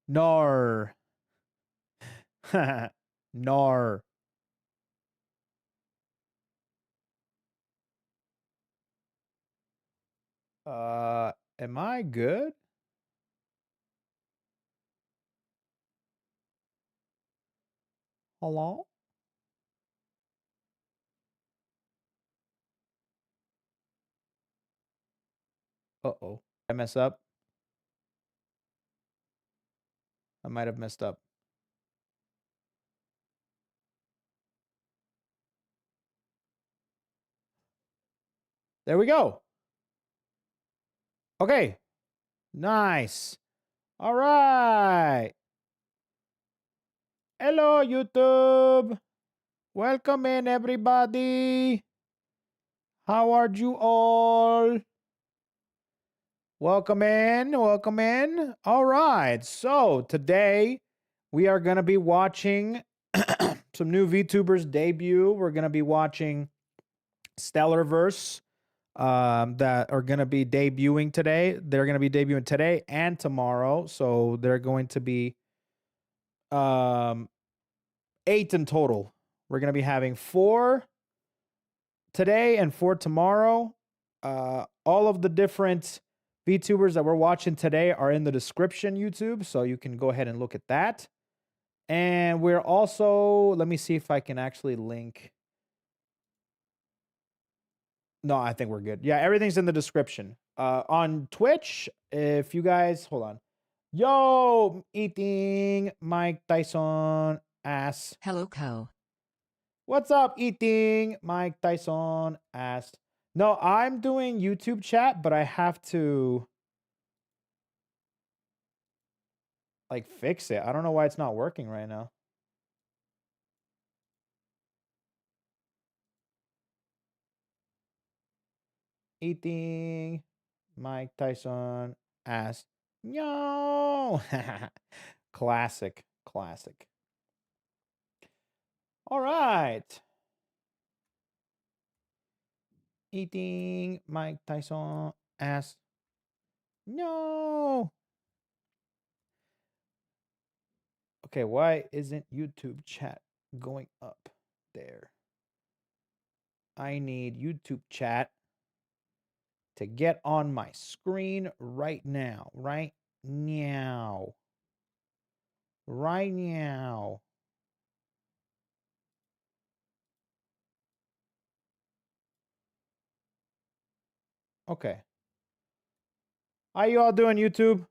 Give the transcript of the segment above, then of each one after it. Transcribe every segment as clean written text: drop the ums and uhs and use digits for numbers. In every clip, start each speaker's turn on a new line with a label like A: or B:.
A: Nor. Nor. Am I good? Hello? Uh-oh. Did I mess up? I might have messed up. There we go. Okay. Nice. All right. Hello, YouTube. Welcome in, everybody. How are you all? Welcome in. Welcome in. All right. So today we are going to be watching some new VTubers debut. We're going to be watching StellarVerse that are going to be debuting today. They're going to be debuting today and tomorrow. So they're going to be 8 in total. We're going to be having 4 today and 4 tomorrow. All of the different VTubers that we're watching today are in the description, YouTube, so you can go ahead and look at that. And we're also, let me see if I can actually link. No, I think we're good. Yeah, everything's in the description. On Twitch, if you guys, hold on. Yo, eating Mike Tyson ass.
B: Hello, Co.
A: What's up, eating Mike Tyson ass? No, I'm doing YouTube chat, but I have to like fix it. I don't know why it's not working right now. Eating Mike Tyson ass. No. Classic. Classic. All right. Eating Mike Tyson ass. No. Okay, why isn't YouTube chat going up there? I need YouTube chat to get on my screen right now. Right now. Right now. Okay. How you all doing, YouTube?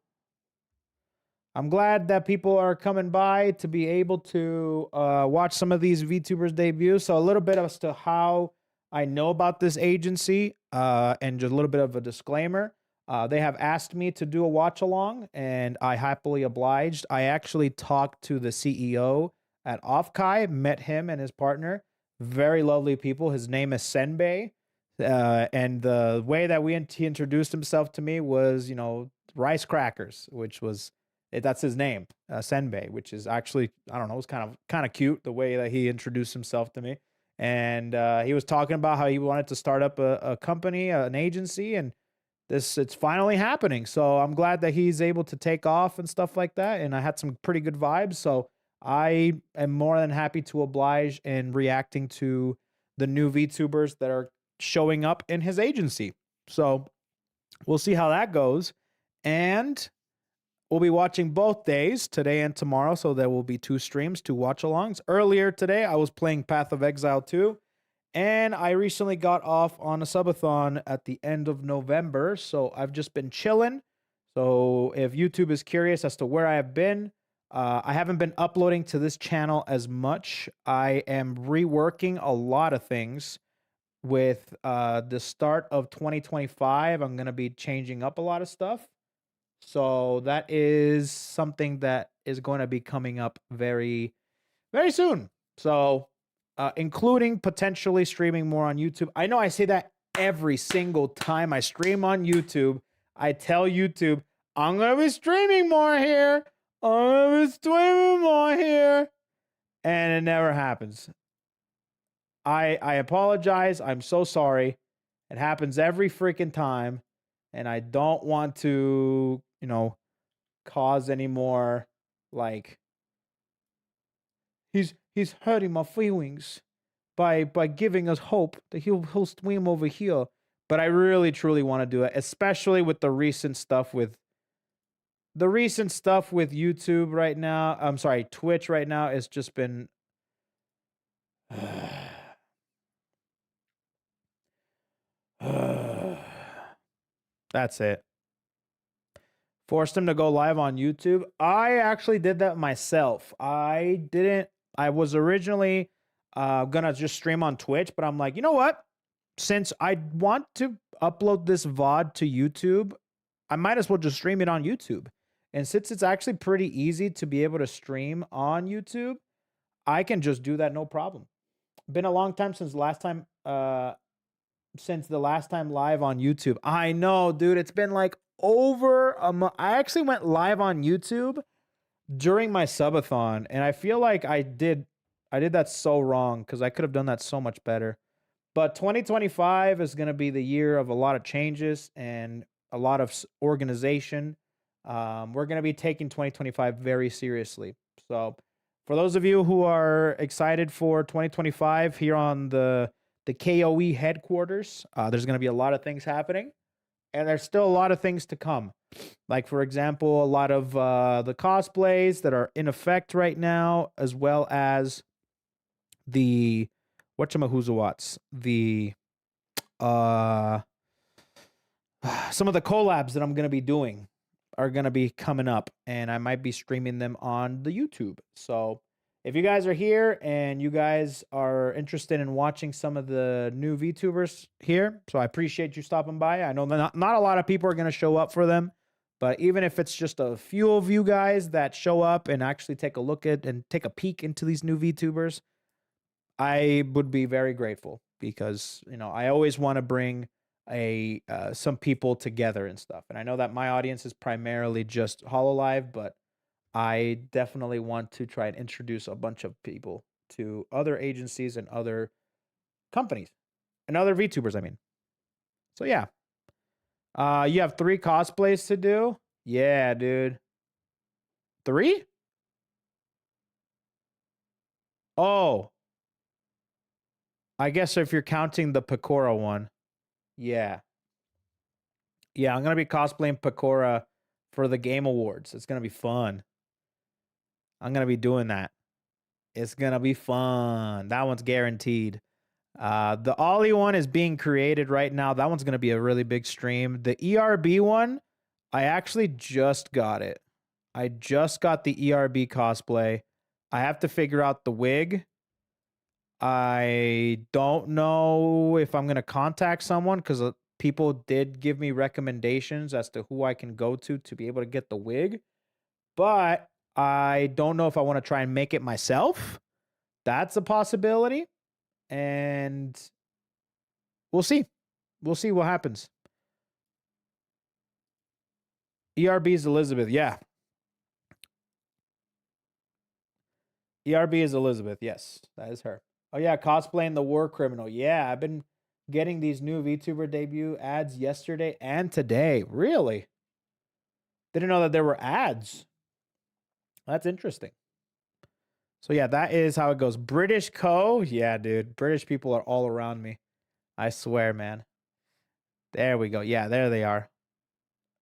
A: I'm glad that people are coming by to be able to watch some of these VTubers debut. So a little bit as to how I know about this agency and just a little bit of a disclaimer. They have asked me to do a watch along and I happily obliged. I actually talked to the CEO at Offkai, met him and his partner. Very lovely people. His name is Senbei. And the way that he introduced himself to me was, you know, rice crackers, which was that's his name, Senbei, which is actually, I don't know, it was kind of cute the way that he introduced himself to me. And he was talking about how he wanted to start up a company, an agency, and it's finally happening. So I'm glad that he's able to take off and stuff like that. And I had some pretty good vibes. So I am more than happy to oblige in reacting to the new VTubers that are showing up in his agency. So we'll see how that goes. And we'll be watching both days, today and tomorrow. So there will be 2 streams, 2 watch alongs. Earlier today, I was playing Path of Exile 2. And I recently got off on a subathon at the end of November. So I've just been chilling. So if YouTube is curious as to where I have been, I haven't been uploading to this channel as much. I am reworking a lot of things. With the start of 2025, I'm going to be changing up a lot of stuff. So that is something that is going to be coming up very, very soon. So including potentially streaming more on YouTube. I know I say that every single time I stream on YouTube. I tell YouTube, I'm going to be streaming more here. I'm going to be streaming more here. And it never happens. I apologize. I'm so sorry. It happens every freaking time. And I don't want to, you know, cause any more Like he's hurting my feelings by giving us hope that he'll stream over here. But I really truly want to do it, especially with the recent stuff with YouTube right now. I'm sorry, Twitch right now. It's just been that's it. Forced him to go live on YouTube. I actually did that myself. I was originally gonna just stream on Twitch, but I'm like, you know what? Since I want to upload this VOD to YouTube, I might as well just stream it on YouTube. And since it's actually pretty easy to be able to stream on YouTube, I can just do that no problem. Been a long time since the last time live on YouTube. I know, dude. It's been like over a month. I actually went live on YouTube during my subathon, and I feel like I did that so wrong because I could have done that so much better. But 2025 is going to be the year of a lot of changes and a lot of organization. We're going to be taking 2025 very seriously. So for those of you who are excited for 2025 here on the KOE headquarters, there's going to be a lot of things happening, and there's still a lot of things to come. Like, for example, a lot of the cosplays that are in effect right now, as well as the whatchamahuzawats, the some of the collabs that I'm going to be doing are going to be coming up, and I might be streaming them on the YouTube. So if you guys are here and you guys are interested in watching some of the new VTubers here, so I appreciate you stopping by. I know not a lot of people are going to show up for them, but even if it's just a few of you guys that show up and actually take a look at and take a peek into these new VTubers, I would be very grateful, because, you know, I always want to bring some people together and stuff. And I know that my audience is primarily just HoloLive, but I definitely want to try and introduce a bunch of people to other agencies and other companies and other VTubers, I mean. So yeah. You have 3 cosplays to do? Yeah, dude. 3? Oh. I guess if you're counting the Pecora one. Yeah. Yeah, I'm going to be cosplaying Pecora for the Game Awards. It's going to be fun. I'm going to be doing that. It's going to be fun. That one's guaranteed. The Ollie one is being created right now. That one's going to be a really big stream. The ERB one, I actually just got it. I just got the ERB cosplay. I have to figure out the wig. I don't know if I'm going to contact someone, because people did give me recommendations as to who I can go to be able to get the wig. But I don't know if I want to try and make it myself. That's a possibility. And we'll see. We'll see what happens. ERB is Elizabeth. Yeah. ERB is Elizabeth. Yes, that is her. Oh, yeah. Cosplaying the war criminal. Yeah. I've been getting these new VTuber debut ads yesterday and today. Really? Didn't know that there were ads. That's interesting. So yeah, that is how it goes. British Co. Yeah, dude. British people are all around me. I swear, man. There we go. Yeah, there they are.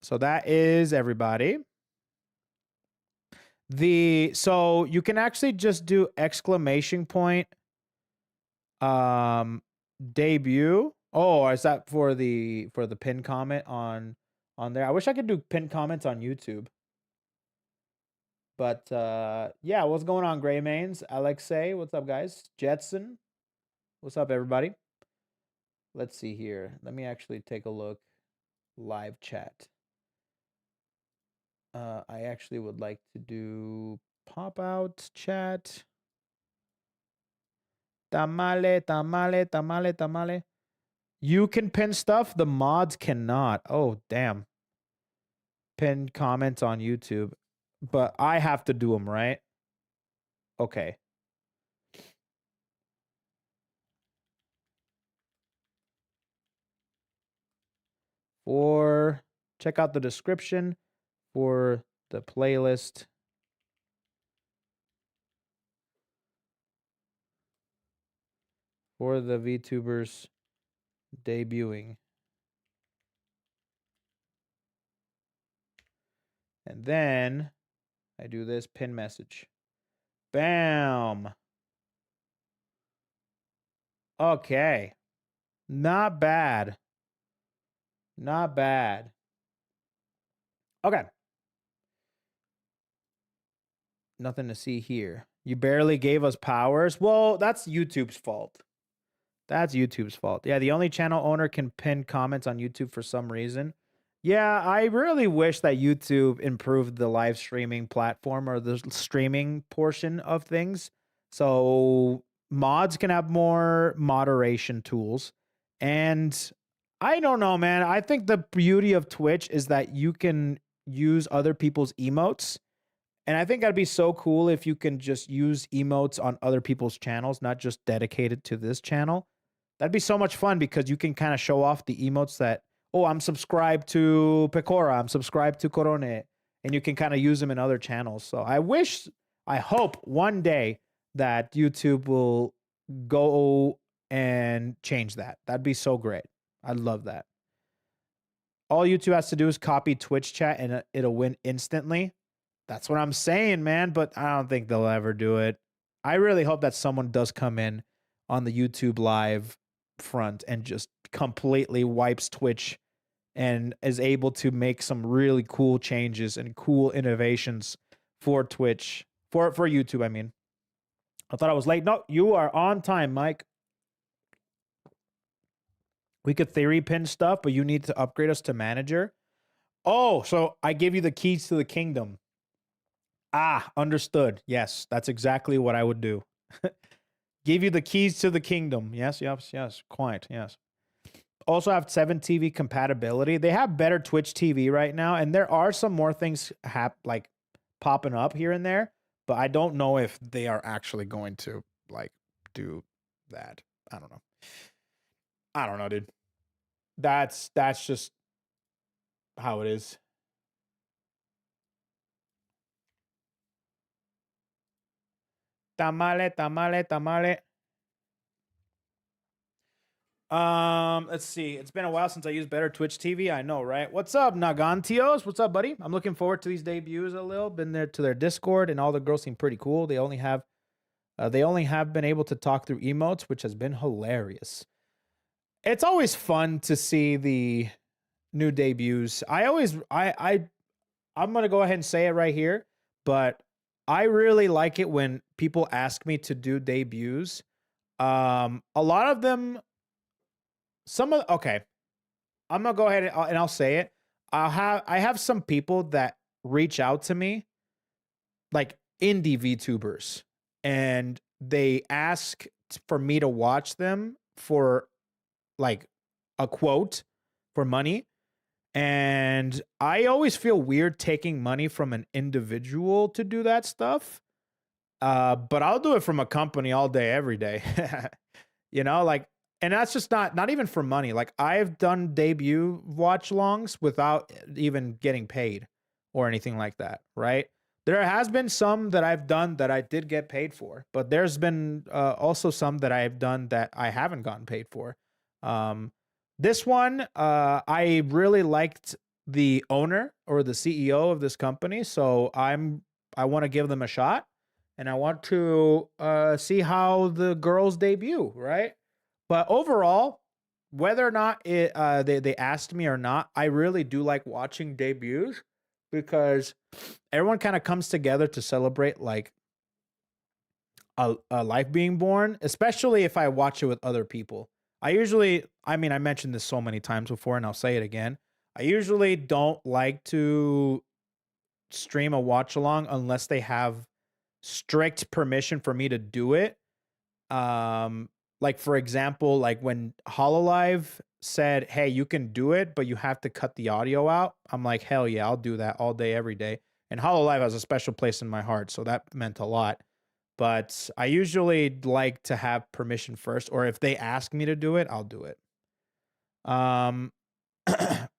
A: So that is everybody. So you can actually just do exclamation point debut. Oh, is that for the pinned comment on there? I wish I could do pinned comments on YouTube. But yeah, what's going on, Gray Mains? Alexei, what's up, guys? Jetson, what's up, everybody? Let's see here. Let me actually take a look. Live chat. I actually would like to do pop out chat. Tamale, tamale, tamale, tamale. You can pin stuff. The mods cannot. Oh, damn. Pin comments on YouTube. But I have to do them, right? Okay. Check out the description for the playlist. for the VTubers debuting. And then I do this pin message. Bam. Okay. Not bad. Not bad. Okay. Nothing to see here. You barely gave us powers. Well, that's YouTube's fault. That's YouTube's fault. Yeah, the only channel owner can pin comments on YouTube for some reason. Yeah, I really wish that YouTube improved the live streaming platform or the streaming portion of things. So mods can have more moderation tools. And I don't know, man. I think the beauty of Twitch is that you can use other people's emotes. And I think that'd be so cool if you can just use emotes on other people's channels, not just dedicated to this channel. That'd be so much fun because you can kind of show off the emotes that, oh, I'm subscribed to Pecora, I'm subscribed to Corone, and you can kind of use them in other channels. So I hope one day that YouTube will go and change that. That'd be so great. I'd love that. All YouTube has to do is copy Twitch chat and it'll win instantly. That's what I'm saying, man, but I don't think they'll ever do it. I really hope that someone does come in on the YouTube live front and just completely wipes Twitch and is able to make some really cool changes and cool innovations for Twitch, for YouTube, I mean. I thought I was late. No, you are on time, Mike. We could theory pin stuff, but you need to upgrade us to manager. Oh, so I give you the keys to the kingdom. Ah, understood. Yes, that's exactly what I would do. Give you the keys to the kingdom. Yes, yes, yes. Quite, yes. Also have 7 TV compatibility. They have better Twitch TV right now, and there are some more things like popping up here and there, but I don't know if they are actually going to like do that. I don't know. I don't know, dude. That's just how it is. Tamale, tamale, tamale. Let's see. It's been a while since I used better Twitch TV. I know, right? What's up, Nagantios? What's up, buddy? I'm looking forward to these debuts a little. Been there to their Discord, and all the girls seem pretty cool. They only have been able to talk through emotes, which has been hilarious. It's always fun to see the new debuts. I'm gonna go ahead and say it right here, but I really like it when people ask me to do debuts. A lot of them, okay, I'm gonna go ahead and I'll say it. I have some people that reach out to me, like indie VTubers, and they ask for me to watch them for like a quote for money. And I always feel weird taking money from an individual to do that stuff. But I'll do it from a company all day, every day. You know, like, and that's just not even for money. Like, I've done debut watch longs without even getting paid or anything like that, right? There has been some that I've done that I did get paid for, but there's been also some that I've done that I haven't gotten paid for. This one, I really liked the owner or the CEO of this company, so I want to give them a shot, and I want to see how the girls debut, right? But overall, whether or not they asked me or not, I really do like watching debuts because everyone kind of comes together to celebrate like a life being born, especially if I watch it with other people. I mentioned this so many times before and I'll say it again. I usually don't like to stream a watch along unless they have strict permission for me to do it. Like for example, like when Hololive said, "Hey, you can do it, but you have to cut the audio out." I'm like, "Hell yeah, I'll do that all day every day." And Hololive has a special place in my heart, so that meant a lot. But I usually like to have permission first, or if they ask me to do it, I'll do it.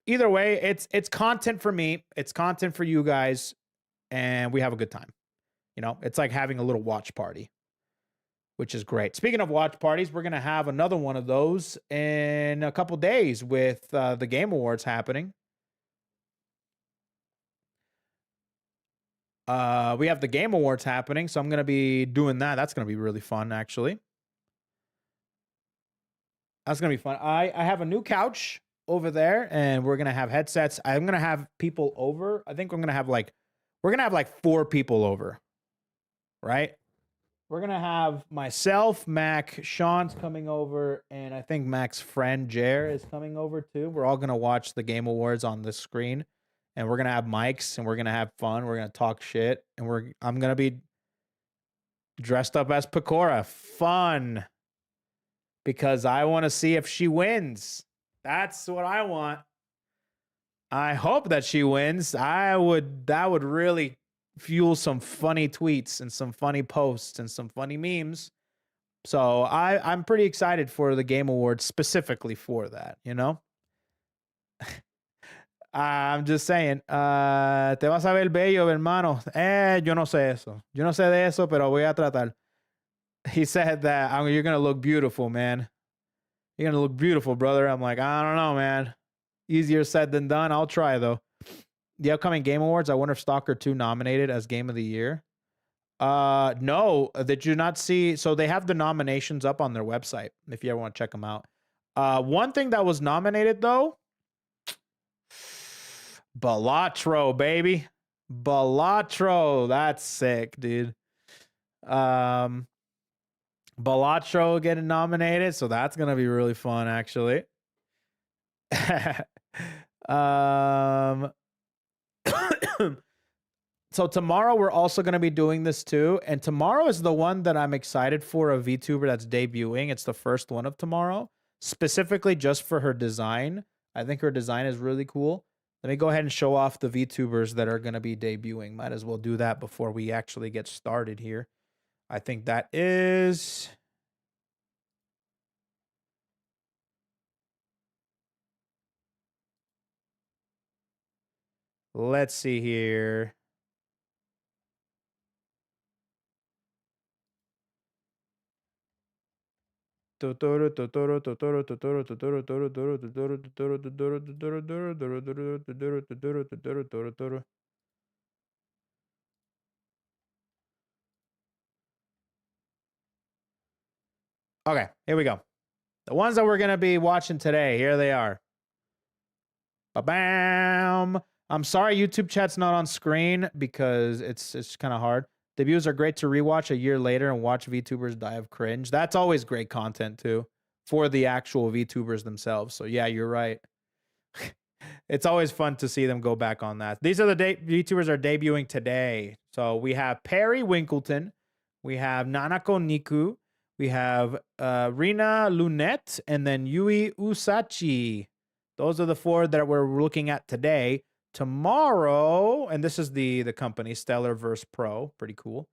A: Either way, it's content for me, it's content for you guys, and we have a good time. You know, it's like having a little watch party. which is great. Speaking of watch parties, we're going to have another one of those in a couple days with the Game Awards happening. We have the Game Awards happening, so I'm going to be doing that. That's going to be really fun, actually. That's going to be fun. I have a new couch over there, and we're going to have headsets. I'm going to have people over. I think we're going to have like 4 people over, right? We're going to have myself, Mac, Sean's coming over, and I think Mac's friend, Jer, is coming over too. We're all going to watch the Game Awards on the screen, and we're going to have mics, and we're going to have fun. We're going to talk shit, and I'm going to be dressed up as Pecora. Fun. Because I want to see if she wins. That's what I want. I hope that she wins. That would really fuel some funny tweets and some funny posts and some funny memes. So I'm pretty excited for the Game Awards specifically for that, you know? I'm just saying, te vas a ver bello, hermano. Yo no sé eso. Yo no sé de eso, pero voy a tratar. He said that you're going to look beautiful, man. You're going to look beautiful, brother. I'm like, I don't know, man. Easier said than done. I'll try, though. The upcoming Game Awards, I wonder if Stalker 2 nominated as Game of the Year. No, did you not see? So they have the nominations up on their website if you ever want to check them out. One thing that was nominated, though, Balatro, baby. Balatro. That's sick, dude. Balatro getting nominated, so that's gonna be really fun, actually. So tomorrow we're also going to be doing this too, and tomorrow is the one that I'm excited for, a VTuber that's debuting. It's the first one of tomorrow, specifically just for her design. I think her design is really cool. Let me go ahead and show off the VTubers that are going to be debuting. Might as well do that before we actually get started here. I think that is... Let's see here. Okay, here we go. The ones that we're going to be watching today, here they are. Ba-bam! I'm sorry YouTube chat's not on screen because it's kind of hard. Debuts are great to rewatch a year later and watch VTubers die of cringe. That's always great content too for the actual VTubers themselves. So yeah, you're right. It's always fun to see them go back on that. These are the VTubers are debuting today. So we have Perry Winkleton, we have Nanako Niku, we have Rina Lunette, and then Yui Usachi. Those are the 4 that we're looking at today. Tomorrow, and this is the company, StellarVerse Pro. Pretty cool.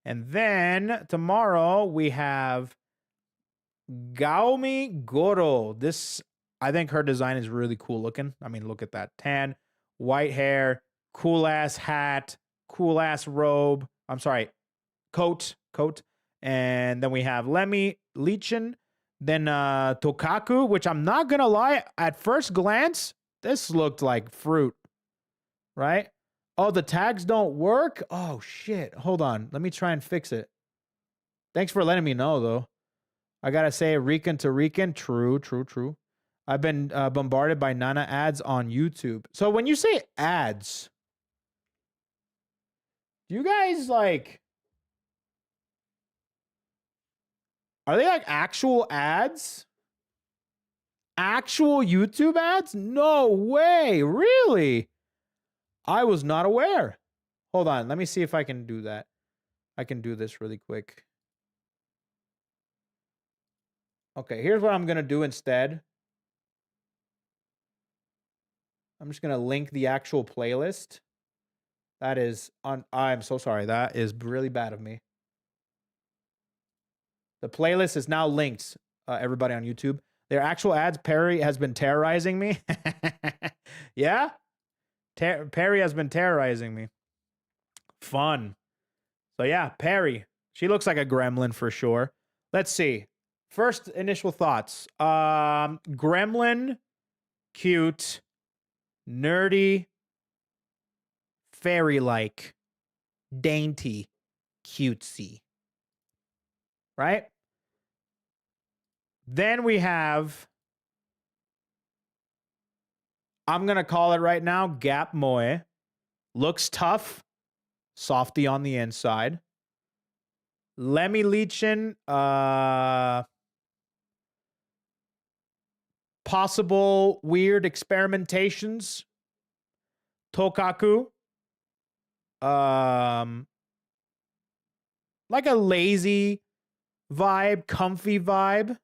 A: And then tomorrow we have Gaomi Goro. This, I think her design is really cool looking. I mean, look at that. Tan, white hair, cool-ass hat, cool-ass robe. I'm sorry, coat. And then we have Lemmy Leechin. Then Tokaku, which I'm not going to lie, at first glance, this looked like fruit. Right? Oh, the tags don't work? Oh, shit. Hold on. Let me try and fix it. Thanks for letting me know, though. I gotta say, Rican to Rican. True. I've been bombarded by Nana ads on YouTube. So when you say ads, do you guys, like... Are they, like, actual ads? Actual YouTube ads? No way. Really? I was not aware. Hold on. Let me see if I can do that. I can do this really quick. Okay, here's what I'm going to do instead. I'm just going to link the actual playlist. That is on... I'm so sorry. That is really bad of me. The playlist is now linked, everybody on YouTube. Their actual ads, Perry has been terrorizing me. Yeah? Perry has been terrorizing me. Fun. So yeah, Perry. She looks like a gremlin for sure. Let's see. First initial thoughts. Gremlin, cute, nerdy, fairy-like, dainty, cutesy. Right? Then we have, I'm going to call it right now, Gap Moe. Looks tough, softy on the inside. Lemmy Leechin, possible weird experimentations. Tokaku, like a lazy vibe, comfy vibe.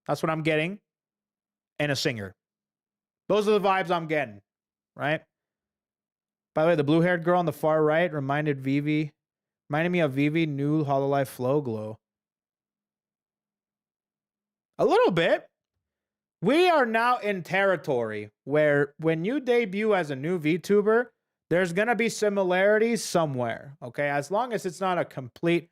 A: That's what I'm getting. And a singer. Those are the vibes I'm getting, right? By the way, the blue-haired girl on the far right reminded me of Vivi new Hololive Flow Glow. A little bit. We are now in territory where when you debut as a new VTuber, there's going to be similarities somewhere, okay? As long as it's not a complete,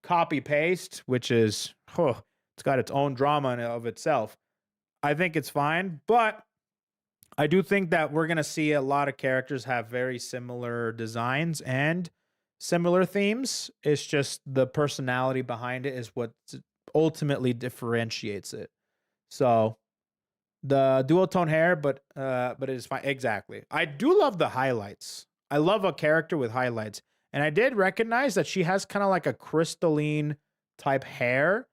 A: copy-paste, which is, it's got its own drama in of itself. I think it's fine, but I do think that we're going to see a lot of characters have very similar designs and similar themes. It's just the personality behind it is what ultimately differentiates it. So the dual tone hair, but it is fine. Exactly. I do love the highlights. I love a character with highlights. And I did recognize that she has kind of like a crystalline type hair.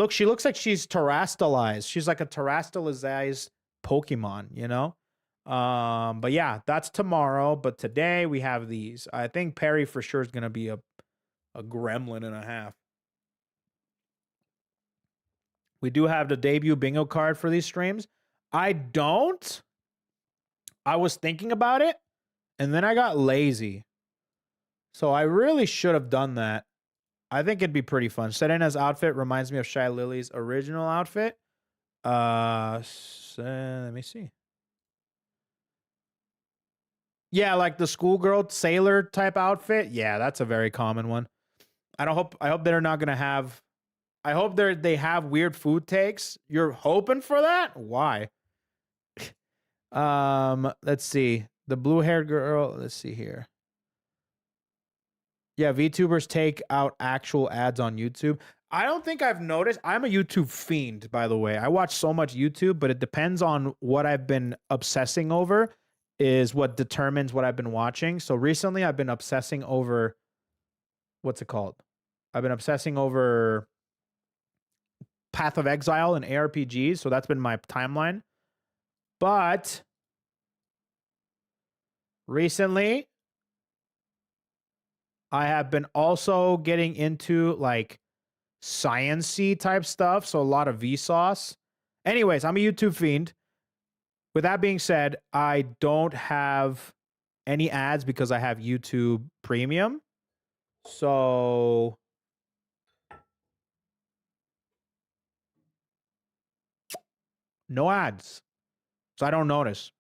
A: She looks like she's terastallized. She's like a terastallized Pokemon, But yeah, that's tomorrow. But today we have these. I think Perry for sure is going to be a gremlin and a half. We do have the debut bingo card for these streams. I was thinking about it, and then I got lazy. So I really should have done that. I think it'd be pretty fun. Serena's outfit reminds me of Shy Lily's original outfit. Let me see. Yeah, like the schoolgirl sailor type outfit. Yeah, that's a very common one. I hope they're not gonna have. I hope they have weird food takes. You're hoping for that? Why? Let's see. The blue-haired girl. Let's see here. Yeah, VTubers take out actual ads on YouTube. I don't think I've noticed. I'm a YouTube fiend, by the way. I watch so much YouTube, but it depends on what I've been obsessing over is what determines what I've been watching. So recently I've been obsessing over, what's it called? I've been obsessing over Path of Exile and ARPGs. So that's been my timeline. But recently I have been also getting into like science-y type stuff. So a lot of Vsauce. Anyways, I'm a YouTube fiend. With that being said, I don't have any ads because I have YouTube Premium. So no ads. So I don't notice.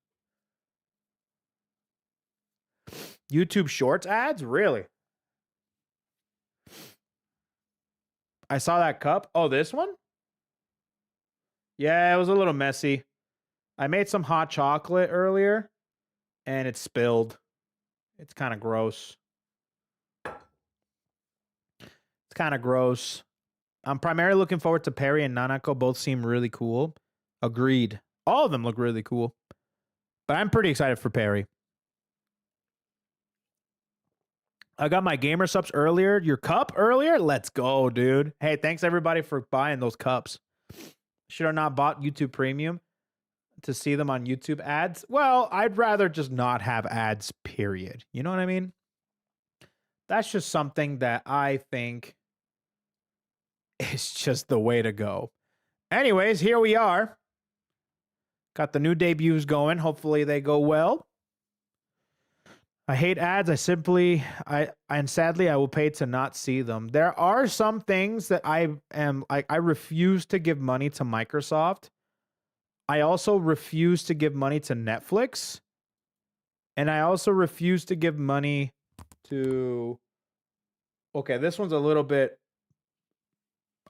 A: YouTube Shorts ads? Really? I saw that cup. Oh, this one? Yeah, it was a little messy. I made some hot chocolate earlier and it spilled. It's kind of gross. It's kind of gross. I'm primarily looking forward to Perry and Nanako. Both seem really cool. Agreed. All of them look really cool. But I'm pretty excited for Perry. I got my gamer subs earlier. Your cup earlier? Let's go, dude. Hey, thanks everybody for buying those cups. Should have not bought YouTube Premium to see them on YouTube ads. Well, I'd rather just not have ads, period. You know what I mean? That's just something that I think is just the way to go. Anyways, here we are. Got the new debuts going. Hopefully they go well. I hate ads. And sadly, I will pay to not see them. There are some things that I refuse to give money to Microsoft. I also refuse to give money to Netflix. And I also refuse to give money to, okay, this one's a little bit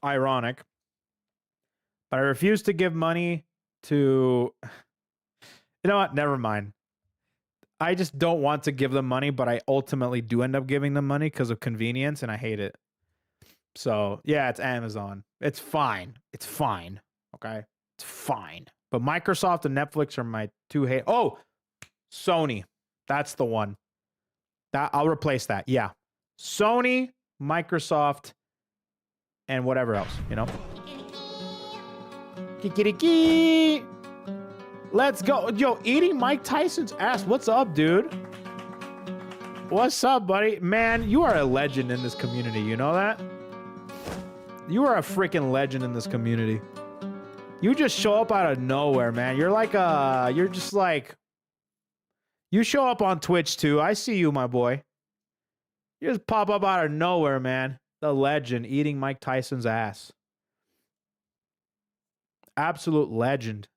A: ironic. But I refuse to give money to... You know what? Never mind. I just don't want to give them money, but I ultimately do end up giving them money because of convenience, and I hate it. So, yeah, it's Amazon. It's fine. It's fine. Okay? It's fine. But Microsoft and Netflix are my two hate. Oh, Sony. That's the one. I'll replace that. Yeah. Sony, Microsoft, and whatever else, you know? Kikiriki. Let's go. Yo, eating Mike Tyson's ass. What's up, dude? What's up, buddy? Man, you are a legend in this community. You know that? You are a freaking legend in this community. You just show up out of nowhere, man. You're like you're just like, you show up on Twitch too. I see you, my boy. You just pop up out of nowhere, man. The legend eating Mike Tyson's ass. Absolute legend.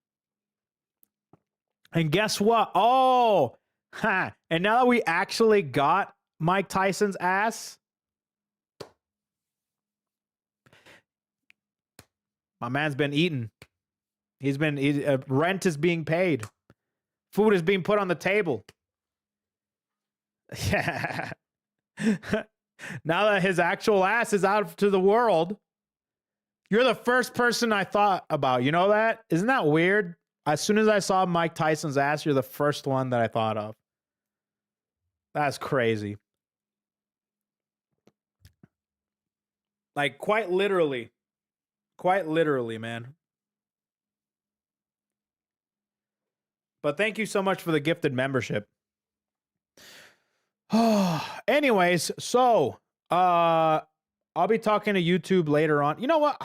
A: And guess what? Oh, ha. And now that we actually got Mike Tyson's ass, my man's been eating. Rent is being paid. Food is being put on the table. Yeah. Now that his actual ass is out to the world, you're the first person I thought about. You know that? Isn't that weird? As soon as I saw Mike Tyson's ass, you're the first one that I thought of. That's crazy. Like, quite literally. Quite literally, man. But thank you so much for the gifted membership. Anyways, so I'll be talking to YouTube later on. You know what?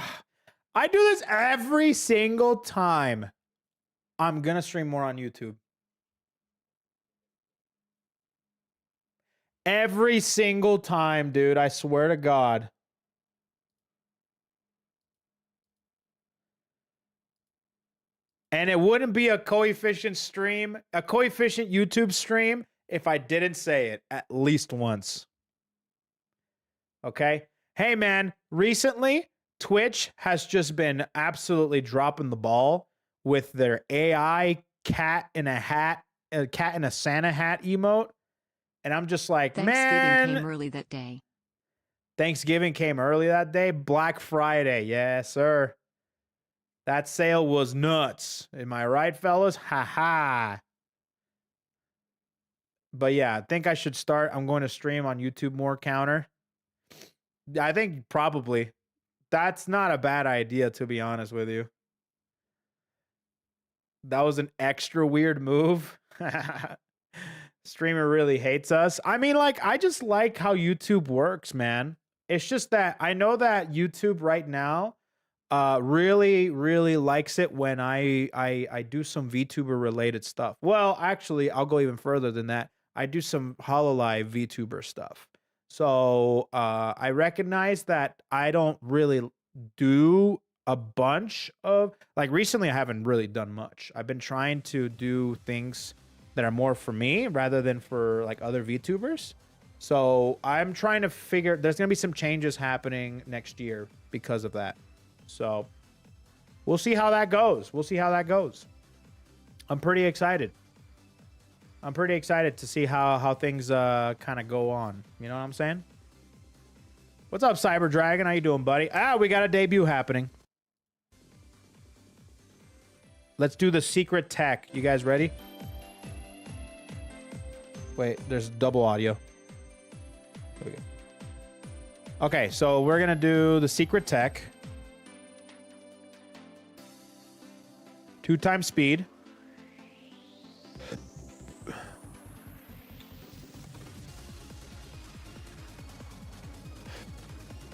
A: I do this every single time. I'm gonna stream more on YouTube. Every single time, dude. I swear to God. And it wouldn't be a Koefficient stream, a Koefficient YouTube stream, if I didn't say it at least once. Okay? Hey, man, recently, Twitch has just been absolutely dropping the ball with their AI cat in a Santa hat emote. And I'm just like,
B: Thanksgiving came early that day.
A: Thanksgiving came early that day. Black Friday. Yes, sir. That sale was nuts. Am I right, fellas? Ha ha. But yeah, I think I should start. I'm going to stream on YouTube more, Counter. I think probably. That's not a bad idea, to be honest with you. That was an extra weird move. Streamer really hates us. I mean, like, I just like how YouTube works, man. It's just that I know that YouTube right now really likes it when I do some VTuber related stuff. Well, actually, I'll go even further than that. I do some HoloLive VTuber stuff. So I recognize that I don't really do a bunch of, like, recently I haven't really done much. I've been trying to do things that are more for me rather than for like other VTubers. So I'm trying to figure, there's going to be some changes happening next year because of that. So we'll see how that goes. We'll see how that goes. I'm pretty excited. I'm pretty excited to see how things kind of go on. You know what I'm saying? What's up, Cyber Dragon? How you doing, buddy? We got a debut happening. Let's do the secret tech. You guys ready? Wait, there's double audio. There we go. Okay, so we're gonna do the secret tech. 2x speed.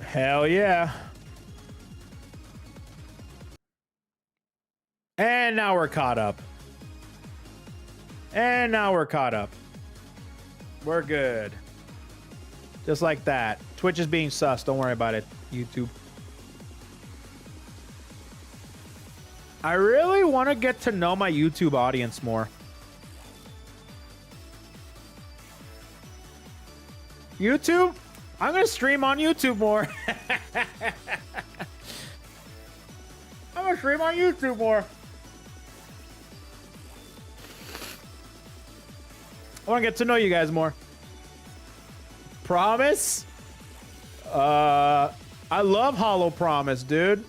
A: Hell yeah. And now we're caught up. And now we're caught up. We're good. Just like that. Twitch is being sus. Don't worry about it, YouTube. I really want to get to know my YouTube audience more. YouTube? I'm going to stream on YouTube more. gonna stream on YouTube more. I want to get to know you guys more. Promise? I love Hollow Promise, dude.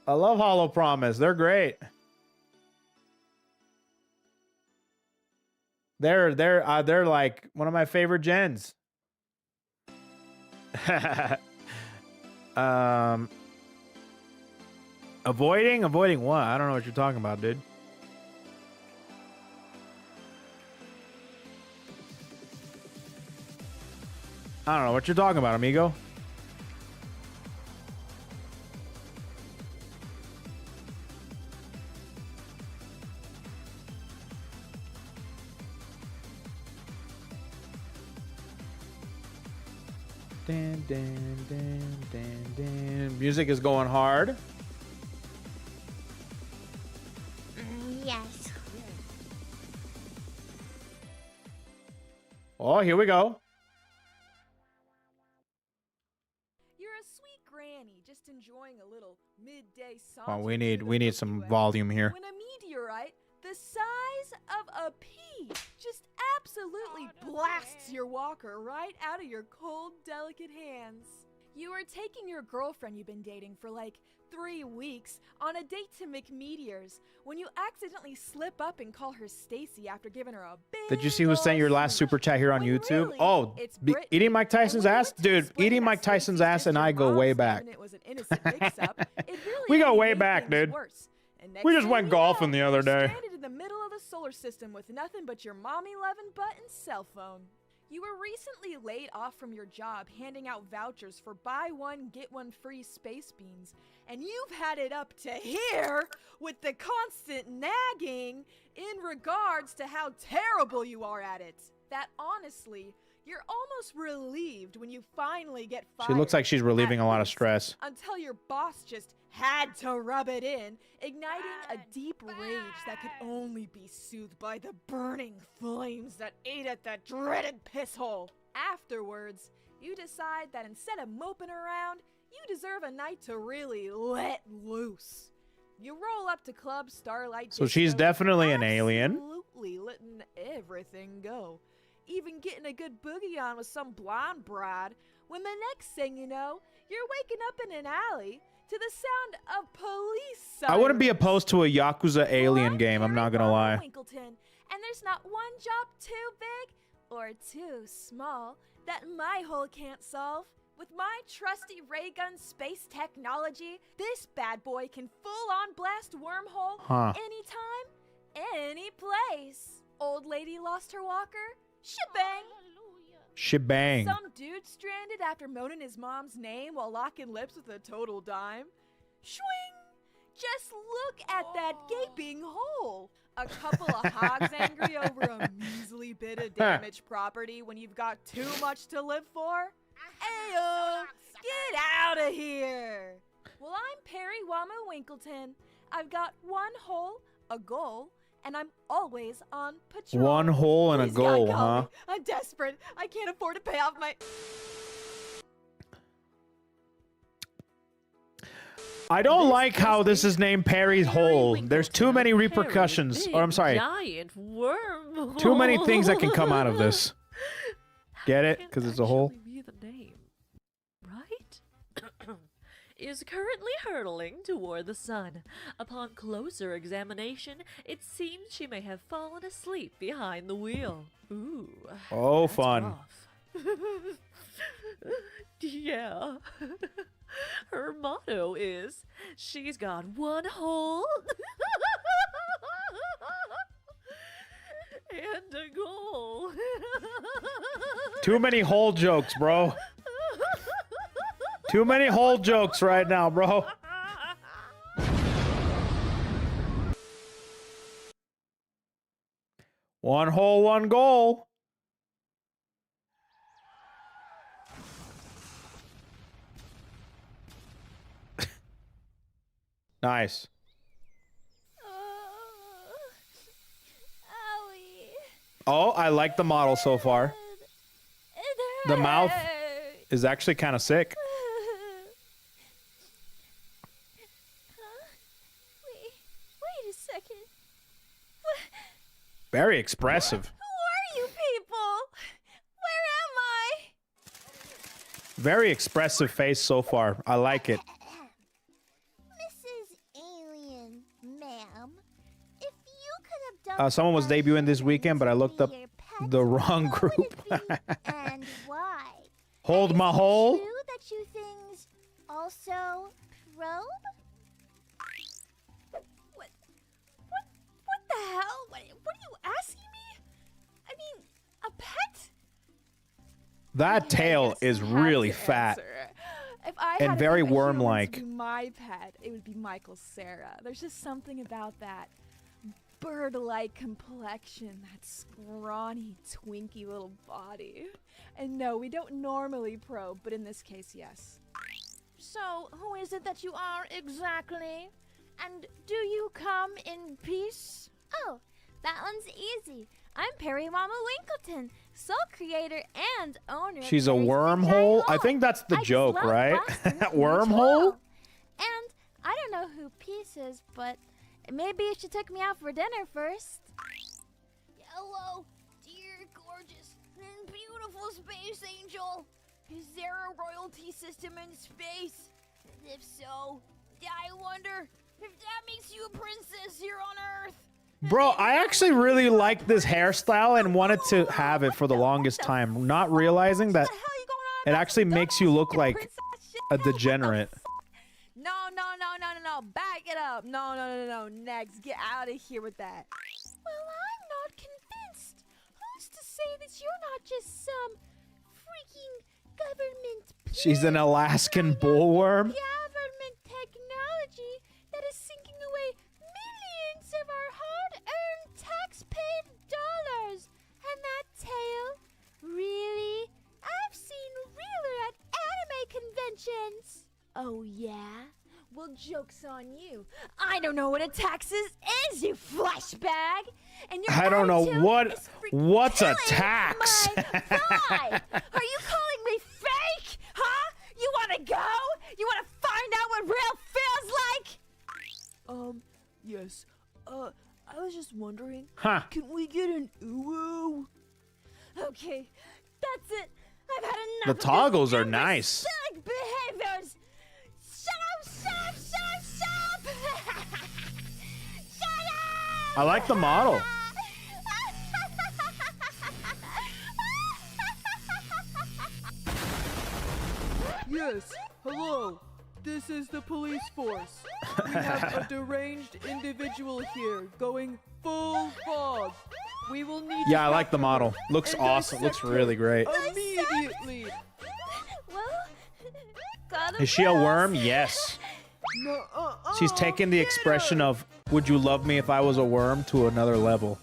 A: I love Hollow Promise. They're great. They're like one of my favorite gens. Avoiding what? I don't know what you're talking about, dude. I don't know what you're talking about, amigo. Dan, dan, dan, dan, dan. Music is going hard.
C: Yes.
A: Oh, here we go.
D: You're a sweet granny, just enjoying a little midday song.
A: Oh, we need some volume here.
D: When a meteorite the size of a pea just absolutely blasts your walker right out of your cold, delicate hands. You are taking your girlfriend you've been dating for like 3 weeks on a date to McMeteors when you accidentally slip up and call her Stacy after giving her a big.
A: Did you see who sent your last super chat here on
D: When
A: YouTube?
D: really,
A: Oh,
D: it's Brittany.
A: eating Mike
D: And
A: Tyson's
D: when you
A: ass?
D: went to
A: Dude,
D: explain
A: eating
D: that
A: Mike Tyson's
D: Stacy's
A: ass
D: just
A: and
D: your
A: I go
D: mom's
A: way
D: name
A: back.
D: and it was an innocent mix-up, it really
A: We go
D: only
A: way
D: made
A: back,
D: things
A: dude.
D: worse. And next
A: We just
D: thing
A: went
D: you
A: golfing
D: know,
A: the other
D: you're
A: day.
D: stranded in the middle of the solar system with nothing but your mommy-loving butt and cell phone. You were recently laid off from your job handing out vouchers for buy one, get one free space beans, and you've had it up to here with the constant nagging in regards to how terrible you are at it. That honestly, you're almost relieved when you finally get fired.
A: She looks like she's relieving
D: At
A: a lot of
D: least
A: stress.
D: until your boss just had to rub it in, igniting a deep rage that could only be soothed by the burning flames that ate at that dreaded piss hole. Afterwards, you decide that instead of moping around, you deserve a night to really let loose. You roll up to Club Starlight
A: So she's
D: Disco,
A: definitely an alien.
D: absolutely letting everything go. Even getting a good boogie on with some blonde broad, when the next thing you know, you're waking up in an alley to the sound of police sirens.
A: I wouldn't be opposed to a Yakuza alien
D: Well,
A: game, I'm not gonna
D: Harry
A: lie.
D: Winkleton, and there's not one job too big or too small that my hole can't solve. With my trusty ray gun space technology, this bad boy can full-on blast wormhole
A: Huh.
D: anytime, any place. Old lady lost her walker? Shebang!
A: Shebang.
D: Some dude stranded after moaning his mom's name while locking lips with a total dime? Swing! Just look at that gaping hole. A couple of hogs angry over a measly bit of damaged property when you've got too much to live for? Ayo! Get out of here! Well, I'm Perry Wama Winkleton. I've got one hole, a goal, and I'm always on patrol.
A: One hole and a
D: Please, God,
A: goal,
D: call
A: huh?
D: me. I'm desperate. I can't afford to pay off my...
A: I don't like how this is named Perry's Hole. There's too many repercussions. Or I'm sorry,
E: Giant worm.
A: too many things that can come out of this. Get it? Because it's a hole.
E: Be the name, right? Is currently hurtling toward the sun. Upon closer examination, it seems she may have fallen asleep behind the wheel. Ooh.
A: Oh,
E: that's
A: fun.
E: rough. Yeah. Her motto is, she's got one hole and a goal.
A: Too many hole jokes, bro. Too many hole jokes right now, bro. One hole, one goal. Nice.
C: Owie.
A: Oh, I like the model so far.
C: It
A: The mouth
C: hurt.
A: is actually kind of sick. Very expressive.
D: Who are you people? Where am I?
A: Very expressive face so far. I like it.
C: Mrs. Alien, ma'am, if you could have done
A: Someone was debuting this weekend, but I looked up the wrong
C: who would
A: group.
C: it be and why?
A: Hold
C: And
A: my
C: is it
A: hole.
C: True that you things also probe?
D: What the hell? What are you asking me? I mean, a pet?
A: That
D: Okay,
A: tail
D: yes,
A: is
D: you have
A: really
D: to
A: fat.
D: answer. If I
A: And
D: had to
A: very
D: pick a human to
A: worm-like.
D: be my pet, it would be Michael Sarah. There's just something about that bird-like complexion, that scrawny, twinky little body. And no, we don't normally probe, but in this case, yes. So, who is it that you are exactly? And do you come in peace?
C: Oh, that one's easy. I'm Perry Mama Winkleton, sole creator and owner. of
A: She's a
C: Perry's Big Giant
A: wormhole. I
C: Hole.
A: think that's the
C: I just
A: joke,
C: love
A: right?
C: Boston huge
A: Wormhole?
C: hole. And I don't know who Peace is, but maybe you should take me out for dinner first.
D: Hello, dear, gorgeous, and beautiful space angel. Is there a royalty system in space? And if so, I wonder if that makes you a princess here on Earth.
A: Bro, I actually really like this hairstyle and wanted to have it for the longest time, not realizing that it actually makes you look like a degenerate.
D: No, back it up. No. Next, get out of here with that. Well, I'm not convinced. Who's to say that you're not just some freaking government
A: She's an Alaskan bullworm.
D: government technology that is sinking away millions of our hard-earned tax-paid dollars. And that tail? Really? I've seen Reeler at anime conventions. Oh, yeah? Well, joke's on you. I don't know what a taxes is, you flashbag. And your
A: I don't know
D: attitude is freaking
A: what's a
D: killing
A: tax?
D: my vibe. Are you calling me fake? Huh? You want to go? You want to find out what real feels like? Yes. I was just wondering.
A: Huh.
D: Can we get an ooh? Okay, that's it. I've had enough.
A: The
D: of this
A: toggles are nice.
D: imbecilic behaviors. Shut up! Shut up!
A: I like the model.
F: Yes, hello. This is the police force. We have a deranged individual here going full hog. We will need to
A: Yeah, I like the
F: capture
A: model.
F: her
A: Looks
F: and
A: awesome. Looks
F: dissect her
A: really great.
F: Immediately.
C: Well, gotta
A: Is she a
C: pass.
A: worm? Yes.
F: No,
A: She's taking the expression of "Would you love me if I was a worm?" to another level.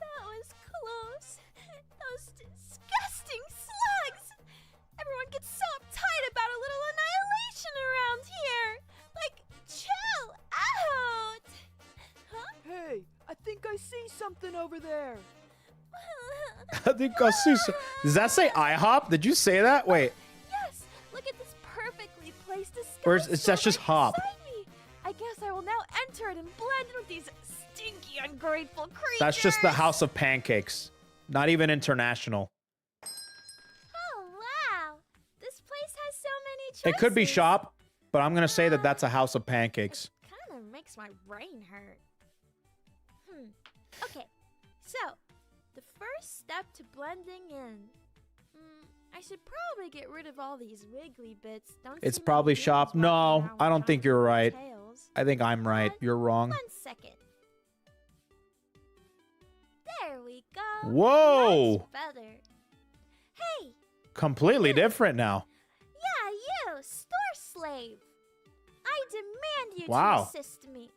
D: That was close. Those disgusting slugs. Everyone gets so uptight about a little annihilation around here. Like, chill out. Huh?
F: Hey, I think I see something over there.
A: I think I see some. Does that say IHOP? Did you say that? Wait.
D: Yes, look at this perfectly placed
A: Or is
D: escape
A: that just hop?
D: me. I guess I will now enter it and blend in with these stinky, ungrateful creatures.
A: That's just the House of Pancakes. Not even international.
C: Oh, wow. This place has so many choices.
A: It could be shop, but I'm gonna say that that's a House of Pancakes.
C: Kind of makes my brain hurt. Okay, so the first step to blending in. I should probably get rid of all these wiggly bits. Don't
A: It's
C: see my
A: probably
C: beans
A: shop.
C: walking
A: No,
C: around
A: I
C: with
A: don't think
C: giant
A: you're right.
C: tails.
A: I think I'm right. You're wrong.
C: 1 second. There we go.
A: Whoa!
C: Much better. Hey,
A: Completely different now.
C: yeah, you, store slave. I demand you
A: Wow.
C: to assist me.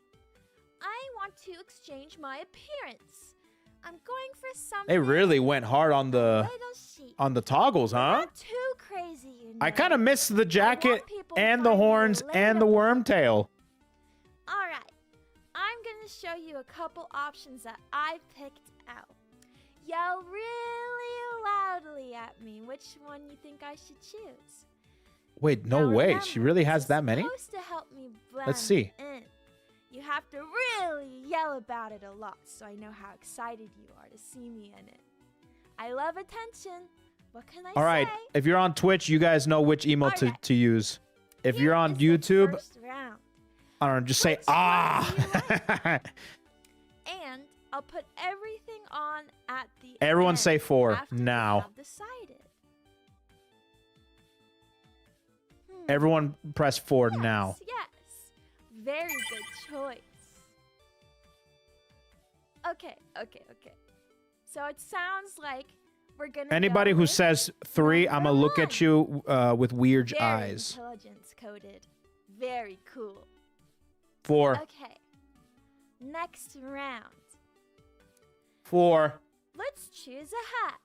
C: I want to exchange my appearance. I'm going for something.
A: They really went hard on the
C: little chic.
A: toggles, huh?
C: Not too crazy, you know.
A: I kind of missed the jacket
C: people
A: and the
C: find me
A: horns and the
C: relatable.
A: worm tail.
C: All right, I'm gonna show you a couple options that I picked out. Yell really loudly at me which one you think I should choose.
A: Wait, no
C: Now
A: way.
C: remember,
A: She really has
C: this
A: that
C: is
A: many?
C: supposed to help me blend
A: Let's see.
C: in. You have to really yell about it a lot so I know how excited you are to see me in it. I love attention. What can I say?
A: All right. If you're on Twitch, you guys know which emote
C: All right.
A: to use. If
C: Here
A: you're on
C: is the
A: YouTube,
C: first round.
A: I don't know, just say
C: Which one
A: ah.
C: And I'll put everything on at the
A: Everyone
C: end
A: say 4
C: after we
A: now.
C: have decided.
A: Everyone press 4 now.
C: Yes. Very good choice. Okay. So it sounds like we're gonna
A: Anybody
C: go
A: who
C: with
A: says 3, I'm
C: number
A: gonna look
C: 1.
A: at you with weird
C: Very
A: eyes.
C: intelligence coded. Very cool.
A: 4.
C: Okay. Next round.
A: 4.
C: Let's choose a hat.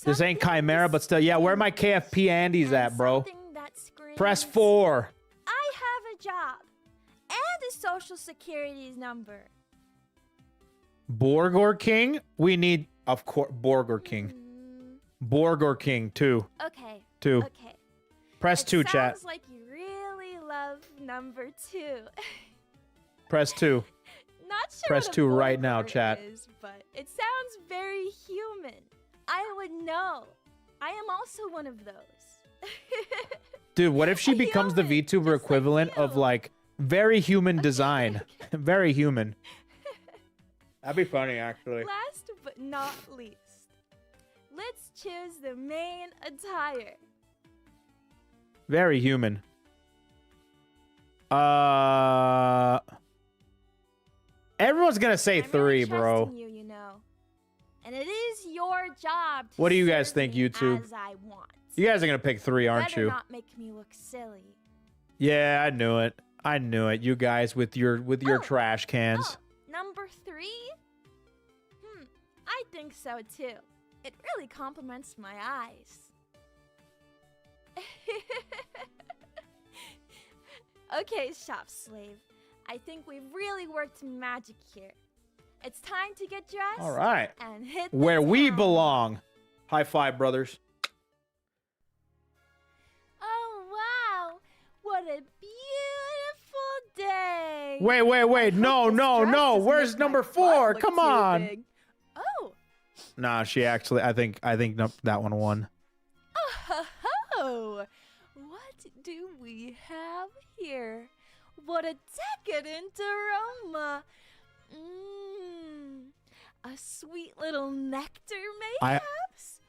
A: This ain't
C: Something
A: Chimera, but still, yeah. Where my KFP Andes
C: and
A: at, bro?
C: something that screams,
A: Press 4.
C: I have a job and a social security number.
A: Borgor King? We need, of course, Borgor King. Borgor King, 2.
C: Okay.
A: 2.
C: Okay.
A: Press
C: It
A: 2, chat.
C: sounds like you really love number 2.
A: Press 2.
C: Not sure
A: Press
C: what a
A: 2 right now,
C: Borgor
A: chat.
C: is, but it sounds very human. I would know. I am also one of those.
A: Dude, what if she
C: A
A: becomes the
C: human,
A: VTuber
C: just like
A: equivalent of
C: you.
A: like very human design?
C: okay.
A: Very human. That'd be funny, actually.
C: Last but not least, let's choose the main attire.
A: Very human. Everyone's gonna say
C: I'm
A: 3,
C: really
A: bro.
C: trusting you, you know. And it is your job to
A: What do you guys
C: serve
A: think,
C: me
A: YouTube?
C: as I want.
A: You guys are gonna pick 3, aren't
C: Better
A: you?
C: not make me look silly.
A: Yeah, I knew it. I knew it. You guys with your
C: Oh.
A: trash cans.
C: Oh, number 3? I think so too. It really compliments my eyes. Okay, shop slave. I think we've really worked magic here. It's time to get dressed.
A: All right.
C: And hit the
A: Where we
C: town.
A: belong. High five, brothers.
C: Oh wow! What a beautiful day.
A: Wait. No. Where's number 4? Come on.
C: Oh.
A: Nah, she actually. I think no, that one won.
C: Oh, what do we have here? What a decadent aroma! A sweet little nectar, mayhaps?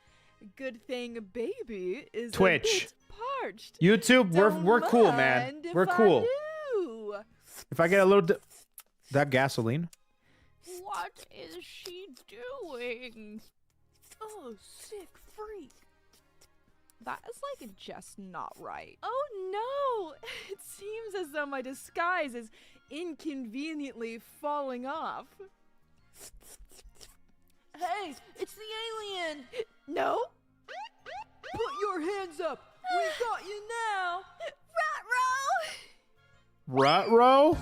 D: Good thing baby is
A: Twitch.
D: a bit parched.
A: YouTube,
D: Don't
A: we're cool,
D: mind
A: man.
D: if
A: We're
D: I
A: cool.
D: do.
A: If I get a little that gasoline.
D: What is she doing? Oh, sick freak. That is like just not right. Oh no! It seems as though my disguise is inconveniently falling off. Hey, it's the alien! No? Put your hands up! We got you now!
C: Ruh-roh!
A: Ruh-roh?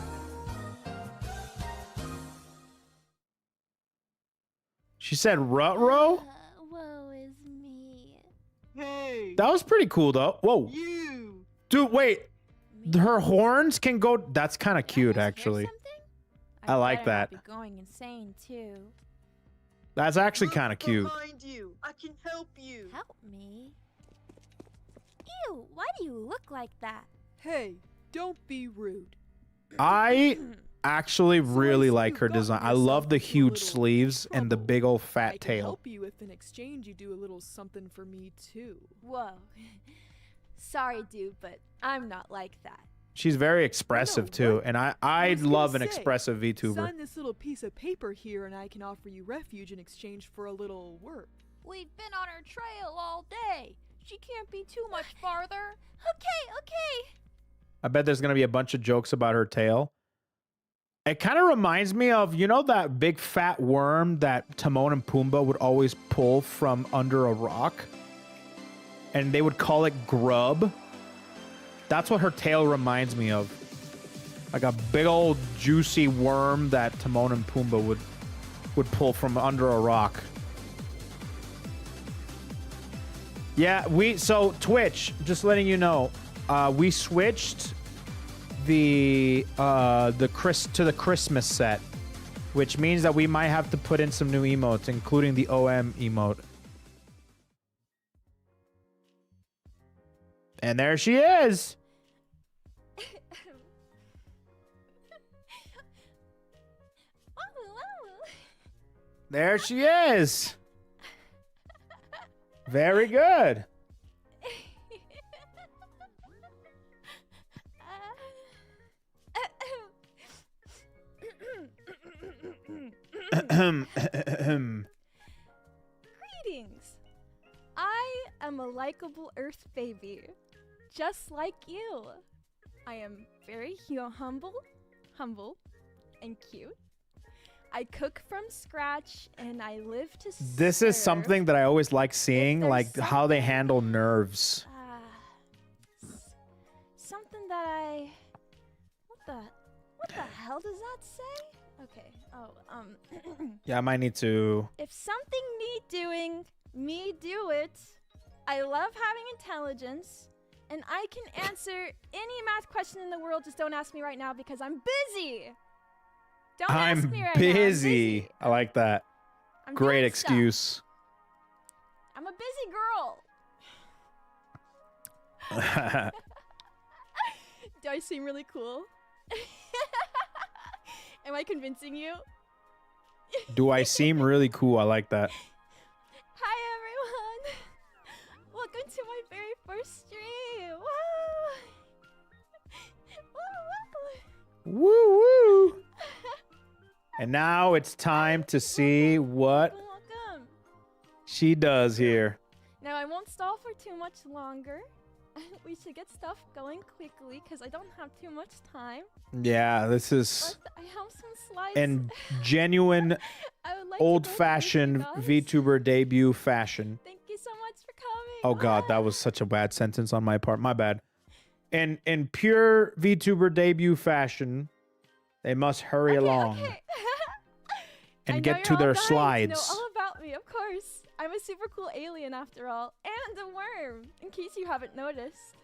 A: She said ruh-roh?
C: Woe is me.
F: Hey,
A: That was pretty cool, though. Whoa.
F: you.
A: Dude, wait. Her horns can go... That's kind of
C: Did I
A: cute,
C: mishear
A: actually.
C: something?
A: I like
C: better not
A: that.
C: be going insane too.
A: That's actually
F: Look
A: kind of cute.
F: behind you. I can help you.
C: Help me? Ew! Why do you look like that?
F: Hey, don't be rude.
A: I actually really
F: see
A: like
F: you've
A: her
F: gotten
A: design. I
F: yourself
A: love the
F: into a
A: huge
F: little
A: sleeves and the
F: trouble.
A: big old
F: I
A: fat
F: can
A: tail.
F: help you if in exchange you do a little something for me too.
C: Whoa. Sorry, dude, but I'm not like that.
A: She's very expressive, too.
F: what?
A: And I
F: was gonna
A: love an
F: say,
A: expressive VTuber.
F: Sign this little piece of paper here and I can offer you refuge in exchange for a little work.
D: We've been on her trail all day. She can't be too much farther.
C: Okay.
A: I bet there's going to be a bunch of jokes about her tail. It kind of reminds me of, you know, that big fat worm that Timon and Pumbaa would always pull from under a rock? And they would call it grub. That's what her tail reminds me of. Like a big old juicy worm that Timon and Pumbaa would pull from under a rock. Yeah, so Twitch, just letting you know, we switched the the Christmas set, which means that we might have to put in some new emotes, including the OM emote. And there she is. There she is. Very good.
C: Greetings. I am a likable Earth baby, just like you. I am very humble, and cute. I cook from scratch, and I live to serve.
A: This is something that I always like seeing,
C: there's
A: like how they handle nerves.
C: Something that I... What the hell does that say? Okay. Oh,
A: Yeah, I might need to.
C: if something need doing, me do it. I love having intelligence, and I can answer any math question in the world. Just don't ask me right now because I'm busy. Don't ask
A: I'm
C: me right now. I'm
A: busy. I like that.
C: I'm
A: Great
C: doing stuff.
A: excuse.
C: I'm a busy girl. Do I seem really cool? Am I convincing you?
A: Do I seem really cool? I like that.
C: Hi everyone! Welcome to my very first stream! Woo! Woo,
A: Woo woo! And now it's time to see what
C: welcome.
A: she does here.
C: Now I won't stall for too much longer. We should get stuff going quickly because I don't have too much time.
A: Yeah, this is
C: But I have some slides.
A: in genuine,
C: I would like to go
A: old-fashioned
C: through you guys.
A: VTuber debut fashion.
C: Thank you so much for coming.
A: Oh god, that was such a bad sentence on my part. My bad. In pure VTuber debut fashion, they must hurry along
C: Okay.
A: and
C: I know
A: get to
C: you're all
A: their
C: dying to
A: slides.
C: know all about me, of course. I'm a super cool alien after all, and a worm, in case you haven't noticed.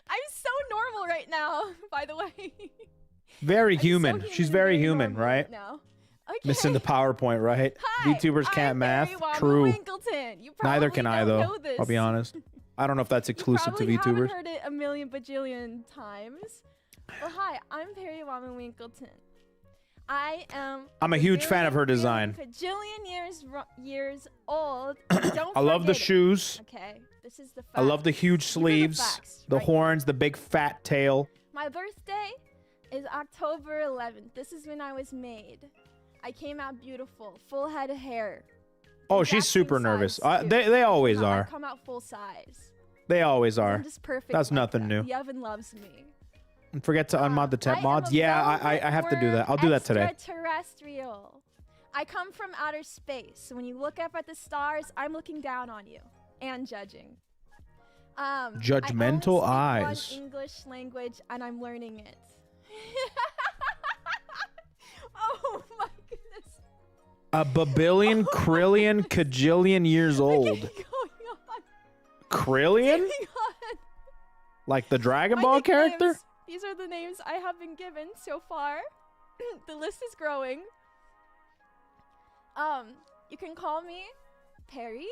C: I'm so normal right now, by the way.
A: Very
C: I'm so
A: human. She's very human,
C: normal
A: right?
C: now. Okay.
A: Missing the PowerPoint, right?
C: Hi,
A: VTubers can't
C: I'm
A: math.
C: Barry Wama
A: True.
C: Winkleton. You
A: Neither
C: probably
A: can I,
C: don't
A: though.
C: know this.
A: I'll be honest. I don't know if that's exclusive to
C: You probably
A: VTubers.
C: haven't heard it a million bajillion times. But hi, I'm Perry Wama Winkleton. I'm
A: a huge fan of her design.
C: Bajillion years old. Don't
A: I love the
C: forget it.
A: shoes.
C: Okay, this is the facts.
A: I love the huge
C: These are
A: sleeves,
C: facts
A: the
C: right here.
A: horns, the big fat tail.
C: My birthday is October 11th. This is when I was made. I came out beautiful, full head of hair.
A: Oh, she's
C: Exacting
A: super nervous.
C: size, too.
A: They always
C: No, I
A: are.
C: come out full size.
A: They always
C: 'Cause
A: are.
C: I'm just perfect.
A: That's
C: like
A: nothing
C: that.
A: new.
C: The oven loves me.
A: And forget to unmod the temp
C: I am
A: mods.
C: a
A: Yeah, I
C: velvet
A: have to do that.
C: worm
A: I'll do that today.
C: Extraterrestrial. I come from outer space. So when you look up at the stars, I'm looking down on you and judging.
A: Judgmental
C: I only
A: eyes.
C: speak one English language, and I'm learning it. Oh my goodness!
A: A babillion, krillion, cajillion years old.
C: What's going on?
A: Krillion?
C: Going on?
A: Like the Dragon
C: My
A: Ball
C: nicknames.
A: character?
C: These are the names I have been given so far. The list is growing. You can call me Perry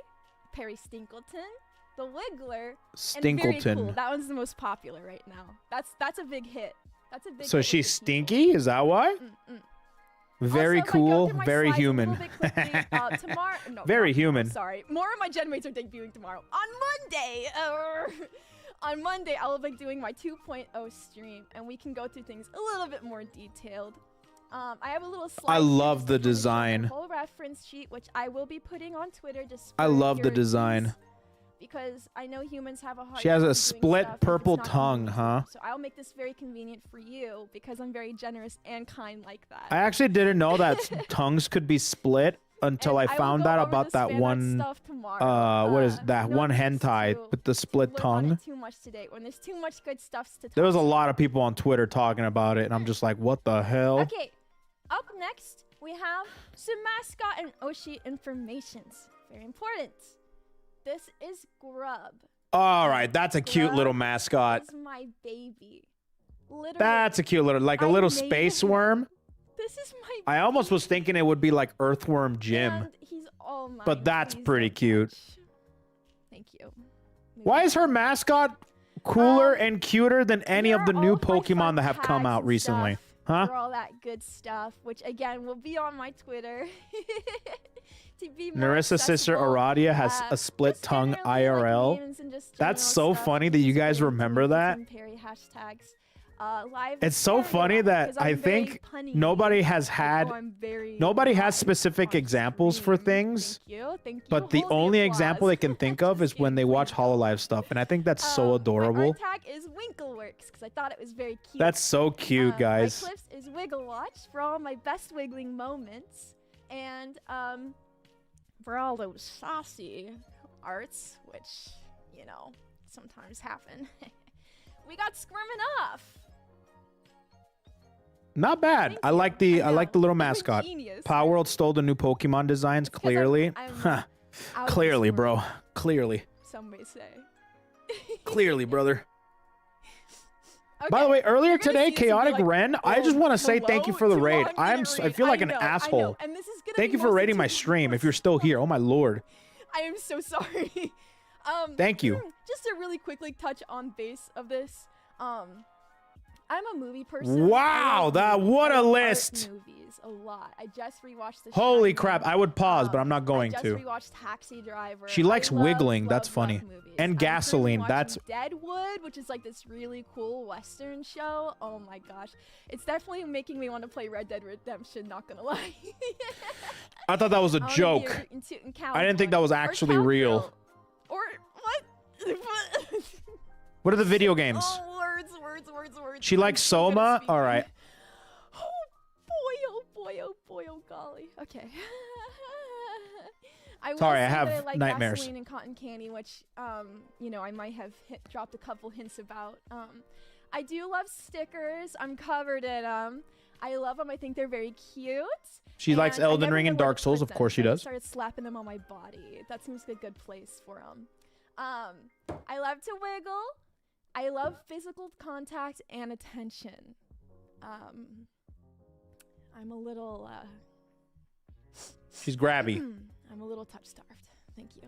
C: Stinkleton, the Wiggler, and very cool.
A: Stinkleton.
C: That one's the most popular right now. That's a big hit. That's a big.
A: So
C: hit
A: she's
C: with the people.
A: stinky? Is that why? Very
C: Also, if I go
A: cool,
C: through my
A: very
C: slides a
A: human.
C: little bit quickly, tomorrow, no,
A: Very
C: not tomorrow,
A: human.
C: Sorry, more of my genmates are debuting tomorrow. On Monday, on Monday, I will be doing my 2.0 stream, and we can go through things a little bit more detailed. I have a little slide.
A: I
C: here
A: love
C: just
A: the
C: to kind of show
A: design.
C: the whole reference sheet, which I will be putting on Twitter. Just
A: I
C: for
A: love the
C: your
A: design.
C: ease, because I know humans have a hard
A: She has
C: time
A: a
C: doing
A: split
C: stuff if it's
A: purple
C: not
A: tongue,
C: convenient.
A: huh?
C: So I'll make this very convenient for you because I'm very generous and kind like that.
A: I actually didn't know that tongues could be split until
C: And
A: I
C: will
A: found
C: go
A: out
C: over
A: about
C: this
A: that
C: fan art
A: one.
C: stuff tomorrow.
A: What is that
C: no
A: one
C: needs
A: hentai
C: to
A: with the split
C: dwell on it
A: tongue?
C: Too much today. When there's too much good stuff to talk
A: There was a
C: about.
A: lot of people on Twitter talking about it, and I'm just like, what the hell?
C: Okay, up next we have some mascot and Oshi informations. Very important. This is Grub.
A: All right, that's a cute
C: Grub
A: little mascot.
C: is my baby. Literally.
A: That's a cute little, like a
C: I
A: little
C: made
A: space
C: him.
A: worm.
C: This is my
A: I almost was thinking it would be like Earthworm Jim.
C: And he's all mine.
A: But that's
C: Please
A: pretty
C: don't
A: cute.
C: touch. Thank you.
A: Why is her mascot cooler and cuter than any of the
C: Here are
A: new
C: all of my
A: Pokemon
C: fun
A: that have come
C: tags
A: out
C: and
A: recently?
C: stuff
A: Huh?
C: For all that good stuff, which again will be on my Twitter. To be more
A: Narissa's sister
C: accessible.
A: Aradia has a split
C: Just
A: tongue
C: generally, like,
A: IRL.
C: memes and just
A: That's
C: general
A: so
C: stuff.
A: funny that you
C: Just
A: guys
C: really
A: remember
C: Tim
A: that.
C: Perry hashtags. Live
A: It's so
C: area,
A: funny that
C: 'cause
A: I
C: I'm very
A: think
C: punny.
A: nobody has
C: Like,
A: had,
C: oh, I'm very
A: nobody has
C: live
A: specific
C: on
A: examples for
C: stream.
A: things,
C: Thank you.
A: but the
C: Hold
A: only
C: applause.
A: example they can think of is
C: Just
A: when they
C: kidding,
A: watch
C: please don't.
A: Hololive stuff, and I think that's so
C: My
A: adorable.
C: art tag is Winkleworks because I thought it was very cute.
A: That's so cute, guys.
C: My clips is Wiggle Watch for all my best wiggling moments, and for all those saucy arts, which you know sometimes happen. We got Squirmin' Off.
A: Not bad.
C: Thank
A: I
C: you.
A: like the
C: I
A: little
C: know. It was
A: mascot.
C: genius.
A: Power World stole the new Pokemon designs.
C: 'cause
A: Clearly,
C: I'm
A: Huh.
C: out of this
A: Clearly,
C: world,
A: bro. Clearly,
C: Some may say.
A: clearly, brother.
C: Okay.
A: By the way, earlier
C: You're gonna
A: today,
C: see this and be
A: Chaotic
C: like,
A: Ren, I just
C: "Oh,
A: want to say thank you
C: hello?
A: for the
C: Too
A: raid.
C: long,
A: I
C: didn't read."
A: feel like an
C: I know,
A: asshole.
C: and this is gonna
A: Thank
C: be
A: you for
C: most
A: raiding my
C: entertaining
A: stream. If
C: for
A: you're still
C: so
A: here, oh
C: long.
A: my lord.
C: I am so sorry.
A: Thank you.
C: Just to really quickly touch on base of this. I'm a movie person.
A: Wow, what a
C: I love art
A: list.
C: movies a lot. I just rewatched The
A: Holy
C: Shining.
A: crap! I would pause, but I'm not going
C: I just
A: to.
C: rewatched Taxi Driver.
A: She likes
C: I love,
A: wiggling,
C: love,
A: that's
C: love
A: funny.
C: movies.
A: And
C: I'm currently
A: Gasoline,
C: watching
A: that's-
C: Deadwood, which is like this really cool Western show. Oh my gosh, it's definitely making me want to play Red Dead Redemption. Not gonna lie.
A: I thought that was a
C: I wanna be
A: joke.
C: a rootin' tootin'
A: I didn't think that was
C: cowboy. Or
A: actually
C: cowgirl.
A: real.
C: Or what?
A: What are the video games?
C: Oh, words.
A: She
C: I'm
A: likes
C: so good at
A: Soma?
C: speaking.
A: Alright.
C: Oh boy, oh golly. Okay. I will
A: Sorry, I
C: say
A: have
C: that I like
A: nightmares.
C: Gasoline and cotton candy, which you know, I might have dropped a couple hints about. I do love stickers. I'm covered in them. I love them. I think they're very cute.
A: She likes
C: And I
A: Elden
C: never
A: Ring
C: know
A: and
C: where to
A: Dark Souls.
C: put
A: Of
C: them,
A: course she
C: so I
A: does.
C: started slapping them on my body. That seems like a good place for them. I love to wiggle. I love physical contact and attention. I'm a little
A: She's grabby.
C: I'm a little touch starved. Thank you.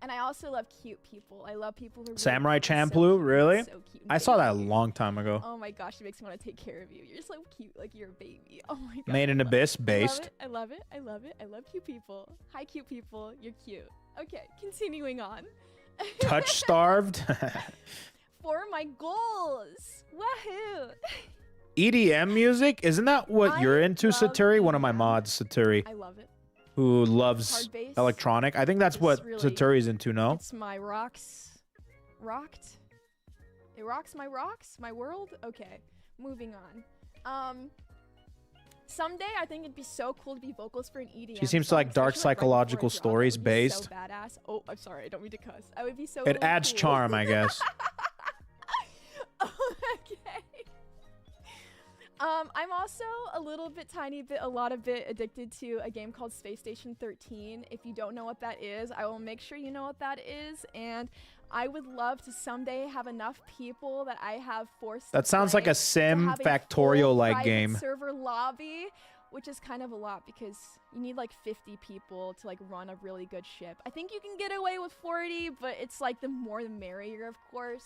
C: And I also love cute people. I love people who are really
A: Samurai
C: cute, so
A: Champloo,
C: cute,
A: really?
C: so cute,
A: I saw that a
C: baby.
A: long time ago.
C: Oh my gosh, it makes me want to take care of you. You're so cute, like you're a baby. Oh my god.
A: Made in
C: I love
A: Abyss,
C: it.
A: based.
C: I love it. I love it. I love cute people. Hi, cute people. You're cute. Okay, continuing on.
A: Touch starved.
C: For my goals. Woohoo!
A: EDM music? Isn't that what
C: I
A: you're into,
C: love
A: Saturi? One of my
C: EDM.
A: mods, Saturi,
C: I love it.
A: who loves
C: Hard bass.
A: electronic. I think that's
C: It's
A: what
C: really-
A: Saturi's into, no?
C: It's my rocked. It rocks, my world. Okay, moving on. Someday I think it'd be so cool to be vocals for an EDM.
A: She seems to
C: song,
A: like dark
C: especially, like, right
A: psychological
C: before I drop.
A: stories
C: That would be
A: based.
C: So badass. Oh, I'm sorry. I don't mean to cuss. I would be so.
A: It adds
C: cool.
A: charm, I guess.
C: Okay. I'm also a lot of bit addicted to a game called Space Station 13. If you don't know what that is, I will make sure you know what that is. And I would love to someday have enough people that I have forced.
A: That
C: to
A: sounds like
C: play
A: a
C: to
A: sim
C: have a
A: factorial
C: full
A: like
C: private
A: game.
C: server lobby, which is kind of a lot because you need like 50 people to like run a really good ship. I think you can get away with 40, but it's like the more the merrier, of course.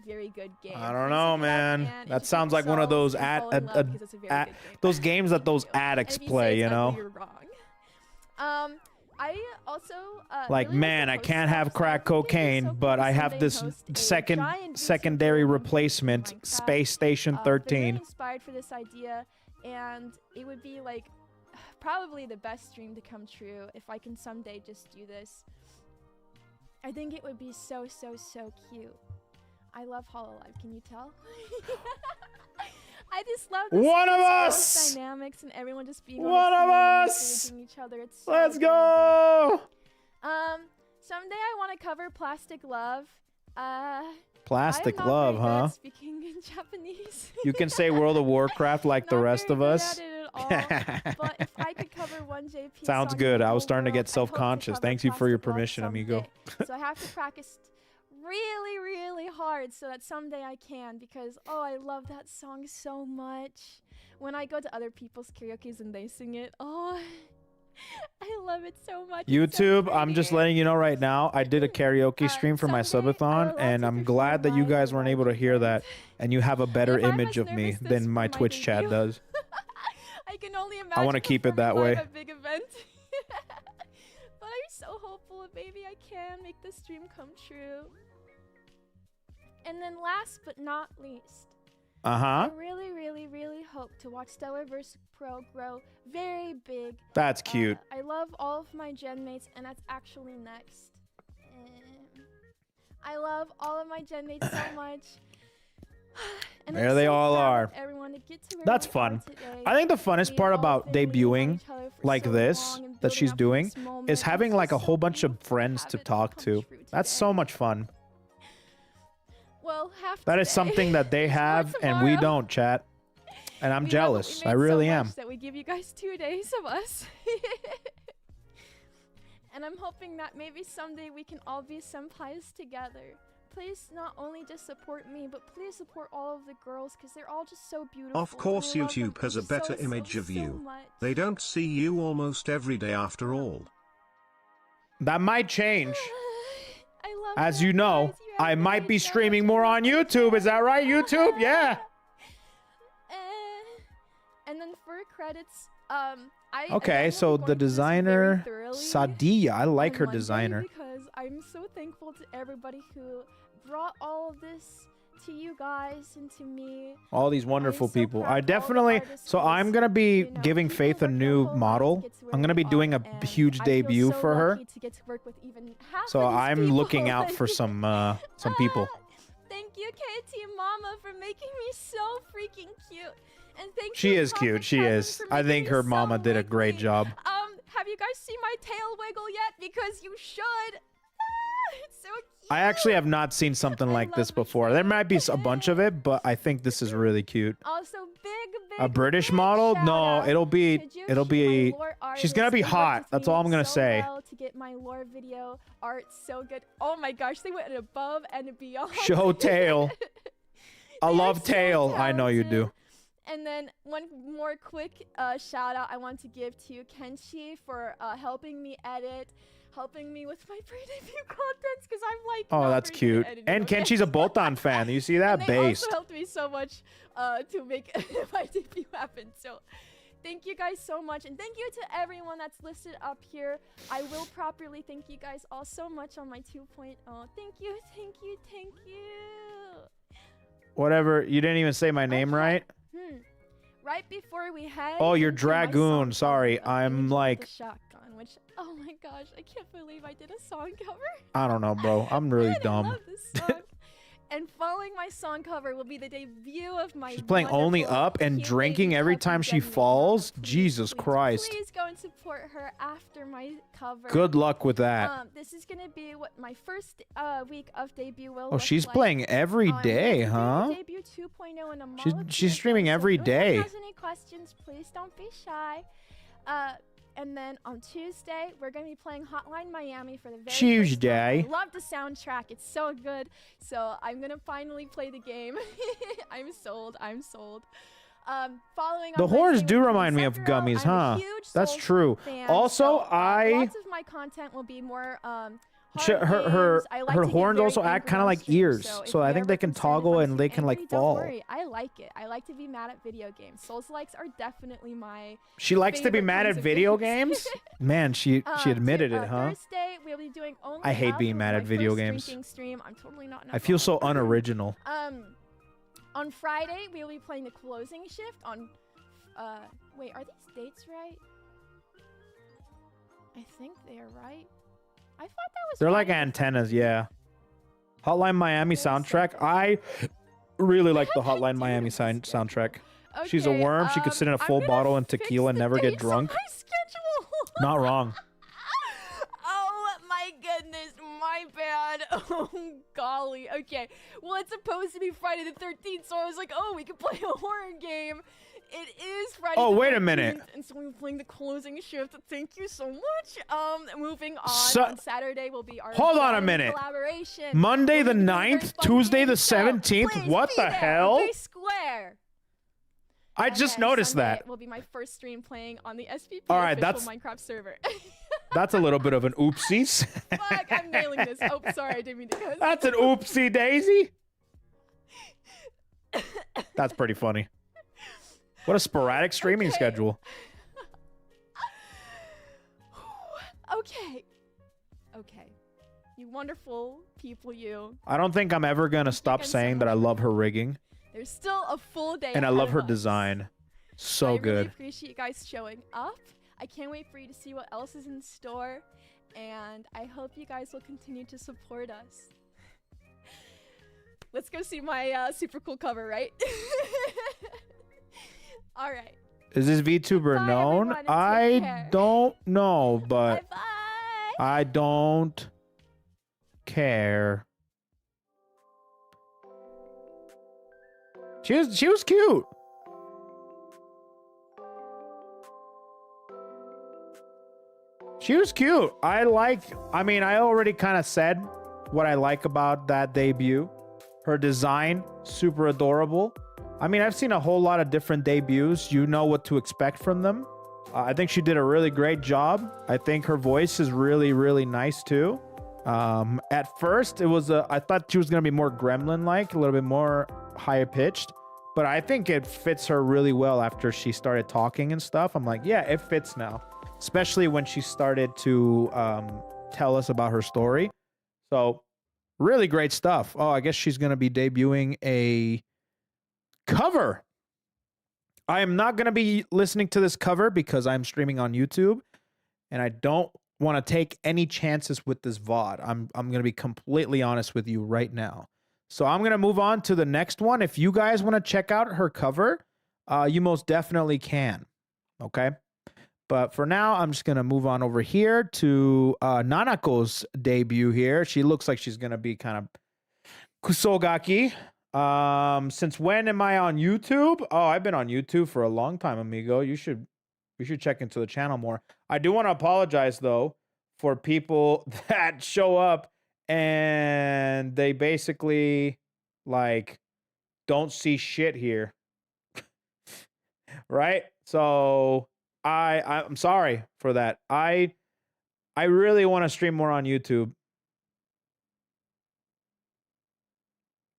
C: Very good game.
A: I don't
C: Please
A: know,
C: look it up,
A: man.
C: and
A: That
C: enjoy
A: sounds like one of
C: yourselves
A: those
C: and fall in love because it's a very good game.
A: those games that those
C: Thank you.
A: addicts
C: And if
A: play,
C: say
A: you
C: it's
A: know?
C: ugly, you're wrong. I also
A: Like,
C: really
A: man,
C: like
A: I
C: to
A: can't
C: host
A: have
C: stuff, so
A: crack
C: I think it'd be
A: cocaine,
C: so
A: but
C: cool
A: I
C: to
A: have
C: someday
A: this
C: host a
A: second
C: giant
A: secondary
C: VTuber in
A: replacement,
C: Minecraft.
A: Space Station
C: Been very
A: 13.
C: inspired for this idea, and it would be like probably the best dream to come true if I can someday just do this. I think it would be so cute. I love Hololive, can you tell? I just love the
A: One of
C: growth
A: us!
C: dynamics and everyone just being
A: One
C: on a
A: of
C: team and
A: us!
C: encouraging each other. It's so
A: Let's
C: adorable.
A: go!
C: Someday I want to cover Plastic Love.
A: Plastic
C: I'm not
A: Love,
C: very good
A: huh?
C: at speaking in Japanese.
A: You can say World of Warcraft like the
C: Not
A: rest
C: very
A: of
C: good
A: us.
C: at it at all. But if I could cover one JP
A: Sounds
C: song
A: good.
C: in the
A: I was
C: whole
A: starting to
C: world,
A: get
C: I'd hope
A: self-conscious.
C: cover
A: Thank you for your
C: Plastic Love
A: permission, amigo.
C: someday. So I have to practice really, really hard so that someday I can, because I love that song so much. When I go to other people's karaoke's and they sing it, I love it so much. It's so
A: YouTube, I'm just
C: pretty.
A: letting you know right now, I did a karaoke stream for my
C: someday I
A: subathon,
C: would love
A: and
C: to
A: I'm
C: perform
A: glad that you
C: live
A: guys
C: for
A: weren't
C: my
A: able to hear that,
C: friends.
A: and you have a better
C: If I'm
A: image
C: as
A: of me
C: nervous this
A: than my
C: for
A: Twitch chat
C: debut,
A: does.
C: I can only imagine.
A: I wanna keep it that
C: performing
A: way.
C: live at a big event. But I'm so hopeful that maybe I can make this dream come true. And then last but not least,
A: Uh-huh.
C: I really, really, really hope to watch StellarVerse Pro grow very big.
A: That's cute.
C: I love all of my gen mates, and that's actually next. I love all of my gen mates so much. And
A: There
C: I'm
A: they
C: so
A: all
C: proud
A: are.
C: of everyone to get to where
A: That's
C: we are
A: fun.
C: today.
A: I think the funnest
C: We
A: part
C: all
A: about
C: been leaning on
A: debuting
C: each other for
A: like
C: so
A: this
C: long and
A: that
C: building
A: she's
C: up to
A: doing
C: this moment.
A: is having
C: It's
A: like a
C: just
A: whole
C: so
A: bunch of
C: beautiful
A: friends
C: have
A: to
C: it
A: talk
C: come
A: to.
C: true
A: That's
C: today.
A: so much fun.
C: Well, half
A: That is
C: today.
A: something that they
C: More
A: have and we
C: tomorrow.
A: don't, chat. And I'm
C: We have, but we
A: jealous. I
C: made
A: really
C: so
A: am.
C: much that we give you guys 2 days of us. And I'm hoping that maybe someday we can all be senpais together. Please not only just support me, but please support all of the girls, because they're all just so beautiful.
G: Of course
C: and I love them
G: YouTube has a
C: so,
G: better
C: so,
G: image of
C: so
G: you.
C: much.
G: They don't see you almost every day after all.
A: That might change.
C: I love
A: As
C: that,
A: you know,
C: guys. You have
A: I
C: no
A: might be
C: idea how
A: streaming
C: much
A: more
C: I
A: on
C: love
A: YouTube. Is that right, YouTube? Yeah.
C: And then for credits,
A: Okay,
C: again,
A: so
C: will
A: the
C: be going through this very
A: designer,
C: thoroughly
A: Sadia. I like
C: on
A: her
C: Monday,
A: designer.
C: because I'm so thankful to everybody who brought all of this to you guys and to me.
A: All these wonderful
C: so
A: people.
C: proud
A: I
C: of all the
A: definitely.
C: artists
A: So
C: who's,
A: I'm gonna be
C: you know,
A: giving
C: people
A: Faith a
C: worked their
A: new
C: whole lives to
A: model.
C: get to where
A: I'm gonna
C: they
A: be doing
C: are,
A: a
C: and
A: huge
C: I feel
A: debut
C: so
A: for her.
C: lucky to get to work with even half
A: So
C: of these
A: I'm
C: people.
A: looking out for some people.
C: Thank you, KT Mama, for making me so freaking cute. And thank
A: She
C: you,
A: is cute.
C: Papa
A: She
C: Kevin,
A: is.
C: for
A: I
C: making
A: think
C: me
A: her
C: so
A: mama did a great
C: wiggly.
A: job.
C: Have you guys seen my tail wiggle yet? Because you should. It's so cute.
A: I actually have not seen something
C: I
A: like
C: love
A: this
C: the
A: before. There might be a
C: tail.
A: bunch of it, but I think this is really cute.
C: Also, big.
A: A British model?
C: shout
A: No,
C: out
A: it'll
C: to
A: be.
C: Juice,
A: It'll be.
C: my lore
A: She's gonna be
C: artist, who worked
A: hot.
C: with
A: That's
C: me
A: all I'm gonna
C: so
A: say.
C: well to get my lore video art so good. Oh my gosh, they went above and beyond.
A: Show tail. I
C: They are
A: love
C: so
A: tail. I know you do.
C: talented. And then one more quick shout out I want to give to Kenshi for helping me edit, helping me with my pre-debut contents, because I'm like.
A: Oh,
C: not
A: that's
C: very good
A: cute.
C: at editing,
A: And
C: okay?
A: Kenshi's a Bolton fan. You see that?
C: And they
A: Based.
C: also helped me so much to make my debut happen. So thank you guys so much. And thank you to everyone that's listed up here. I will properly thank you guys all so much on my 2.0. Thank you, thank you, thank you.
A: Whatever. You didn't even say my name
C: Okay.
A: right.
C: Right before we head.
A: Oh, you're
C: into my
A: Dragoon.
C: song
A: Sorry,
C: cover,
A: I'm
C: Image of the
A: like-
C: Shotgun, which, oh my gosh, I can't believe I did a song cover.
A: I don't know, bro. I'm really
C: Man, I
A: dumb.
C: love this song. And following my song cover will be the debut of my.
A: She's playing Only
C: wonderful,
A: Up and
C: cute
A: drinking
C: lady
A: every
C: Puppy
A: time she
C: Jenny.
A: falls?
C: Please,
A: Jesus
C: please,
A: Christ.
C: Please go and support her after my cover.
A: Good luck with that.
C: This is gonna be what my first week of debut will.
A: Oh,
C: look
A: she's
C: like.
A: playing every
C: I'm
A: day,
C: doing
A: huh?
C: Debut 2.0 in a
A: She's-
C: month.
A: she's streaming every
C: so
A: day.
C: If anyone has any questions, please don't be shy. And then on Tuesday, we're gonna be playing Hotline Miami for the very
A: Tuesday.
C: first time. I love the soundtrack; it's so good. So I'm gonna finally play the game. I'm sold. I'm sold. Following
A: The
C: on
A: horns
C: Wednesday,
A: do
C: we're playing
A: remind me of
C: Sekiro.
A: gummies,
C: I'm a
A: huh?
C: huge
A: That's
C: Souls
A: true.
C: fan,
A: Also,
C: so,
A: I-
C: lots of my content will be more
A: She,
C: hard
A: her
C: games. I like
A: her
C: to get
A: horns
C: very
A: also act
C: angry
A: kind of
C: on
A: like
C: stream,
A: ears,
C: so, if
A: so I
C: you're
A: think they
C: ever
A: can
C: concerned if
A: toggle
C: I'm
A: and they
C: too
A: can like
C: angry,
A: fall.
C: Don't worry. I like it. I like to be mad at video games. Souls likes are definitely my.
A: She likes to be
C: favorite
A: mad
C: kinds
A: at
C: of
A: video
C: games.
A: games. Man, she admitted it, huh?
C: Thursday we'll be doing Only
A: I hate
C: Up,
A: being
C: which
A: mad
C: is
A: at
C: my
A: video
C: first
A: games.
C: drinking stream. I'm totally not. an
A: I feel so
C: alcoholic.
A: unoriginal.
C: On Friday we will be playing the closing shift on. Wait, are these dates right? I think they are right. I thought that was.
A: They're like
C: Friday the
A: antennas,
C: 13th.
A: yeah. Hotline Miami
C: Wait a second.
A: soundtrack. I really like the
C: I
A: Hotline
C: do
A: Miami
C: have a schedule.
A: soundtrack. She's a
C: Okay,
A: worm. She could sit in a
C: I'm
A: full
C: gonna
A: bottle and
C: fix
A: tequila and
C: the
A: never get
C: dates on
A: drunk.
C: my schedule.
A: Not wrong.
C: Oh my goodness, my bad. Oh golly. Okay. Well, it's supposed to be Friday the 13th, so I was like, oh, we could play a horror game
D: It is Friday.
A: Oh,
D: the
A: wait a
D: 13th,
A: minute.
D: And so we're playing the closing shift. Thank you so much. Moving on.
A: So-
D: on Saturday will be our
A: Hold on a
D: Jen
A: minute.
D: collaboration.
A: Monday the
D: We're gonna be doing a very
A: 9th,
D: fun
A: Tuesday the
D: game show.
A: 17th.
D: Please
A: What
D: be
A: the
D: there.
A: hell?
D: Okay, Square.
A: I
D: And
A: just
D: then
A: noticed
D: Sunday
A: that.
D: will be my first stream playing on the SPP
A: All right,
D: official
A: that's-
D: Minecraft server.
A: That's a little bit of an oopsies.
D: Fuck, I'm nailing this. Oh, sorry, I didn't mean to cuss.
A: That's an oopsie daisy. That's pretty funny. What a sporadic streaming
D: Okay.
A: schedule.
D: Okay. Okay. You wonderful people, you.
A: I don't think I'm ever going to stop
D: Again, so
A: saying that I
D: much
A: love her rigging.
D: There's still a full day
A: And I
D: ahead
A: love
D: of
A: her
D: us.
A: design. So
D: I really
A: good.
D: appreciate you guys showing up. I can't wait for you to see what else is in store. And I hope you guys will continue to support us. Let's go see my super cool cover, right? All right.
A: Is this VTuber
D: Bye,
A: known?
D: everyone, and take
A: I
D: care.
A: don't know, but
D: Bye-bye.
A: I don't care. She was cute. She was cute. I mean, I already kind of said what I like about that debut. Her design, super adorable. I mean, I've seen a whole lot of different debuts. You know what to expect from them. I think she did a really great job. I think her voice is really, really nice too. At first, I thought she was gonna be more gremlin-like, a little bit more higher pitched, but I think it fits her really well after she started talking and stuff. I'm like, yeah, it fits now, especially when she started to tell us about her story. So, really great stuff. Oh, I guess she's gonna be debuting a cover. I am not going to be listening to this cover because I'm streaming on YouTube and I don't want to take any chances with this VOD. I'm going to be completely honest with you right now. So I'm going to move on to the next one. If you guys want to check out her cover, you most definitely can. Okay. But for now, I'm just going to move on over here to Nanako's debut here. She looks like she's going to be kind of Kusogaki. Since when am I on YouTube? Oh, I've been on YouTube for a long time, amigo. You should check into the channel more. I do want to apologize though for people that show up and they basically like don't see shit here. Right? So I'm sorry for that. I really want to stream more on YouTube.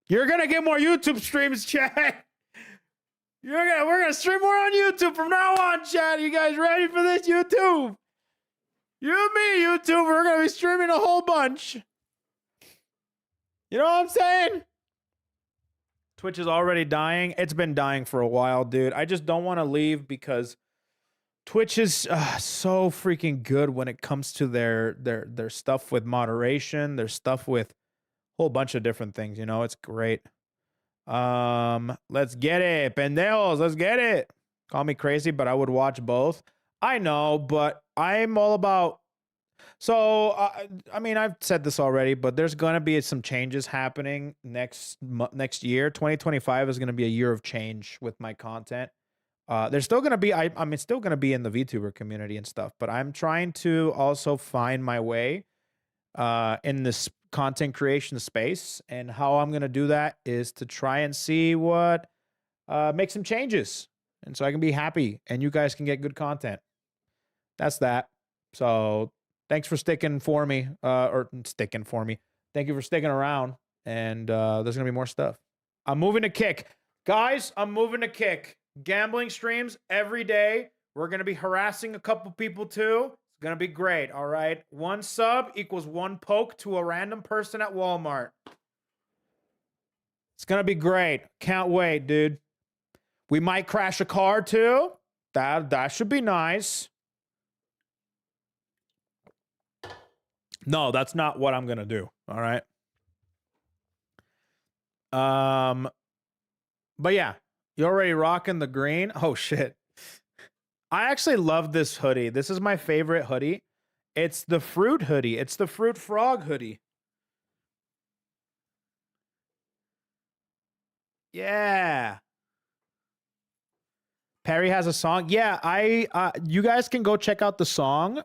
A: You're gonna get more YouTube streams, chat. We're gonna stream more on YouTube from now on, chat. You guys ready for this, YouTube? You and me, YouTube, we're gonna be streaming a whole bunch. You know what I'm saying? Twitch is already dying. It's been dying for a while, dude. I just don't want to leave because Twitch is so freaking good when it comes to their stuff with moderation, their stuff with whole bunch of different things, you know. It's great. Let's get it, pendejos. Let's get it. Call me crazy, but I would watch both. I know, but I'm all about. So I mean, I've said this already, but there's gonna be some changes happening next year. 2025 is gonna be a year of change with my content. There's still gonna be. I'm still gonna be in the VTuber community and stuff, but I'm trying to also find my way in this content creation space, and how I'm going to do that is to try and see what make some changes, and so I can be happy and you guys can get good content. That's that. So thanks for sticking for me, thank you for sticking around, and there's gonna be more stuff. I'm moving to Kick, guys. I'm moving to Kick. Gambling streams every day. We're gonna be harassing a couple people too. Gonna be great. All right, 1 sub equals 1 poke to a random person at Walmart. It's gonna be great. Can't wait, dude. We might crash a car too. That should be nice. No, that's not what I'm gonna do. All right. But yeah, you already rocking the green. Oh shit. I actually love this hoodie. This is my favorite hoodie. It's the fruit hoodie. It's the fruit frog hoodie. Yeah. Harry has a song. Yeah, you guys can go check out the song.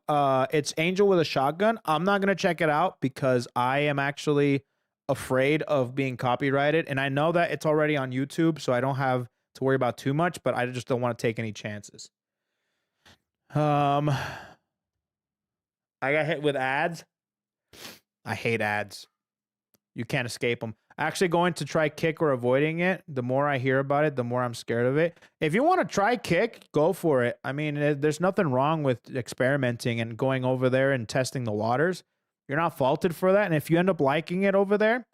A: It's Angel with a Shotgun. I'm not gonna check it out because I am actually afraid of being copyrighted, and I know that it's already on YouTube, so I don't have to worry about too much, but I just don't want to take any chances. I got hit with ads. I hate ads. You can't escape them. Actually going to try Kick or avoiding it. The more I hear about it, the more I'm scared of it. If you want to try Kick, go for it. I mean, there's nothing wrong with experimenting and going over there and testing the waters. You're not faulted for that. And if you end up liking it over there,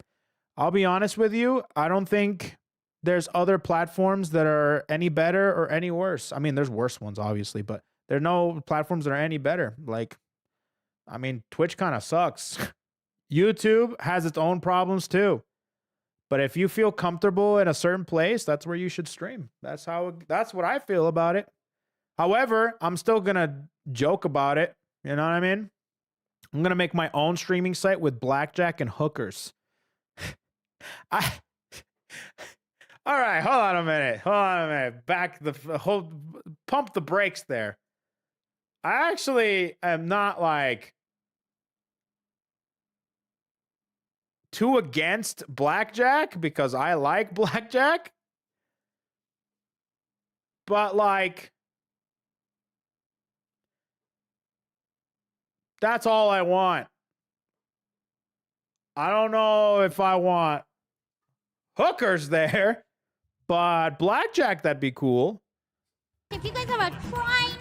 A: I'll be honest with you, I don't think there's other platforms that are any better or any worse. I mean, there's worse ones, obviously, but there are no platforms that are any better. Like, I mean, Twitch kind of sucks. YouTube has its own problems too. But if you feel comfortable in a certain place, that's where you should stream. That's what I feel about it. However, I'm still going to joke about it. You know what I mean? I'm going to make my own streaming site with blackjack and hookers. All right, hold on a minute. Pump the brakes there. I actually am not like too against blackjack because I like blackjack. But like, that's all I want. I don't know if I want hookers there, but blackjack, that'd be cool.
H: If you guys have a prime,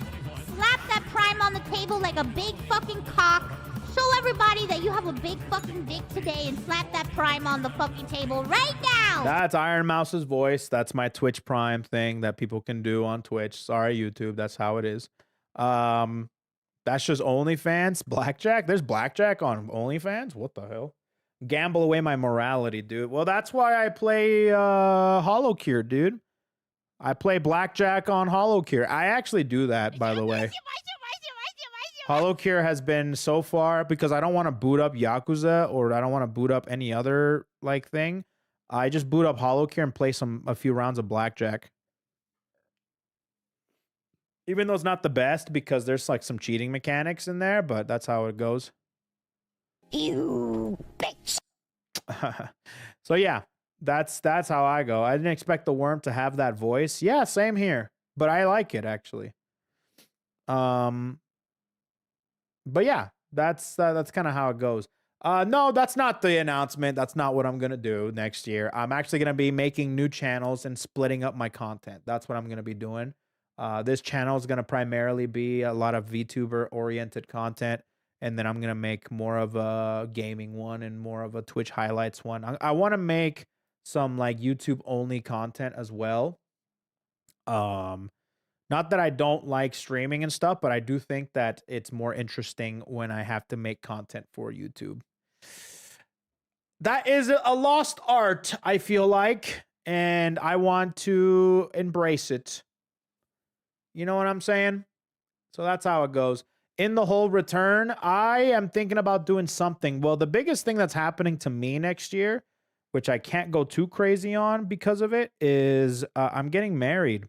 H: slap that prime on the table like a big fucking cock. Show everybody that you have a big fucking dick today and slap that prime on the fucking table right now.
A: That's Iron Mouse's voice. That's my Twitch Prime thing that people can do on Twitch. Sorry, YouTube. That's how it is. That's just OnlyFans. Blackjack? There's blackjack on OnlyFans? What the hell? Gamble away my morality, dude. Well, that's why I play Hollow Cure, dude. I play blackjack on Hollow Cure. I actually do that, by the way. Hollow Cure has been so far, because I don't want to boot up Yakuza or I don't want to boot up any other like thing. I just boot up Hollow Cure and play a few rounds of blackjack. Even though it's not the best because there's like some cheating mechanics in there, but that's how it goes.
H: You bitch.
A: So yeah, that's how I go. I didn't expect the worm to have that voice. Yeah, same here. But I like it actually. But yeah, that's kind of how it goes. No, that's not the announcement. That's not what I'm going to do next year. I'm actually going to be making new channels and splitting up my content. That's what I'm going to be doing. This channel is going to primarily be a lot of VTuber oriented content. And then I'm going to make more of a gaming one and more of a Twitch highlights one. I want to make some like YouTube only content as well. Not that I don't like streaming and stuff, but I do think that it's more interesting when I have to make content for YouTube. That is a lost art, I feel like, and I want to embrace it. You know what I'm saying? So that's how it goes. In the whole return, I am thinking about doing something. Well, the biggest thing that's happening to me next year, which I can't go too crazy on because of it, is I'm getting married.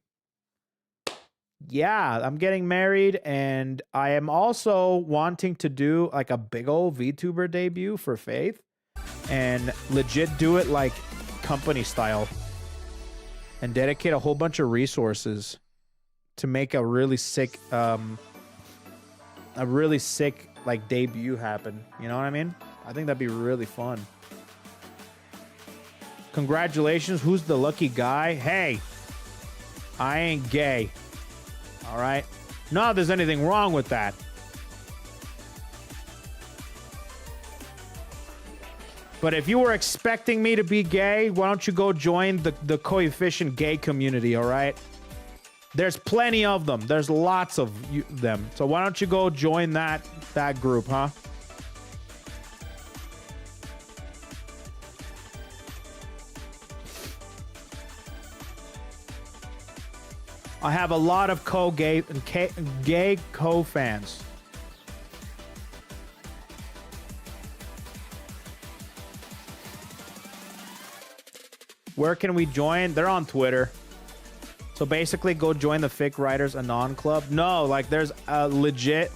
A: Yeah, I'm getting married, and I am also wanting to do like a big old VTuber debut for Faith and legit do it like company style and dedicate a whole bunch of resources to make a really sick like debut happen. You know what I mean? I think that'd be really fun. Congratulations. Who's the lucky guy? Hey, I ain't gay. All right. Not that there's anything wrong with that. But if you were expecting me to be gay, why don't you go join the Koefficient gay community, all right? There's plenty of them. There's lots of them. So why don't you go join that group, huh? I have a lot of gay co-fans. Where can we join? They're on Twitter. So basically, go join the Fic Writers Anon Club. No, like there's a legit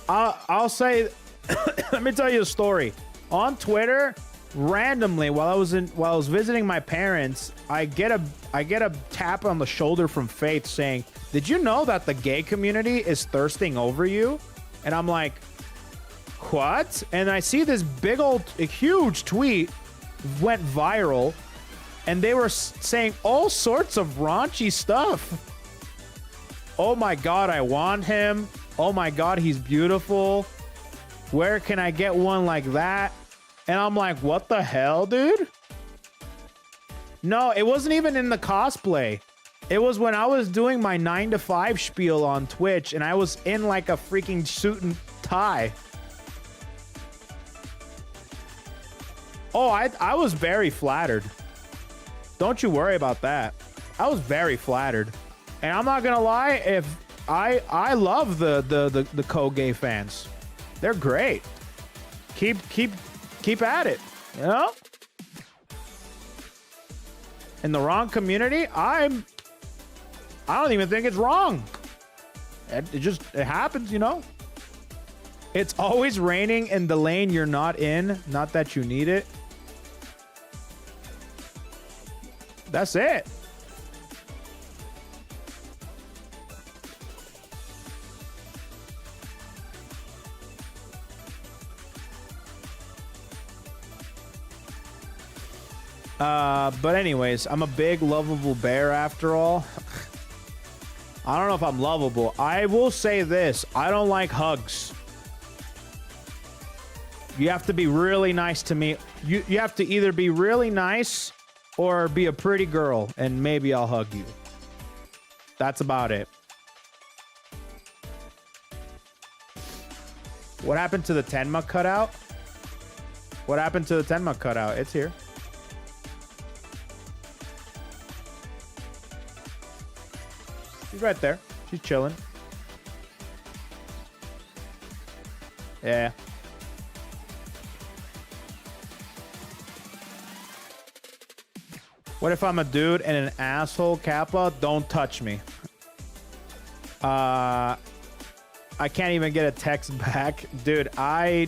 A: I'll say. Let me tell you a story. On Twitter, randomly while I was visiting my parents, I get a tap on the shoulder from Faith saying, "Did you know that the gay community is thirsting over you?" And I'm like, "What?" And I see this huge tweet went viral, and they were saying all sorts of raunchy stuff. Oh my God, I want him. Oh my God, he's beautiful. Where can I get one like that? And I'm like, what the hell, dude? No, it wasn't even in the cosplay. It was when I was doing my 9 to 5 spiel on Twitch, and I was in like a freaking suit and tie. Oh, I was very flattered. Don't you worry about that. I was very flattered. And I'm not gonna lie, if I love the co-gay fans. They're great. Keep at it, you know? In the wrong community, I don't even think it's wrong. It happens, you know? It's always raining in the lane you're not in, not that you need it. That's it. But anyways, I'm a big lovable bear after all. I don't know if I'm lovable. I will say this. I don't like hugs. You have to be really nice to me. You have to either be really nice or be a pretty girl, and maybe I'll hug you. That's about it. What happened to the Tenma cutout? What happened to the Tenma cutout? It's here. She's right there. She's chilling. Yeah. What if I'm a dude and an asshole, Kappa? Don't touch me. I can't even get a text back. Dude, I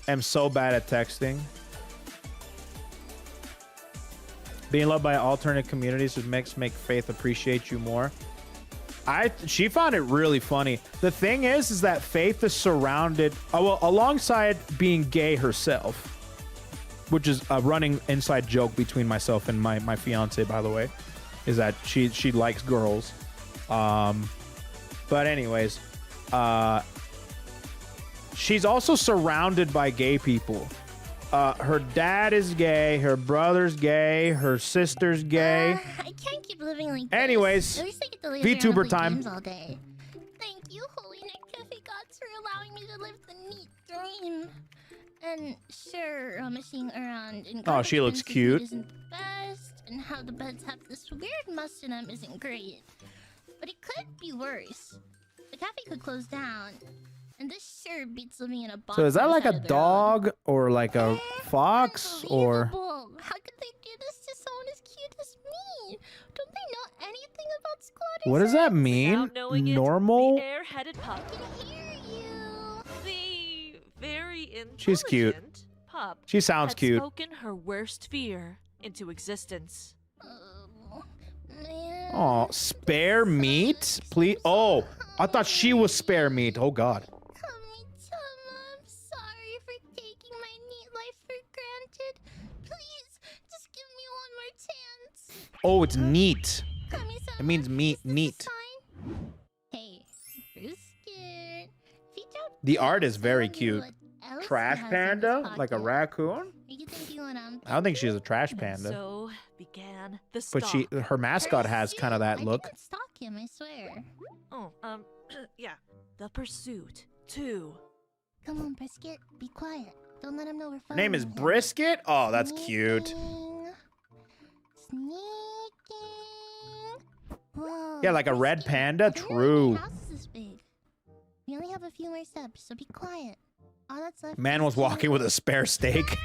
A: am so bad at texting. Being loved by alternate communities would make Faith appreciate you more. She found it really funny. The thing is that Faith is surrounded, alongside being gay herself, which is a running inside joke between myself and my fiance, by the way, is that she likes girls. But anyways, she's also surrounded by gay people. Her dad is gay, her brother's gay, her sister's gay.
H: I can't keep living like this.
A: Anyways,
H: At least I get to laze
A: VTuber
H: around and play
A: time.
H: games all day. Thank you, Holy Nick Cafe Gods, for allowing me to live the neat dream. And sure, messing around in
A: Oh, she looks cute.
H: isn't the best, and how the beds have this weird must in them isn't great. But it could be worse. The cafe could close down, and this sure beats living in a box.
A: So is that
H: on the
A: like
H: side
A: a
H: of the road.
A: dog or like a fox or?
H: Unbelievable. How could they do this to someone as cute as me? Don't they know anything about squatters?
A: What does that mean?
E: Without knowing it,
A: Normal?
E: the air-headed pup.
H: I can hear you.
E: The very intelligent
A: She's cute.
E: pup
A: She sounds
E: had
A: cute.
E: spoken her worst fear into existence.
H: Oh, man.
A: Oh, spare meat? Please. Oh, I thought she was spare meat. Oh, God.
H: Kami-sama, I'm sorry for taking my neat life for granted. Please, just give me one more chance.
A: Oh, it's neat.
H: Kami-sama,
A: It means meat,
H: is this a
A: neat.
H: sign? Hey, who's scared? Feet out
A: The
H: there,
A: art is very
H: tell me
A: cute.
H: what else
A: Trash
H: he has in his
A: panda? Like a
H: pocket.
A: raccoon?
H: You think you wanna
A: I don't think she's a trash panda.
E: So began the
A: But
E: stalk.
A: her mascot has kind of that look.
H: I didn't stalk him, I swear.
E: Oh, yeah. The pursuit. 2.
H: Come on, Brisket, be quiet. Don't let him know we're
A: Her name is
H: following him.
A: Brisket? Oh, that's cute.
H: Sneaking. Whoa,
A: Yeah, like a red
H: Brisket,
A: panda?
H: I didn't know
A: True.
H: your house is this big. We only have a few more steps, so be quiet. All that's left
A: Man
H: is
A: was walking with a spare steak.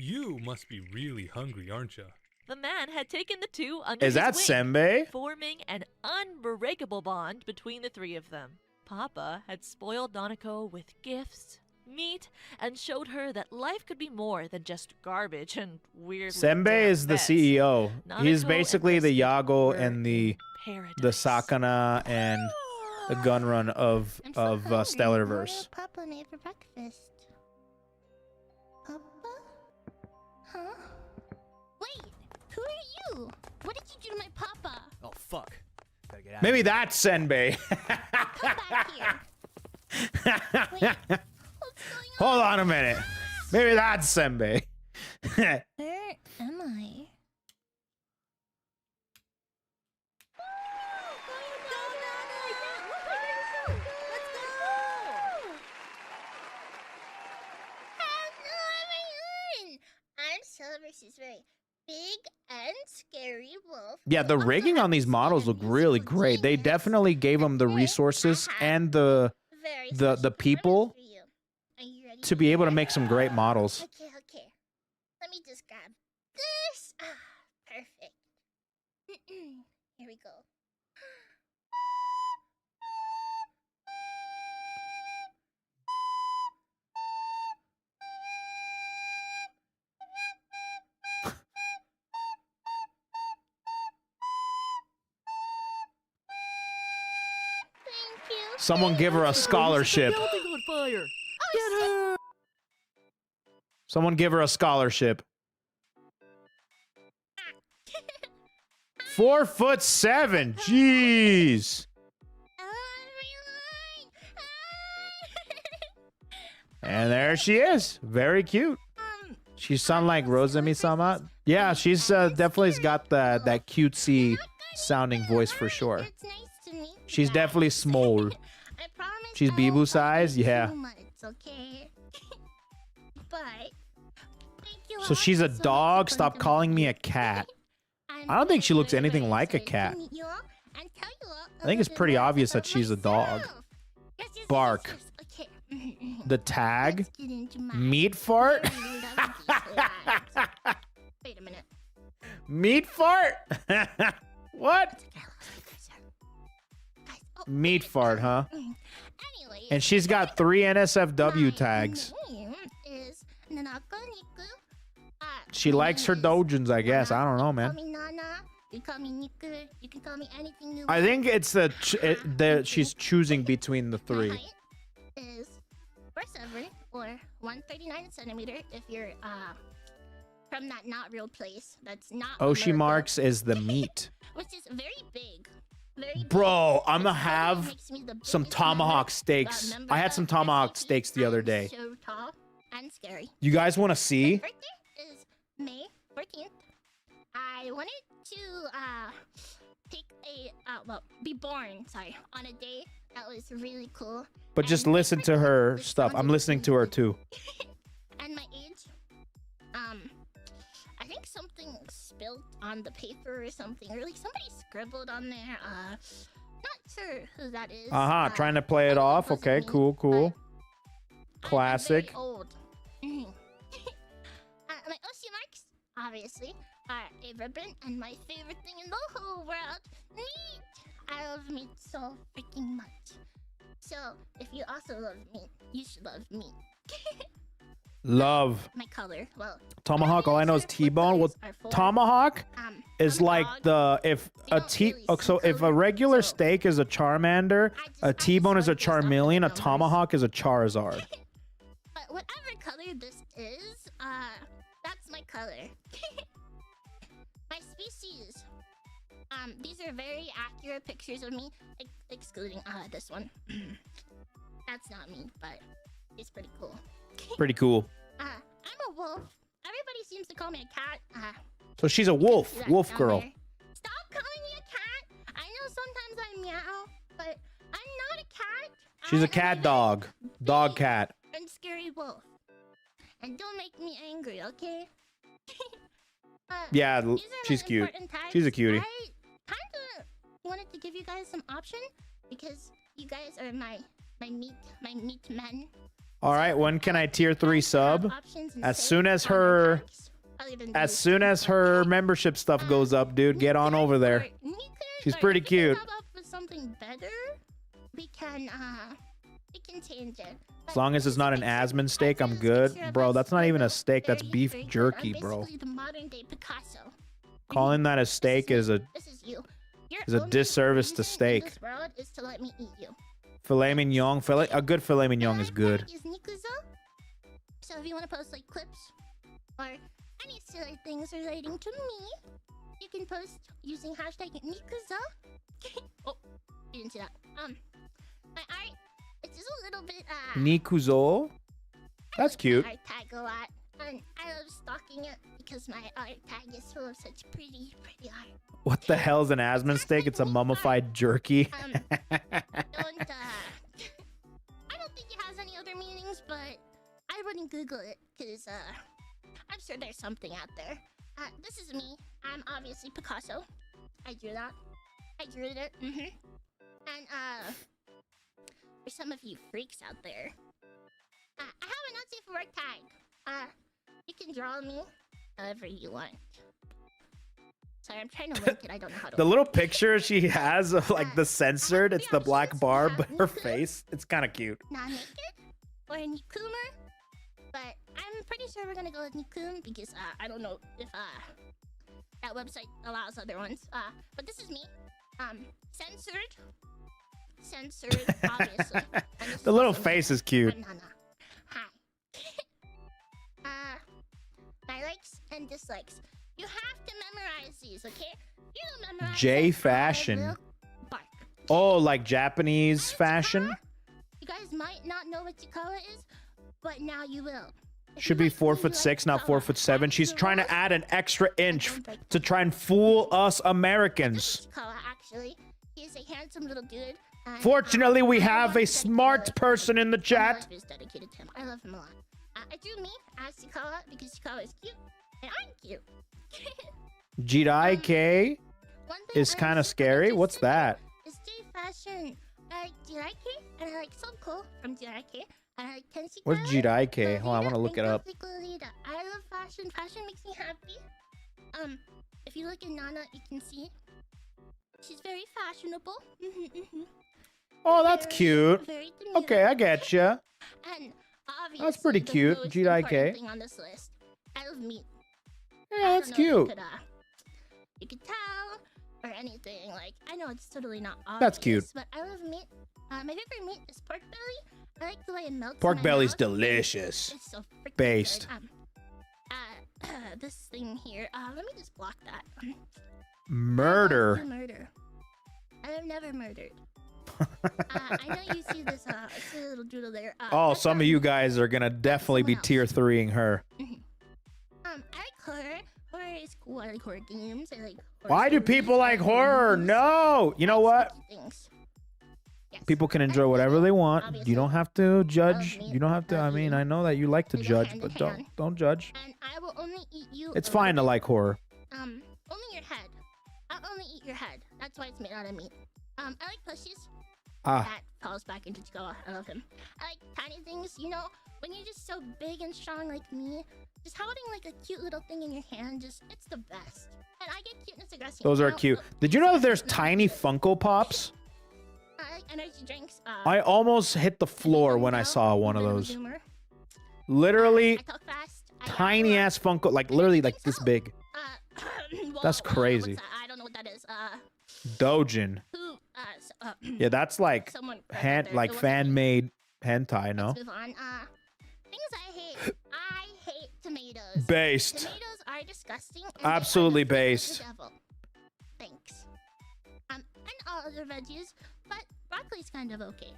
I: You must be really hungry, aren't you?
E: The man had taken the two under
A: Is
E: his
A: that
E: wing,
A: Senbei?
E: forming an unbreakable bond between the three of them. Papa had spoiled Nanako with gifts, meat, and showed her that life could be more than just garbage and weird.
A: Senbei is the CEO. He's
E: Nanako
A: basically
E: and
A: the
E: Biscuit
A: Yago
E: were
A: and the
E: paradise.
A: Sakana and the gun run of
H: I'm so hungry.
A: StellarVerse.
H: What Papa made for breakfast? Papa? Huh? Wait, who are you? What did you do to my papa?
J: Oh, fuck. Gotta get out
A: Maybe
J: of here.
A: that's Senbei.
H: Come back here. Wait, what's going on?
A: Hold on a minute. Maybe that's Senbei.
H: Where am I? I'm StellarVerse's very big and scary wolf.
A: Yeah, the rigging on these models look really great. They definitely gave them the resources and the people to be able to make some great models.
H: Okay. Let me just grab this. Ah, perfect. Here we go. Thank you.
A: Someone give her a scholarship.
E: Building on fire. Get her!
A: Someone give her a scholarship. 4'7". Jeez. And there she is. Very cute. She sound like Rosemi-sama. Yeah, she's definitely got that cutesy sounding voice for sure.
H: It's nice to meet you
A: She's
H: guys.
A: definitely small.
H: I promise
A: She's
H: I
A: Bibu
H: won't
A: size,
H: bother you
A: yeah.
H: too much, okay? But thank you
A: So
H: all
A: she's a
H: so much
A: dog.
H: for
A: Stop
H: coming to
A: calling
H: meet
A: me
H: me.
A: a cat.
H: I'm
A: I don't think she looks
H: very,
A: anything
H: very
A: like a
H: excited
A: cat.
H: to meet you all and tell you all
A: I think it's
H: a little
A: pretty
H: bit more
A: obvious that
H: about
A: she's a dog.
H: myself. Yes,
A: Bark.
H: Okay.
A: The tag?
H: Let's get into my
A: Meat fart?
H: very lovely lives. Wait a minute.
A: Meat fart? What?
H: Guys, oh,
A: Meat fart, huh?
H: Anyway,
A: And she's got 3 NSFW
H: my
A: tags.
H: name is Nanako Niku.
A: She
H: my
A: likes her
H: name is
A: dojins, I guess.
H: Nana.
A: I don't know,
H: You
A: man.
H: can call me Nana. You can call me Niku. You can call me anything you
A: I
H: want.
A: think it's she's choosing between the
H: My
A: 3.
H: height is 4'7" or 139 centimeter if you're from that not real place. That's not
A: Oshi
H: America,
A: Marks is the meat.
H: which is very big. Very big.
A: Bro, I'm gonna
H: Which probably
A: have
H: makes me the
A: some
H: biggest
A: tomahawk
H: member-
A: steaks.
H: member
A: I had
H: of
A: some tomahawk
H: SCP.
A: steaks the other
H: I'm
A: day.
H: So tall and scary.
A: You guys want to
H: My
A: see?
H: birthday is May 14th. I wanted to take a be born, on a day that was really cool.
A: But just
H: And my
A: listen to
H: birthday
A: her
H: was
A: stuff. I'm
H: sounded
A: listening to
H: really
A: her
H: good.
A: too.
H: And my age, I think something spilled on the paper or something, or like somebody scribbled on there. Not sure who that is.
A: Trying to play it
H: I know
A: off.
H: wasn't
A: Okay,
H: me,
A: cool.
H: but I'm
A: Classic.
H: very old. My Oshi marks, obviously, are a ribbon, and my favorite thing in the whole world, meat. I love meat so freaking much. So, if you also love meat, you should love meat.
A: Love.
H: My color, well,
A: Tomahawk, all I know is
H: What
A: T-bone. Well,
H: colors are for?
A: tomahawk is
H: I'm a
A: like
H: dog.
A: if
H: They
A: a
H: don't
A: T
H: really
A: so
H: see
A: if a
H: color,
A: regular
H: so
A: steak is a Charmander,
H: I
A: a T-bone is a
H: like based off of the
A: Charmeleon, a
H: numbers.
A: tomahawk is a Charizard.
H: But whatever color this is, that's my color. My species. These are very accurate pictures of me, excluding this one. That's not me, but it's pretty cool.
A: Pretty cool.
H: I'm a wolf. Everybody seems to call me a cat.
A: So she's a wolf,
H: See that
A: wolf
H: down
A: girl.
H: there? Stop calling me a cat. I know sometimes I meow, but I'm not a cat.
A: She's
H: I
A: a
H: am
A: cat dog, dog
H: big
A: cat.
H: and scary wolf. And don't make me angry, okay?
A: Yeah,
H: These are
A: she's
H: my
A: cute.
H: important tags.
A: She's a cutie.
H: I kind of wanted to give you guys some option because you guys are my meat men.
A: All right, when can I tier 3 sub? As soon as her membership stuff goes up, dude. Get on over there. She's pretty cute.
H: Come up with something better. We can change it.
A: As long as it's not an Asman steak, I'm good. Bro, that's not even a steak. That's beef jerky, bro.
H: The modern day Picasso.
A: Calling that a steak is a disservice to steak.
H: This world is to let me eat you.
A: Filet mignon, a good filet mignon is good.
H: So if you want to post like clips or any silly things relating to me, you can post using hashtag Nikuza. Oh, you didn't see that. My art, it's just a little bit
A: Nikuzo? That's cute.
H: art tag a lot. And I love stalking it because my art tag is full of such pretty art.
A: What the hell is an Asman steak? It's a mummified jerky.
H: I don't think it has any other meanings, but I wouldn't Google it because I'm sure there's something out there. This is me. I'm obviously Picasso. I drew that. I drew it. And for some of you freaks out there, I have an not safe for work tag. You can draw me however you want. Sorry, I'm trying to link it. I don't know how to.
A: The little picture she has of like the censored, it's the black bar, but her face, it's kind of cute.
H: Not naked or Nikumer, but I'm pretty sure we're gonna go with Nikum because I don't know if that website allows other ones. But this is me. Censored, obviously.
A: The little face is cute.
H: Hi. My likes and dislikes. You have to memorize these, okay? You don't memorize
A: J
H: them,
A: fashion.
H: I will bark.
A: Oh, like Japanese fashion?
H: You guys might not know what Chikawa is, but now you will. If
A: Should
H: you
A: be
H: like me, you
A: 4'6",
H: like
A: not
H: Chikawa.
A: 4'7". She's
H: I'm
A: trying to
H: Chikawa.
A: add an extra inch
H: Don't break
A: to try and fool us Americans.
H: Chikawa, actually. He is a handsome little dude. And,
A: Fortunately, we
H: I
A: have
H: love
A: a
H: dedicated
A: smart
H: love.
A: person in the
H: My
A: chat.
H: life is dedicated to him. I love him a lot. I drew me as Chikawa because Chikawa is cute and I'm cute.
A: Jirai K
H: One thing
A: is
H: I'm
A: kind of
H: super
A: scary.
H: interested
A: What's
H: in
A: that?
H: is J fashion. I like Jirai K and I like Sonko from Jirai K. And I like Tenshi
A: What's
H: Kara,
A: Jirai K? Hold on, I want to
H: Lolita,
A: look it
H: and
A: up.
H: Gothic Lolita. I love fashion. Fashion makes me happy. If you look at Nana, you can see she's very fashionable.
A: Oh, that's
H: Very,
A: cute.
H: very demure.
A: Okay, I get you.
H: And obviously,
A: pretty
H: the
A: cute,
H: most
A: GIK.
H: important thing on this list, I love meat.
A: Yeah,
H: I
A: that's
H: don't know if
A: cute.
H: you could tell or anything. Like, I know it's totally not obvious.
A: That's cute.
H: But I love meat. My favorite meat is pork belly. I like the way it melts.
A: Pork
H: in my
A: belly's
H: mouth.
A: delicious.
H: It's so freaking
A: Based.
H: Good. This thing here. Let me just block that.
A: Murder.
H: Murder. I have never murdered. I know you see this silly little doodle there.
A: Oh,
H: that's
A: some
H: not
A: of you
H: me.
A: guys are gonna definitely be
H: Someone else.
A: tier 3ing her.
H: I like horror. Horror is cool. I like horror games. I like horror
A: Why do
H: stories.
A: people
H: I
A: like horror?
H: movies.
A: No. You know
H: I like
A: what?
H: spooky things. Yes.
A: People can
H: I
A: enjoy
H: like
A: whatever
H: meat,
A: they want.
H: obviously.
A: You don't have to judge.
H: meat.
A: You don't have to. I
H: Love
A: mean,
H: you.
A: I know that you like to
H: We go
A: judge,
H: hand
A: but
H: in
A: don't
H: hand.
A: don't judge.
H: And I will only eat you.
A: It's
H: a
A: fine to
H: little
A: like horror.
H: bit. Only your head. I'll only eat your head. That's why it's made out of meat. I like plushies.
A: Ah,
H: That falls back into Chicago. I love him. I like tiny things, you know, when you're just so big and strong like me, just holding like a cute little thing in your hand, it's the best. And I get cuteness aggression.
A: those
H: you
A: are
H: know?
A: cute.
H: Oh,
A: Did you know that there's tiny Funko Pops?
H: I like energy drinks.
A: I almost hit the floor when I saw one of those. Literally
H: I talk fast. I yawn a
A: tiny
H: lot.
A: ass Funko, like literally like this big. That's
H: whoa,
A: crazy.
H: what's that? I don't know what that is.
A: Dojin.
H: Who?
A: Yeah, that's like
H: someone
A: like fan made hentai, no?
H: Let's move on. Things I hate. I hate tomatoes.
A: Based.
H: Tomatoes are disgusting. And they are
A: Absolutely
H: the fruit of the
A: based.
H: devil. Thanks. And all other veggies, but broccoli's kind of okay.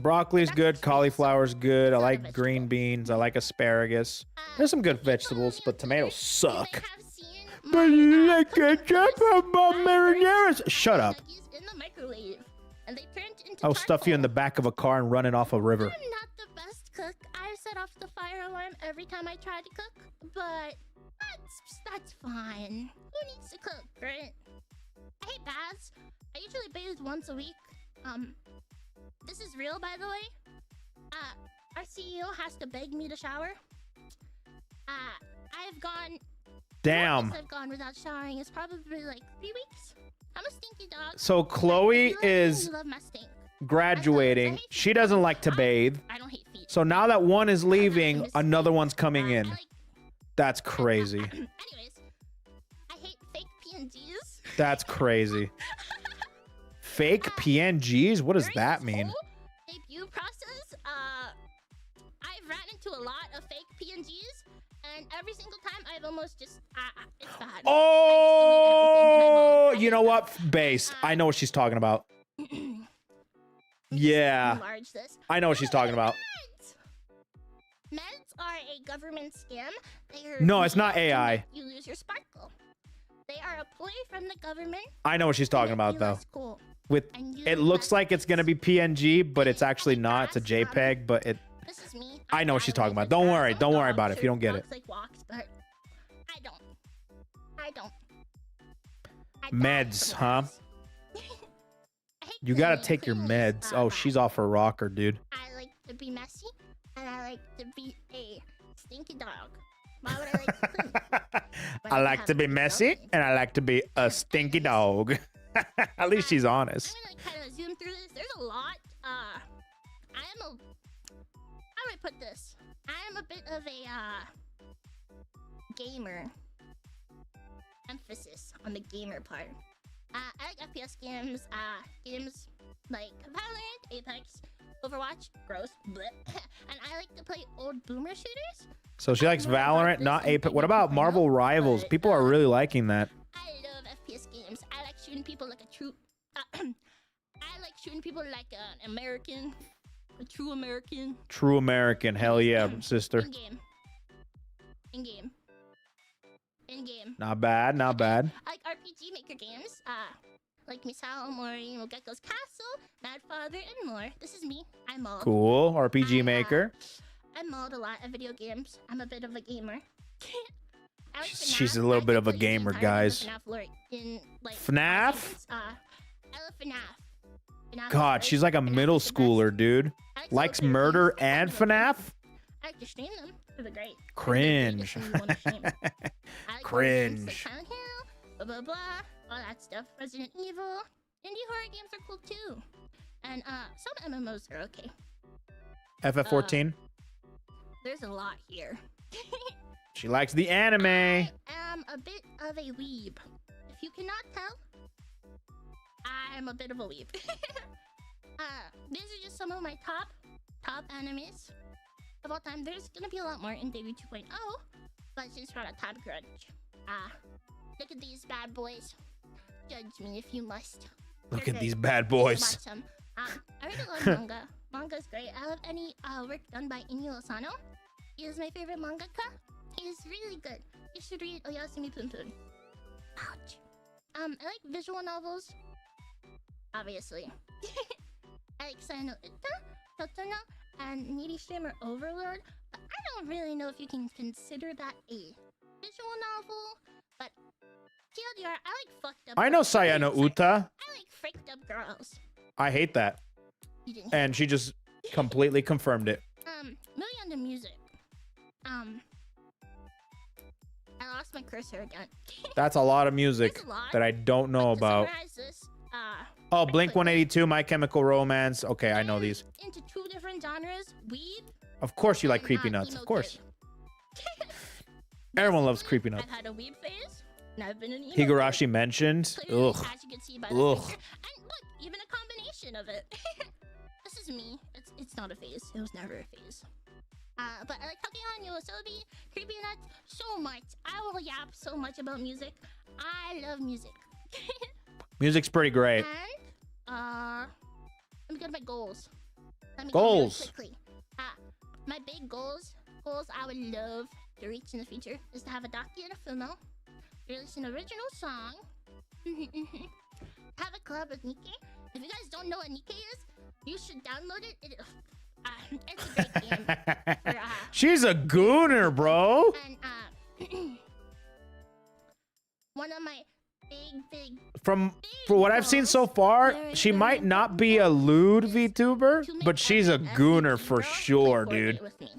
A: Broccoli's
H: That's
A: good,
H: a
A: cauliflower's good. I
H: It's not a
A: like
H: vegetable.
A: green beans. I like asparagus. There's some good vegetables, but tomatoes suck.
H: You may have seen
A: But
H: my,
A: you like
H: cooking
A: ketchup
H: videos.
A: about
H: I
A: marinaras?
H: burnt
A: Shut
H: my
A: up.
H: nuggies in the microwave, and they turned into
A: I'll stuff you in the back of a car and run it off a river.
H: I'm not the best cook. I set off the fire alarm every time I try to cook, but that's fine. Who needs to cook, right? I hate baths. I usually bathe once a week. This is real, by the way. our CEO has to beg me to shower. I've gone.
A: Damn.
H: I've gone without showering. It's probably like 3 weeks. I'm a stinky dog.
A: So Chloe is
H: You love my stink.
A: graduating. She doesn't like to bathe.
H: I don't hate feet.
A: So now that one is leaving, another one's coming in.
H: I like,
A: That's crazy.
H: anyways, I hate fake PNGs.
A: That's crazy. Fake PNGs? What does
H: During
A: that
H: this
A: mean?
H: whole debut process, I've ran into a lot of fake PNGs, and every single time I've almost just it's bad.
A: Oh, you know what? Base. I know what she's talking about. Yeah.
H: Enlarge this.
A: I know what she's talking about.
H: Meds are a government scam. They're
A: No, it's not
H: made to
A: AI.
H: make you lose your sparkle. They are a ploy from the government.
A: I know what she's talking
H: to make
A: about
H: you
A: though.
H: less cool.
A: With
H: And you
A: it looks
H: less
A: like it's gonna be PNG, but it's actually not. It's a JPEG, but it.
H: This is me.
A: I know what she's talking about. Don't worry. Don't worry about it if you don't get it.
H: Like walks, but I don't. I don't. I
A: Meds,
H: don't.
A: huh?
H: I hate
A: You gotta
H: cleaning.
A: take your
H: Cleaning is,
A: meds. Oh,
H: bad.
A: she's off her rocker, dude.
H: I like to be messy, and I like to be a stinky dog. Why would I like to clean? When
A: I
H: can
A: like
H: have
A: to be
H: clean
A: messy,
H: doggy?
A: and I like to be a stinky dog. At least she's honest.
H: I'm gonna kind of zoom through this. There's a lot. How do I put this? I am a bit of a gamer. Emphasis on the gamer part. I like FPS games. Games like Valorant, Apex, Overwatch, gross, bleh. And I like to play old boomer shooters.
A: So she likes
H: I don't know about
A: Valorant,
H: this
A: not
H: in
A: Apex. What
H: video
A: about
H: 2.0,
A: Marvel Rivals?
H: but,
A: People are really liking that.
H: I love FPS games. I like shooting people like a true. I like shooting people like an American, a true American.
A: True American. Hell yeah, sister.
H: In game. In game. In game.
A: Not bad, not bad.
H: I like RPG Maker games. Like Misao Mori, Mogekko's Castle, Mad Father, and more. This is me. I mold.
A: Cool. RPG Maker.
H: I mold a lot of video games. I'm a bit of a gamer. I like
A: She's
H: FNAF.
A: a little
H: I
A: bit
H: could
A: of a
H: play the
A: gamer,
H: entirety of
A: guys.
H: the FNAF lore in, like,
A: FNAF?
H: 5 seconds. I love FNAF. FNAF is
A: God,
H: great.
A: she's like a
H: FNAF
A: middle
H: is the best.
A: schooler, dude.
H: I like
A: Likes
H: solo
A: murder
H: games. I
A: and
H: love them.
A: FNAF?
H: I like to stream them. They're great.
A: Cringe.
H: They're the greatest thing you wanna stream. I like horror games like
A: Cringe.
H: Silent Hill, blah blah blah, all that stuff. Resident Evil, indie horror games are cool too, and some MMOs are okay.
A: FF14.
H: There's a lot here.
A: She likes the anime.
H: I am a bit of a weeb. If you cannot tell, I'm a bit of a weeb. These are just some of my top animes of all time. There's gonna be a lot more in Debut 2.0, but since we're on a time crunch, look at these bad boys. Judge me if you must.
A: Look
H: They're
A: at these
H: great.
A: bad
H: You should
A: boys.
H: watch them. I really love manga. Manga's great. I love any work done by Inyo Asano. He is my favorite mangaka. He is really good. You should read Oyasumi Punpun. Ouch. I like visual novels. Obviously. I like Sayano Uta, Totono, and Needy Streamer Overlord. But I don't really know if you can consider that a visual novel. But TLDR, I like fucked up.
A: I know
H: girls.
A: Sayano Uta.
H: I like freaked up girls.
A: I hate that.
H: You didn't.
A: And she just completely confirmed it.
H: Moving on to music. I lost my cursor again.
A: That's a lot of music
H: There's a lot.
A: that I don't know
H: To
A: about.
H: summarize this,
A: Oh,
H: pretty
A: Blink
H: quickly,
A: 182, My Chemical Romance. Okay, I know these.
H: into 2 different genres: weeb.
A: Of course you like
H: and,
A: Creepy Nuts.
H: emo
A: Of course.
H: kid.
A: Everyone loves Creepy Nuts.
H: I've had a weeb phase, and I've been an emo
A: Higurashi
H: kid.
A: mentioned.
H: Clearly,
A: Ugh.
H: as you can see by the
A: Ugh.
H: picture. And look, even a combination of it. This is me. It's not a phase. It was never a phase. But I like Takehan Yoasobi, Creepy Nuts so much. I will yap so much about music. I love music.
A: Music's pretty great.
H: And let me go to my goals. Let me
A: Goals.
H: Go really quickly. My big goals I would love to reach in the future is to have a Daki and a Fumo, release an original song, have a collab with Nikkei. If you guys don't know what Nikkei is, you should download it. It's a great game. For,
A: She's a gooner, bro.
H: and one of my Big.
A: From what I've seen so far, she might not be a lewd VTuber, but she's a gooner for sure, dude.
H: With me.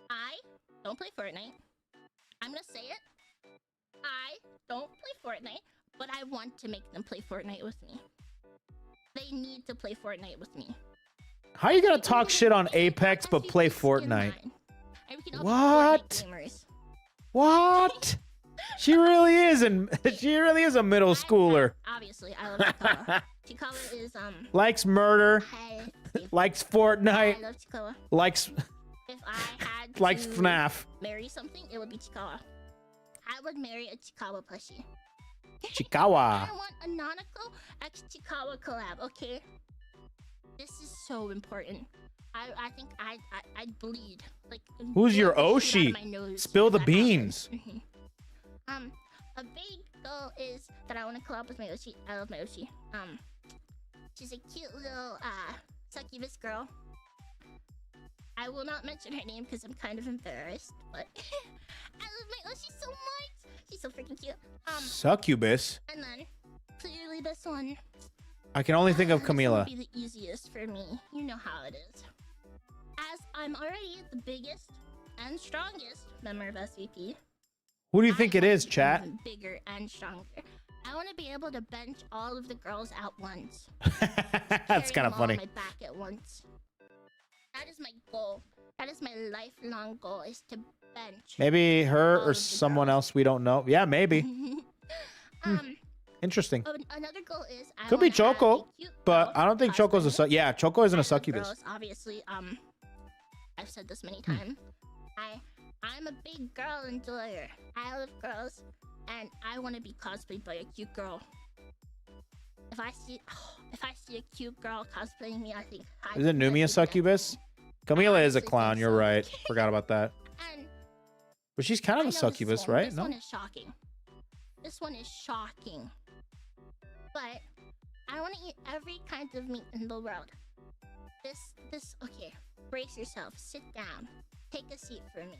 H: I don't play Fortnite. I'm gonna say it. I don't play Fortnite, but I want to make them play Fortnite with me. They need to play Fortnite with me.
A: How you gonna talk shit on Apex but play Fortnite? What? What? She really is a middle schooler.
H: Obviously, I love Chikawa. Chikawa is
A: likes murder, likes Fortnite,
H: I love Chikawa.
A: likes
H: If I had
A: likes
H: to
A: FNAF.
H: marry something, it would be Chikawa. I would marry a Chikawa plushie.
A: Chikawa.
H: I want a Nanako x Chikawa collab, okay? This is so important. I think I'd bleed. Like,
A: Who's your
H: blood would shoot out of
A: Oshi?
H: my nose
A: Spill
H: if
A: the
H: that
A: beans.
H: happened. A big goal is that I want to collab with my Oshi. I love my Oshi. She's a cute little succubus girl. I will not mention her name because I'm kind of embarrassed, but I love my Oshi so much. She's so freaking cute.
A: Succubus.
H: And then clearly this one.
A: I can only think of
H: This
A: Camila.
H: would be the easiest for me. You know how it is. As I'm already the biggest and strongest member of SVP.
A: Who do you think
H: I
A: it is,
H: want to be
A: chat?
H: even bigger and stronger. I want to be able to bench all of the girls at once.
A: That's kind of
H: Carry them all
A: funny.
H: on my back at once. That is my goal. That is my lifelong goal, is to bench.
A: Maybe her
H: all
A: or
H: of the
A: someone
H: girls.
A: else we don't know. Yeah, maybe. Interesting.
H: Another goal is I
A: Could be
H: wanna have a
A: Choco,
H: cute
A: but
H: girl
A: I don't think Choco's a
H: cosplay.
A: yeah. Choco isn't
H: I
A: a
H: love
A: succubus.
H: girls, obviously, I've said this many
A: Hmm.
H: times. I'm a big girl enjoyer. I love girls, and I want to be cosplayed by a cute girl. If I see a cute girl cosplaying me, I think.
A: Isn't Numi a succubus? Camila is a clown. You're right. Forgot about that.
H: And
A: But she's kind
H: I
A: of
H: know
A: a
H: this
A: succubus,
H: one.
A: right?
H: This
A: No.
H: one is shocking. This one is shocking. But I want to eat every kind of meat in the world. Okay. Brace yourself. Sit down. Take a seat for me.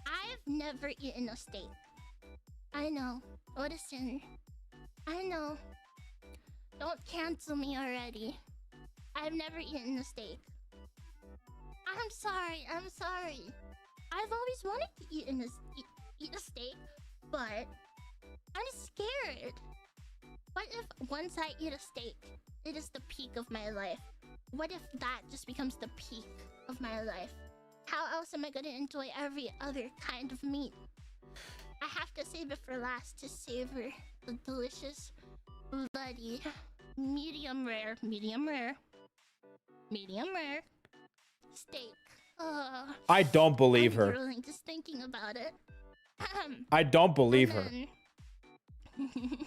H: I've never eaten a steak. I know. What a sin. I know. Don't cancel me already. I've never eaten a steak. I'm sorry. I've always wanted to eat a steak, but I'm scared. What if once I eat a steak, it is the peak of my life? What if that just becomes the peak of my life? How else am I gonna enjoy every other kind of meat? I have to save it for last to savor the delicious, bloody, medium rare steak.
A: I don't believe
H: I'm
A: her.
H: drooling just thinking about it.
A: I don't believe her.
H: And then-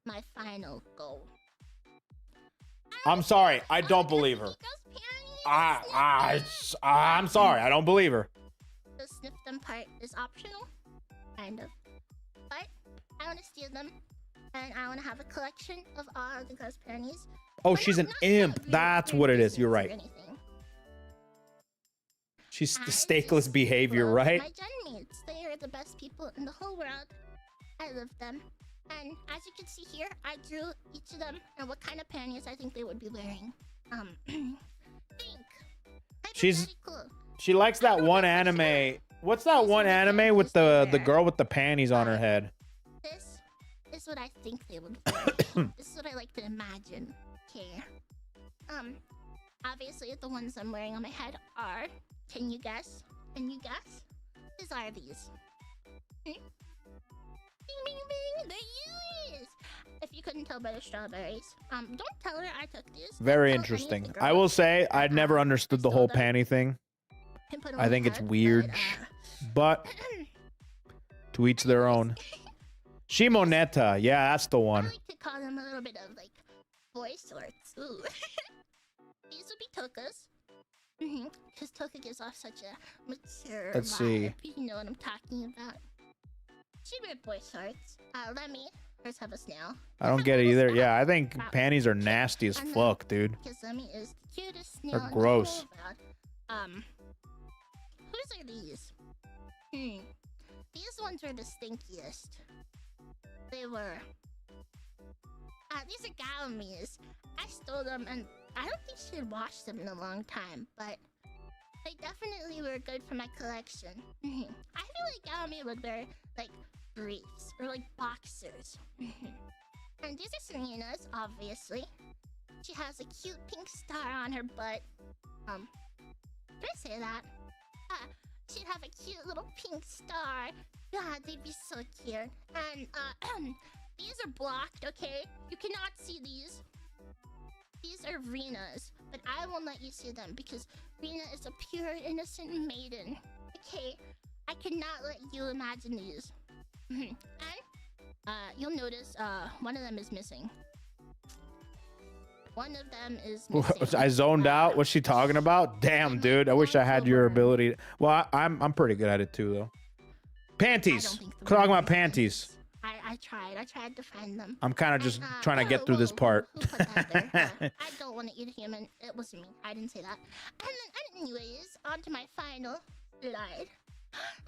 H: my final goal.
A: I'm sorry. I don't believe her. I'm sorry. I don't believe her.
H: The sniff them part is optional, kind of. But I want to steal them, and I want to have a collection of all the girls' panties.
A: Oh,
H: But
A: she's
H: not-
A: an
H: not
A: imp.
H: really
A: That's
H: for
A: what it is.
H: business
A: You're
H: or
A: right.
H: anything.
A: She's
H: I
A: the stakeless
H: just
A: behavior,
H: love
A: right?
H: My gen mates, they are the best people in the whole world. I love them. And as you can see here, I drew each of them and what kind of panties I think they would be wearing. Think.
A: She's
H: Hypothetical.
A: she likes that one anime. What's that one anime with the girl with the panties on her head?
H: This is what I think they would wear. This is what I like to imagine. Okay. Obviously the ones I'm wearing on my head are, can you guess? These are these. Bing, bing, bing, they're yours! If you couldn't tell by the strawberries, don't tell her I took these. Don't
A: Very
H: tell any of the
A: interesting. I
H: girls.
A: will say I'd never understood the
H: stole
A: whole
H: them.
A: panty thing.
H: Can put 'em
A: I
H: on
A: think
H: my
A: it's
H: head,
A: weird, but to each their own. Shimoneta, yeah, that's the
H: I
A: one.
H: like to call them a little bit of like boy sorts. Ooh. These would be tokas. Because toka gives off such a mature
A: Let's
H: vibe.
A: see.
H: You know what I'm talking about. She wear boy sorts. Lemmy, hers have a snail.
A: I don't get it either. Yeah, I think panties are nasty as
H: And then-
A: fuck, dude.
H: Because Lemmy is the cutest snail
A: They're
H: in
A: gross.
H: the whole world. Whose are these? These ones ones were the stinkiest. They were. These are Galamis. I stole them, and I don't think she had washed them in a long time, but they definitely were good for my collection. I feel like Galami would wear, like, briefs or, like, boxers. And these are Serena's, obviously. She has a cute pink star on her butt. Did I say that? She'd have a cute little pink star. God, they'd be so cute. And, these are blocked, okay? You cannot see these. These are Rina's, but I won't let you see them because Rina is a pure, innocent maiden. Okay? I cannot let you imagine these. And, you'll notice, one of them is missing. One of them is missing.
A: I zoned out. What's she talking about? Damn, dude. I wish I had your ability. Well, I'm pretty good at it too, though. Panties. Talking about panties.
H: I tried to find them.
A: I'm kind of just trying to get through this part.
H: Who put that there? I don't want to eat a human. It wasn't me. I didn't say that. And then, anyways, on to my final slide.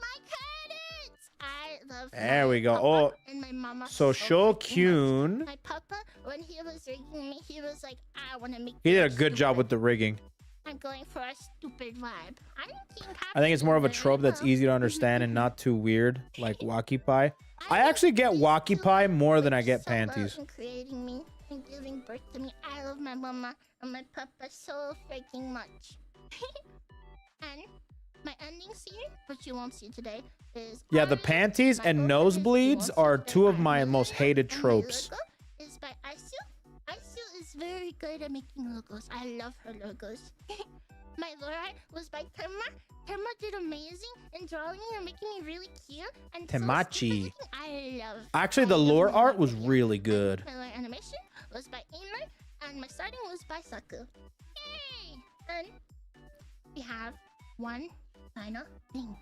H: My credits! I love
A: There we go.
H: Papa
A: Oh,
H: and my mama
A: so Shokyun.
H: My papa, when he was rigging me, he was like, I want to make
A: He did a
H: this
A: good job
H: stupid.
A: with the rigging.
H: I'm going for a stupid vibe. I'm Team
A: I think it's more of a
H: Captain
A: trope that's
H: America.
A: easy to understand and not too weird, like Waki Pie. I actually get Waki Pie more than I get panties.
H: And creating me and giving birth to me. I love my mama and my papa so freaking much. And my ending scene, which you won't see today, is
A: Yeah, the panties and nosebleeds are two of my most hated tropes.
H: My logo is by Aisu. Aisu is very good at making logos. I love her logos. My lore art was by Terma. Terma did amazing in drawing me and making me really cute. And so
A: Temachi.
H: stupid looking. I love.
A: Actually, the lore art was really good.
H: My lore animation was by Aimer, and my starting was by Saku. Yay! And we have one final thing.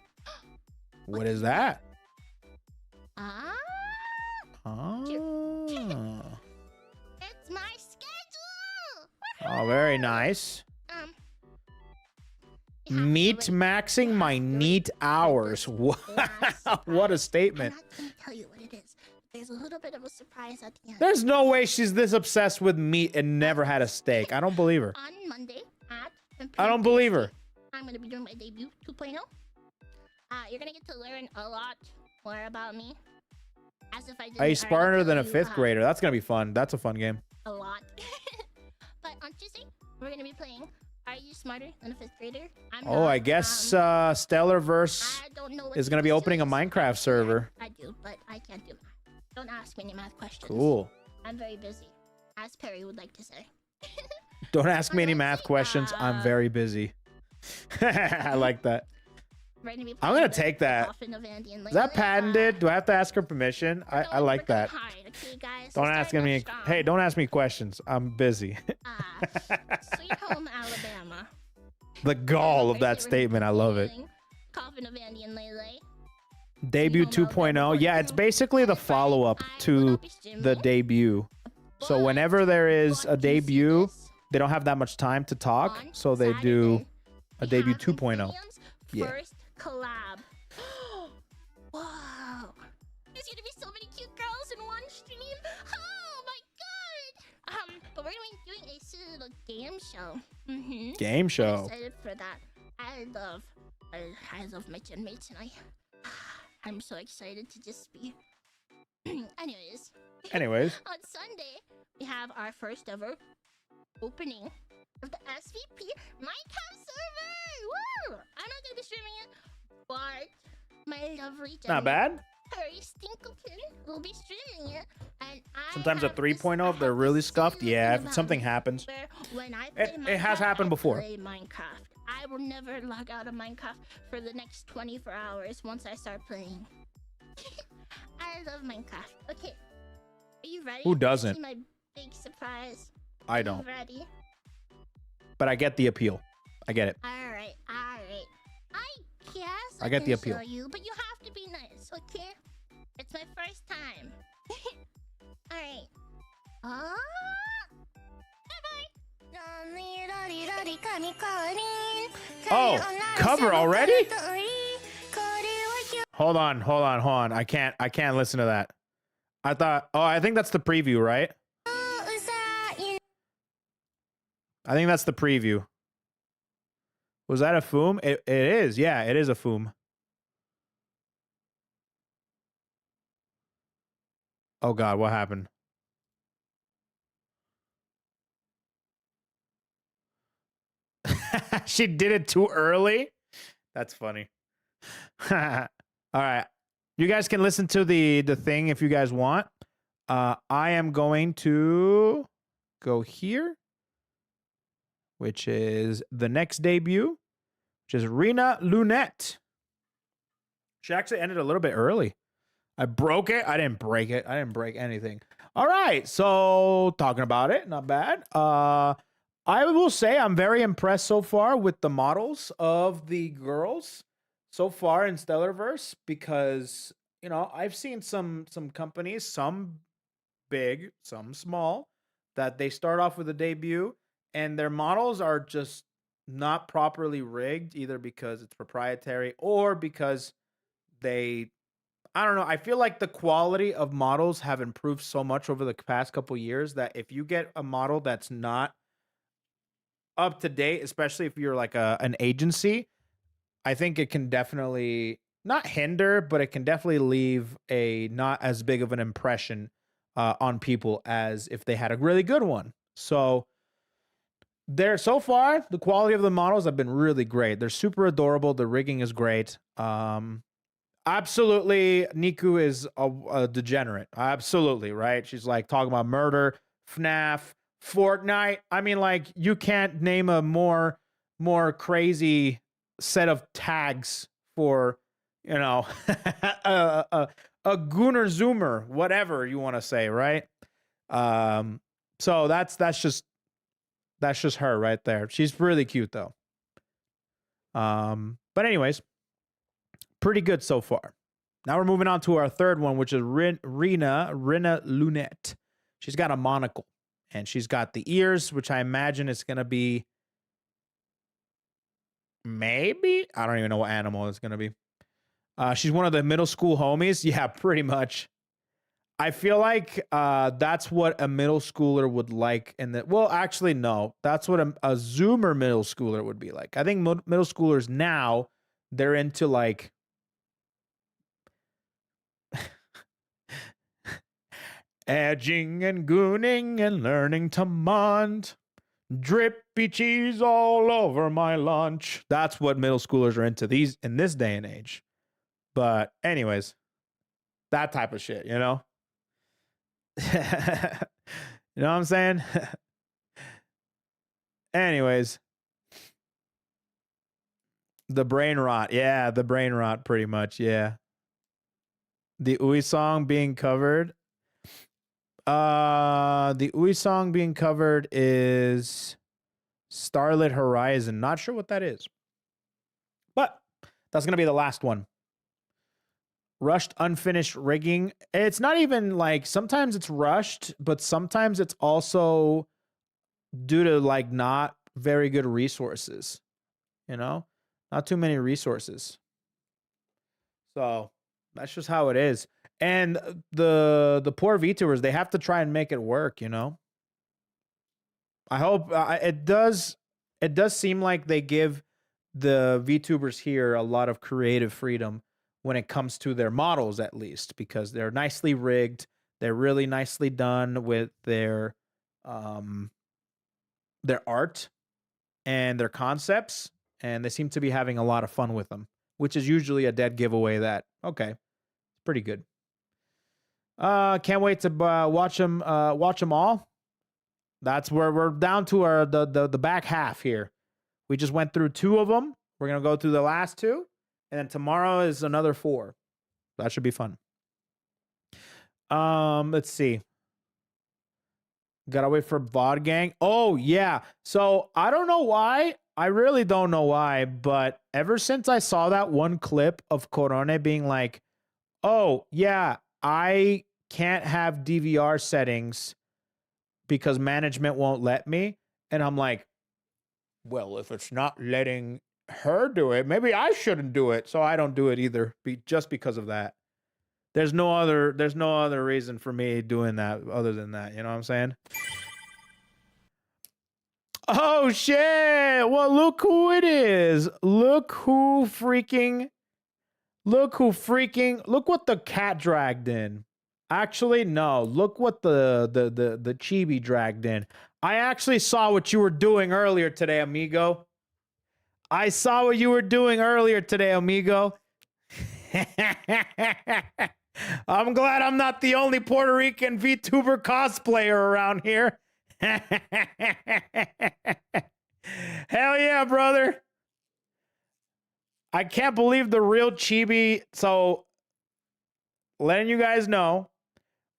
A: What is that?
H: Ah,
A: Oh,
H: it's my schedule.
A: oh very nice.
H: You have to
A: Meat
H: wait.
A: maxing my neat hours. Wow, what a statement.
H: I'm not gonna tell you what it is. There's a little bit of a surprise at the end.
A: There's no way she's this obsessed with meat and never had a steak. I don't believe her.
H: On Monday at 10
A: I don't believe her.
H: I'm gonna be doing my debut 2.0. You're gonna get to learn a lot more about me. As if I didn't
A: Are you smarter
H: already
A: than a
H: tell you,
A: 5th grader? That's gonna be fun. That's a fun game.
H: A lot. But on Tuesday, we're gonna be playing Are You Smarter Than a 5th Grader? I'm
A: Oh,
H: not,
A: I guess StellarVerse
H: I don't know what
A: is
H: the
A: gonna be opening a
H: question is.
A: Minecraft server.
H: I do, but I can't do math. Don't ask me any math questions.
A: Cool.
H: I'm very busy, as Perry would like to say.
A: Don't ask me any math questions. I'm very busy. I like that.
H: We're gonna be
A: I'm
H: playing
A: gonna
H: the
A: take that.
H: Coffin of Andy and
A: Is that
H: Layla.
A: patented? Do I have to ask her permission? I like that.
H: Hard, okay, guys?
A: Don't
H: We're
A: ask
H: starting
A: me.
H: off strong.
A: Hey, don't ask me questions. I'm busy.
H: Sweet Home Alabama.
A: The gall of that
H: First, we're gonna
A: statement.
H: be
A: I love it.
H: playing Coffin of Andy and Lele.
A: Debut
H: Home Alabama
A: 2.0. Yeah, it's basically the follow-up to the debut. So whenever there is a debut, they don't have that much time to talk,
H: On
A: so they do
H: Saturday,
A: a
H: we
A: debut
H: have
A: 2.0.
H: Infinium's
A: Yeah.
H: First collab. Wow. There's gonna be so many cute girls in one stream. Oh my god. But we're gonna be doing a silly little game show.
A: Game
H: I'm
A: show.
H: excited for that. I love my genmates and I'm so excited to just be. Anyways.
A: Anyways.
H: On Sunday, we have our first ever opening of the SVP Minecraft server. Woo! I'm not gonna be streaming it, but my lovely
A: Not bad.
H: Harry Stinkleton will be streaming it, and I
A: Sometimes a
H: have
A: 3.0 if they're really scuffed. Yeah, if something happens.
H: where when I play
A: It has
H: Minecraft,
A: happened
H: I
A: before.
H: play Minecraft. I will never log out of Minecraft for the next 24 hours once I start playing. I love Minecraft. Okay, are you ready?
A: Who
H: to
A: doesn't?
H: see my big surprise.
A: I
H: You
A: don't.
H: ready?
A: But I get the appeal. I get it.
H: All right. I guess
A: I get the
H: can
A: appeal.
H: show you, but you have to be nice, okay? It's my first time. All right.
A: Oh, cover already? hold on. I can't listen to that. I think that's the preview, right? I think that's the preview. Was that a foom? It is. Yeah, it is a foom. Oh God, what happened? She did it too early? That's funny. All right. You guys can listen to the thing if you guys want. I am going to go here, which is the next debut, which is Rina Lunette. She actually ended a little bit early. I broke it. I didn't break it. I didn't break anything. All right. So talking about it, not bad. I will say I'm very impressed so far with the models of the girls so far in StellarVerse because, you know, I've seen some companies, some big, some small, that they start off with a debut and their models are just not properly rigged, either because it's proprietary or because I don't know. I feel like the quality of models have improved so much over the past couple years that if you get a model that's not up to date, especially if you're like an agency, I think it can definitely not hinder, but it can definitely leave a not as big of an impression on people as if they had a really good one. So so far, the quality of the models have been really great. They're super adorable. The rigging is great. Absolutely, Niku is a degenerate. Absolutely, right? She's like talking about murder, FNAF, Fortnite. I mean, like, you can't name a more crazy set of tags for, you know, a Gooner Zoomer, whatever you want to say, right? So that's just her right there. She's really cute though. But anyways, pretty good so far. Now we're moving on to our third one, which is Rina Lunette. She's got a monocle. And she's got the ears, which I imagine is going to be maybe, I don't even know what animal it's going to be. She's one of the middle school homies. Yeah, pretty much. I feel like that's what a middle schooler would like. Well, actually, no. That's what a Zoomer middle schooler would be like. I think middle schoolers now, they're into like edging and gooning and learning to mont. Drippy cheese all over my lunch. That's what middle schoolers are into in this day and age. But anyways, that type of shit, you know? You know what I'm saying? Anyways. The brain rot. Yeah, the brain rot pretty much, yeah. The Ui song being covered. The Ui song being covered is Starlit Horizon. Not sure what that is. But that's going to be the last one. Rushed, unfinished rigging. It's not even like, sometimes it's rushed, but sometimes it's also due to like not very good resources. You know? Not too many resources. So that's just how it is. And the poor VTubers, they have to try and make it work, you know? I hope it does seem like they give the VTubers here a lot of creative freedom when it comes to their models, at least, because they're nicely rigged. They're really nicely done with their art and their concepts, and they seem to be having a lot of fun with them, which is usually a dead giveaway that, okay, it's pretty good. Can't wait to watch them all. That's where we're down to the back half here. We just went through 2 of them. We're going to go through the last 2. And then tomorrow is another 4. That should be fun. Let's see. Gotta wait for VOD Gang. Oh, yeah. So I don't know why. I really don't know why. But ever since I saw that one clip of Corone being like, oh, yeah, I can't have DVR settings because management won't let me. And I'm like, well, if it's not letting her do it. Maybe I shouldn't do it, so I don't do it either. Just because of that. There's no other reason for me doing that other than that. You know what I'm saying? Oh shit! Well, look who it is. Look what the cat dragged in. Actually, no. Look what the chibi dragged in. I actually saw what you were doing earlier today, amigo. I saw what you were doing earlier today, amigo. I'm glad I'm not the only Puerto Rican VTuber cosplayer around here. Hell yeah, brother. I can't believe the real chibi. So, letting you guys know,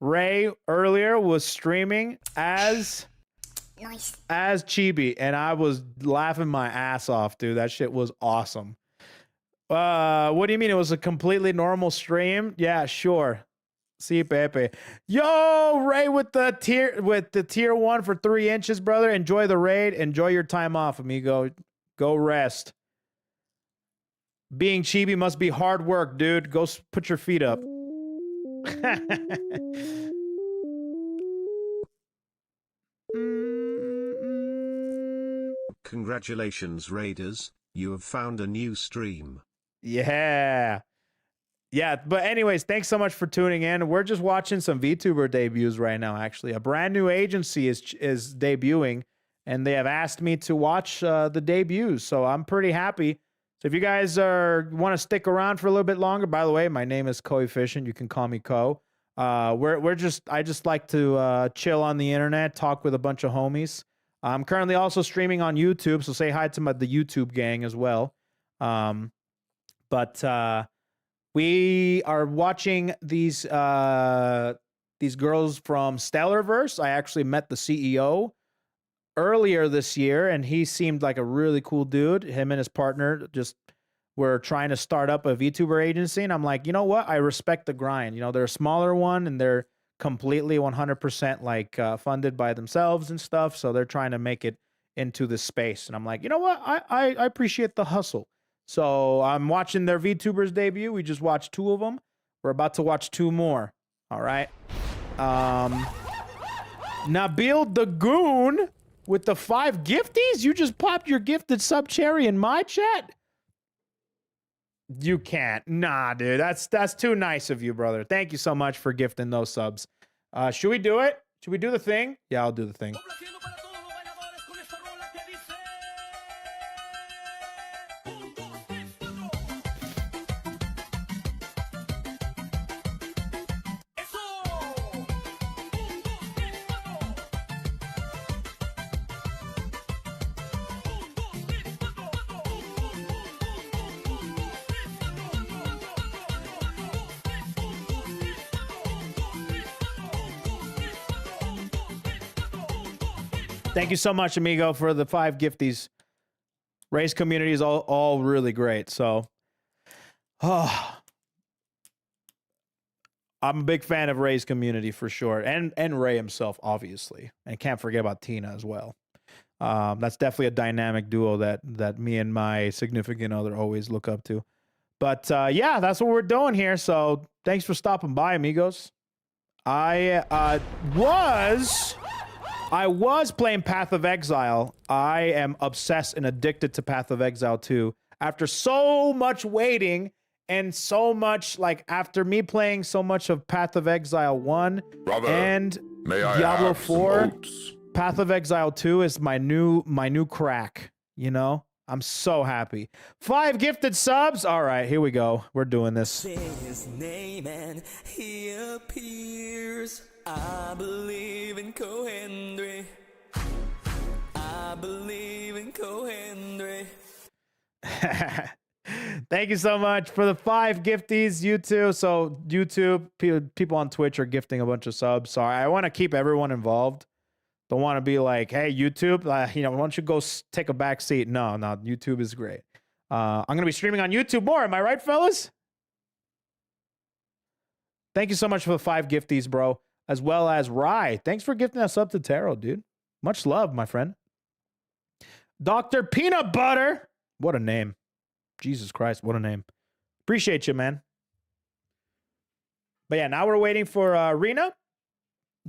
A: Ray earlier was streaming as chibi, and I was laughing my ass off, dude. That shit was awesome. What do you mean? It was a completely normal stream? Yeah, sure. See, Pepe. Yo, Ray with the tier 1 for 3 inches, brother. Enjoy the raid. Enjoy your time off, amigo. Go put chibi must be hard work, dude. Go put your feet up.
G: Congratulations, Raiders. You have found a new stream.
A: Yeah. Yeah, but anyways, thanks so much for tuning in. We're just watching some VTuber debuts right now, actually. A brand new agency is debuting, and they have asked me to watch the debuts, so I'm pretty happy. So if you guys want to stick around for a little bit longer, by the way, my name is Koefficient. You can call me Ko. I just like to chill on the internet, talk with a bunch of homies. I'm currently also streaming on YouTube, so say hi to the YouTube gang as well. We are watching these girls from StellarVerse. I actually met the CEO earlier this year, and he seemed like a really cool dude. Him and his partner just were trying to start up a VTuber agency, and I'm like, you know what? I respect the grind. You know, they're a smaller one, and they're completely 100% like funded by themselves and stuff, so they're trying to make it into this space. And I'm like, you know what? I appreciate the hustle. So I'm watching their VTubers debut. We just watched 2 of them. We're about to watch 2 more. All right. Nabil the Goon with the 5 gifties. You just popped your gifted sub cherry in my chat. You can't. Nah, dude. That's too nice of you, brother. Thank you so much for gifting those subs. Should we do it? Should we do the thing? Yeah, I'll do the thing. Thank you so much, amigo, for the 5 gifties. Ray's community is all really great. So, I'm a big fan of Ray's community for sure, and Ray himself, obviously, and can't forget about Tina as well. That's definitely a dynamic duo that me and my significant other always look up to. But yeah, that's what we're doing here. So thanks for stopping by, amigos. I was playing Path of Exile. I am obsessed and addicted to Path of Exile 2. After so much waiting and so much, like, after me playing so much of Path of Exile 1 and Diablo 4, Path of Exile 2 is my new crack, you know? I'm so happy. 5 gifted subs. All right, here we go. We're doing this.
K: Say his name and he appears. I believe in Kohendry. I believe in Kohendry.
A: Thank you so much for the 5 gifties, YouTube. So YouTube, people on Twitch are gifting a bunch of subs. Sorry, I want to keep everyone involved. Don't want to be like, hey, YouTube, why don't you go take a back seat? No, YouTube is great. I'm going to be streaming on YouTube more. Am I right, fellas? Thank you so much for the 5 gifties, bro. As well as Rye. Thanks for gifting us up to Taro, dude. Much love, my friend. Dr. Peanut Butter. What a name. Jesus Christ, what a name. Appreciate you, man. But yeah, now we're waiting for Rina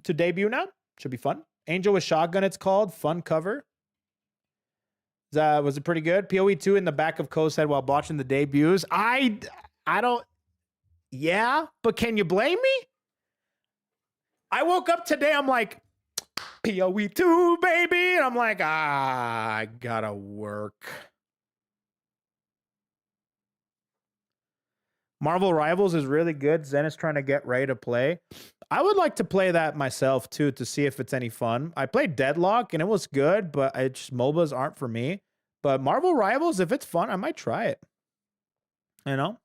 A: to debut now. Should be fun. Angel with Shotgun, it's called. Fun cover. Was it pretty good? PoE 2 in the back of Co's head while watching the debuts. I don't... Yeah, but can you blame me? I woke up today, I'm like, PoE 2, baby. And I'm like, I gotta work. Marvel Rivals is really good. Zen is trying to get ready to play. I would like to play that myself, too, to see if it's any fun. I played Deadlock, and it was good, but MOBAs aren't for me. But Marvel Rivals, if it's fun, I might try it. You know?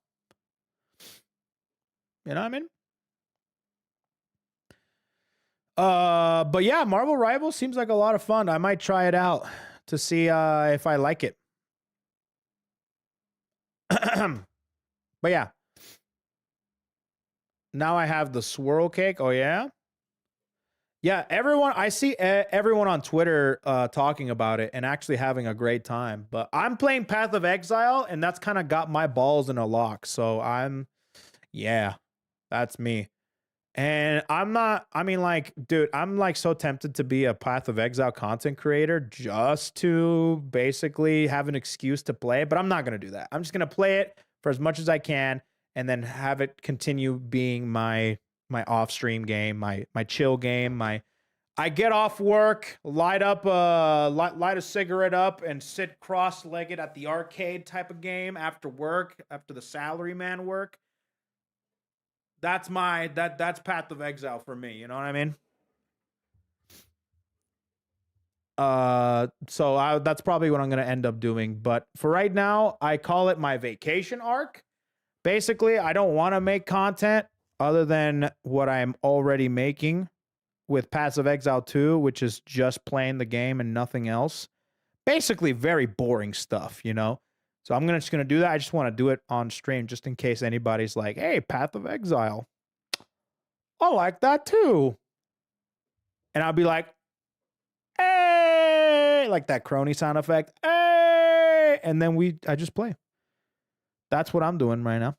A: You know what I mean? But yeah, Marvel Rivals seems like a lot of fun. I might try it out to see if I like it. But yeah. Now I have the swirl cake. Oh, yeah? Yeah, everyone, I see everyone on Twitter talking about it and actually having a great time. But I'm playing Path of Exile, and that's kind of got my balls in a lock. So yeah, that's me. And I'm not, I mean, like, dude, I'm like so tempted to be a Path of Exile content creator just to basically have an excuse to play, but I'm not going to do that. I'm just going to play it for as much as I can and then have it continue being my off-stream game, my chill game, I get off work, light a cigarette up and sit cross-legged at the arcade type of game after work, after the salaryman work. That's that's Path of Exile for me, you know what I mean? So that's probably what I'm going to end up doing, but for right now, I call it my vacation arc. Basically, I don't want to make content other than what I'm already making with Path of Exile 2, which is just playing the game and nothing else. Basically, very boring stuff, you know? So I'm just going to do that. I just want to do it on stream just in case anybody's like, hey, Path of Exile. I like that too. And I'll be like, hey, like that crony sound effect. Hey, and then I just play. That's what I'm doing right now.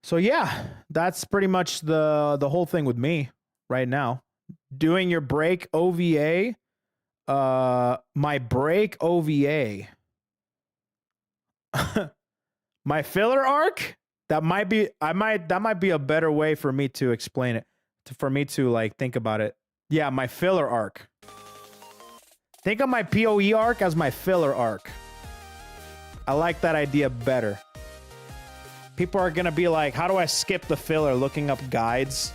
A: So yeah, that's pretty much the whole thing with me right now. Doing your break OVA. My break OVA. My filler arc. That might be a better way for me to explain it. For me to like think about it. Yeah, my filler arc. Think of my PoE arc as my filler arc. I like that idea better. People are gonna be like, how do I skip the filler? Looking up guides.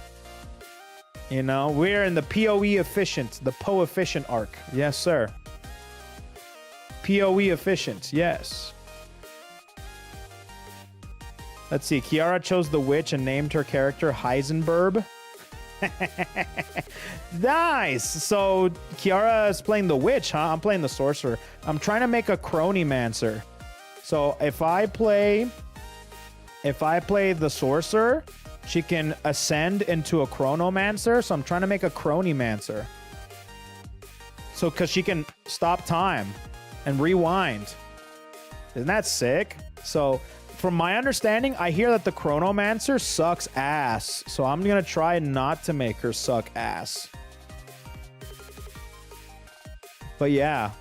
A: You know, we're in the PoE efficient, the PoE efficient arc. Yes, sir. PoE efficient, yes. Let's see. Kiara chose the witch and named her character Heisenberg. Nice. So Kiara is playing the witch, huh? I'm playing the sorcerer. I'm trying to make a Cronymancer. So if I play the sorcerer, she can ascend into a Chronomancer. So I'm trying to make a Cronymancer. So because she can stop time and rewind. Isn't that sick? So from my understanding, I hear that the Chronomancer sucks ass. So I'm going to try not to make her suck ass. But yeah.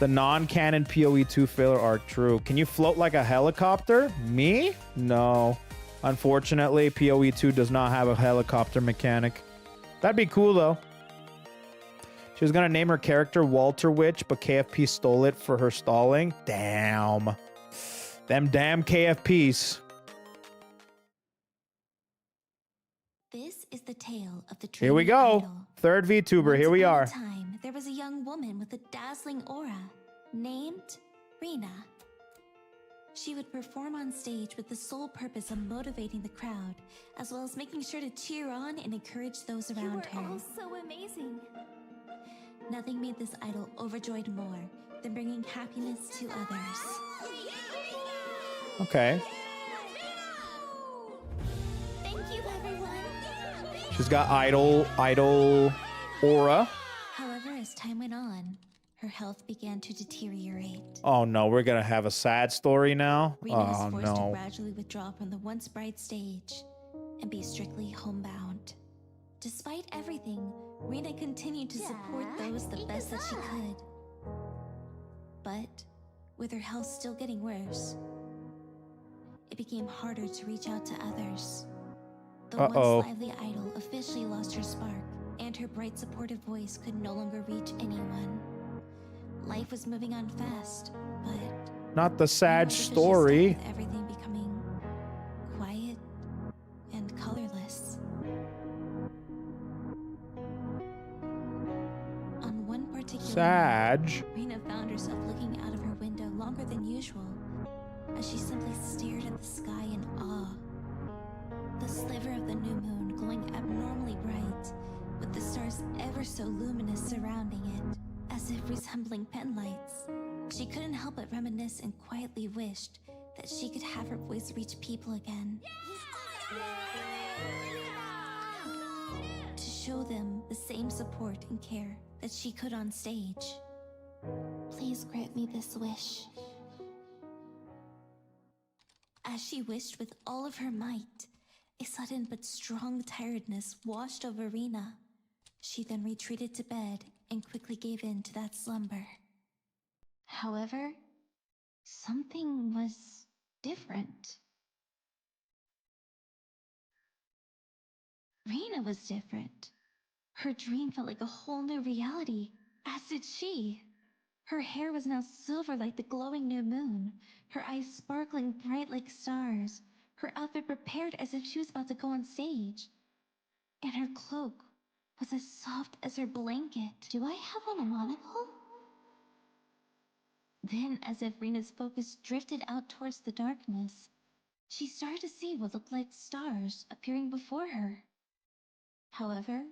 A: The non-canon PoE 2 filler arc, true. Can you float like a helicopter? Me? No. Unfortunately, PoE 2 does not have a helicopter mechanic. That'd be cool, though. She was going to name her character Walter Witch, but KFP stole it for her stalling. Damn. Them damn KFPs.
L: This is the tale of the
A: Here we go.
L: Idol.
A: Third VTuber. Here we are.
L: Time, there was a young woman with a dazzling aura named Rina. She would perform on stage with the sole purpose of motivating the crowd, as well as making sure to cheer on and encourage those around her.
H: You were all so amazing.
L: Nothing made this idol overjoyed more than bringing happiness to others.
A: Okay.
H: Thank you, everyone.
A: She's got idol aura.
L: However, as time went on, her health began to deteriorate.
A: Oh no, we're gonna have a sad story now.
L: Rina was
A: Oh
L: forced to
A: no.
L: gradually withdraw from the once bright stage and be strictly homebound. Despite everything, Rina continued to support those the best that she could. But with her health still getting worse, it became harder to reach out to others. The once lively idol officially lost her spark, and her bright supportive voice could no longer reach anyone. Life was moving on fast, but
A: Not the sad story.
L: with everything becoming quiet and colorless. On one particular
A: Sag.
L: Rina found herself looking out of her window longer than usual as she simply stared at the sky in awe. The sliver of the new moon glowing abnormally bright, with the stars ever so luminous surrounding it, as if resembling penlights. She couldn't help but reminisce and quietly wished that she could have her voice reach people again. To show them the same support and care that she could on stage. Please grant me this wish. As she wished with all of her might, a sudden but strong tiredness washed over Rina. She then retreated to bed and quickly gave in to that slumber. However, something was different. Rina was different. Her dream felt like a whole new reality, as did she. Her hair was now silver like the glowing new moon, her eyes sparkling bright like stars, her outfit prepared as if she was about to go on stage. And her cloak was as soft as her blanket. Do I have on a monocle? Then, as if Rina's focus drifted out towards the darkness, she started to see what looked like stars appearing before her. However,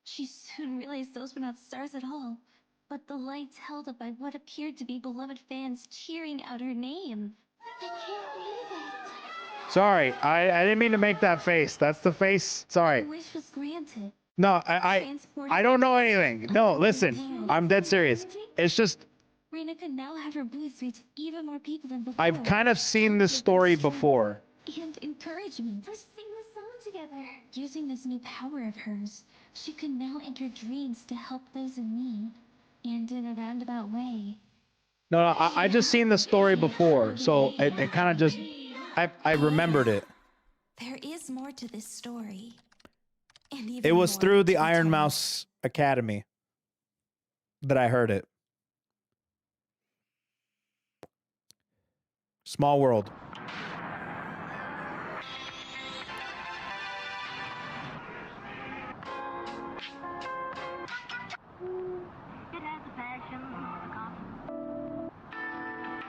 L: she soon realized those were not stars at all, but the lights held up by what appeared to be beloved fans cheering out her name. I can't believe it.
A: Sorry, I didn't mean to make that face. That's the face. Sorry.
L: Her wish was granted.
A: No, I don't know anything. No, listen. I'm dead serious. It's just
L: Rina could now have her voice reach even more people than before.
A: I've kind of seen this story before.
L: And encouragement. Let's sing the song together. Using this new power of hers, she could now enter dreams to help those in need. And in a roundabout way.
A: No, I just seen the story before, so it kind of just I remembered it.
L: There is more to this story. And even
A: It was
L: more
A: through the
L: to be
A: Iron
L: told.
A: Mouse Academy that I heard it. Small world.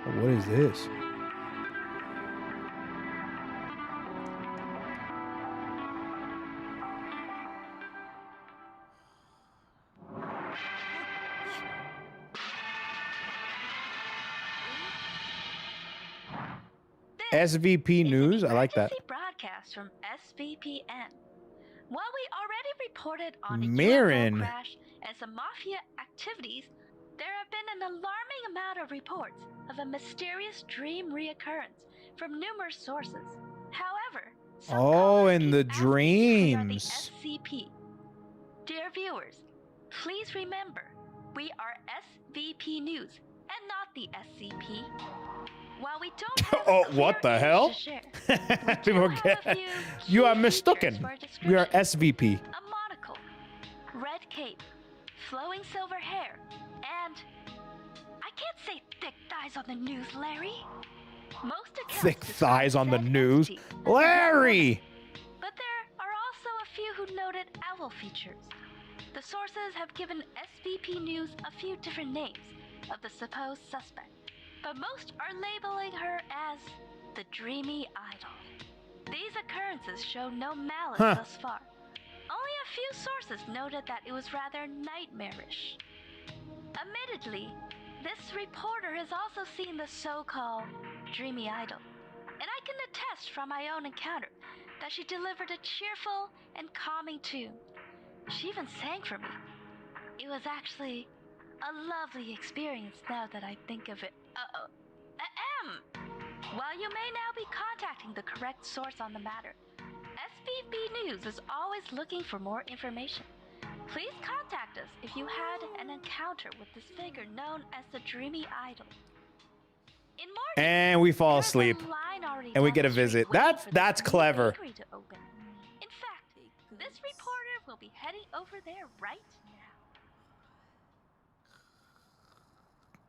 A: What is this? SVP News? I like that.
M: Broadcast from SVPN. While we already reported on a
A: Mirren.
M: UFO crash and some mafia activities, there have been an alarming amount of reports of a mysterious dream reoccurrence from numerous sources. However, some
A: Oh, in the
M: keep asking if we are the
A: dreams.
M: SCP. Dear viewers, please remember, we are SVP News and not the SCP. While we don't have
A: Oh,
M: a clear
A: what the
M: image
A: hell?
M: to share,
A: People
M: have
A: get,
M: a few
A: you are
M: key
A: mistaken.
M: features for a
A: We are
M: description.
A: SVP.
M: A monocle, red cape, flowing silver hair, and I can't say thick thighs on the news, Larry. Most accounts
A: Thick
M: describe
A: thighs on the
M: said
A: news.
M: entity as a
A: Larry!
M: but there are also a few who noted owl features. The sources have given SVP News a few different names of the supposed suspect, but most are labeling her as the Dreamy Idol. These occurrences show no malice thus far. Only a few sources noted that it was rather nightmarish. Admittedly, this reporter has also seen the so-called Dreamy Idol, and I can attest from my own encounter that she delivered a cheerful and calming tune. She even sang for me. It was actually A lovely experience now that I think of it. While you may now be contacting the correct source on the matter, SBB News is always looking for more information. Please contact us if you had an encounter with this figure known as the Dreamy Idol. In more
A: And we fall
M: there's a
A: asleep.
M: line already
A: And we
M: down
A: get a
M: the street
A: visit.
M: waiting
A: That's
M: for this new
A: clever.
M: bakery to open. In fact, this reporter will be heading over there right now.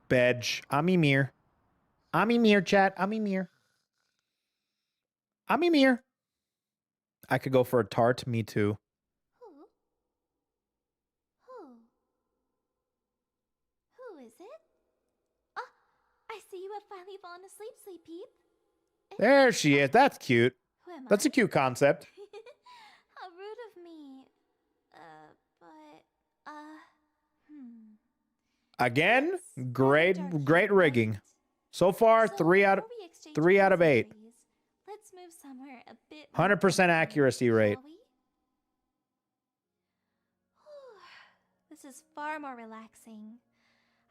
A: Bedge. Amimir. Amimir, chat. Amimir. Amimir. I could go for a tart. Me too.
H: Who is it? Oh, I see you have finally fallen asleep, Sleep Peep.
A: There she is. That's cute.
H: Who am
A: That's
H: I?
A: a cute concept.
H: How rude of me.
A: Again, great rigging. So far,
H: So,
A: 3 out of
H: before we exchange
A: 3 out of 8.
H: pleasantries, let's move somewhere a bit more
A: 100%
H: comfortable,
A: accuracy rate.
H: shall we? This is far more relaxing.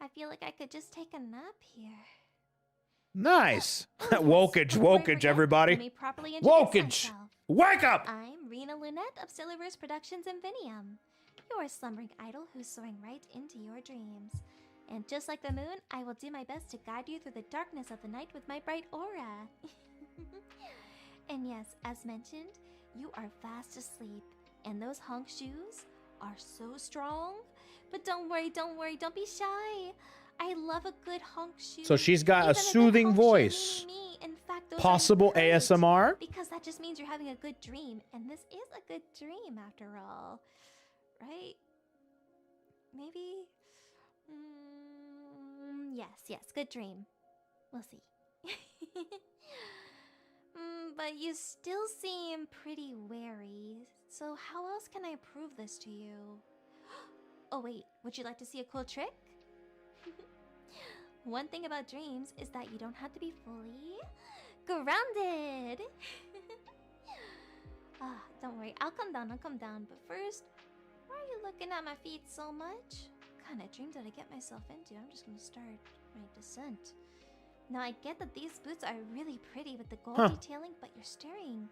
H: I feel like I could just take a nap here.
A: Nice.
H: Oh, yes.
A: Wokage,
H: Before I
A: wokage,
H: forget,
A: everybody.
H: let me properly introduce
A: Wokage.
H: myself.
A: Wake up.
H: I'm Rina Lunette of StellarVerse Productions and Vinium, your slumbering idol who's soaring right into your dreams. And just like the moon, I will do my best to guide you through the darkness of the night with my bright aura. And yes, as mentioned, you are fast asleep, and those honk shoes are so strong. But don't worry, don't be shy. I love a good honk shoe.
A: So she's got
H: Even
A: a
H: good
A: soothing
H: honk shoe
A: voice.
H: meaning me. In fact, those are
A: Possible
H: encouraged,
A: ASMR.
H: because that just means you're having a good dream, and this is a good dream after all, right? Maybe. Yes, good dream. We'll see. But you still seem pretty wary. So how else can I prove this to you? Oh wait, would you like to see a cool trick? One thing about dreams is that you don't have to be fully grounded. Don't worry, I'll come down. But first, why are you looking at my feet so much? What kind of dream did I get myself into? I'm just gonna start my descent. Now I get that these boots are really pretty with the gold detailing, but you're staring.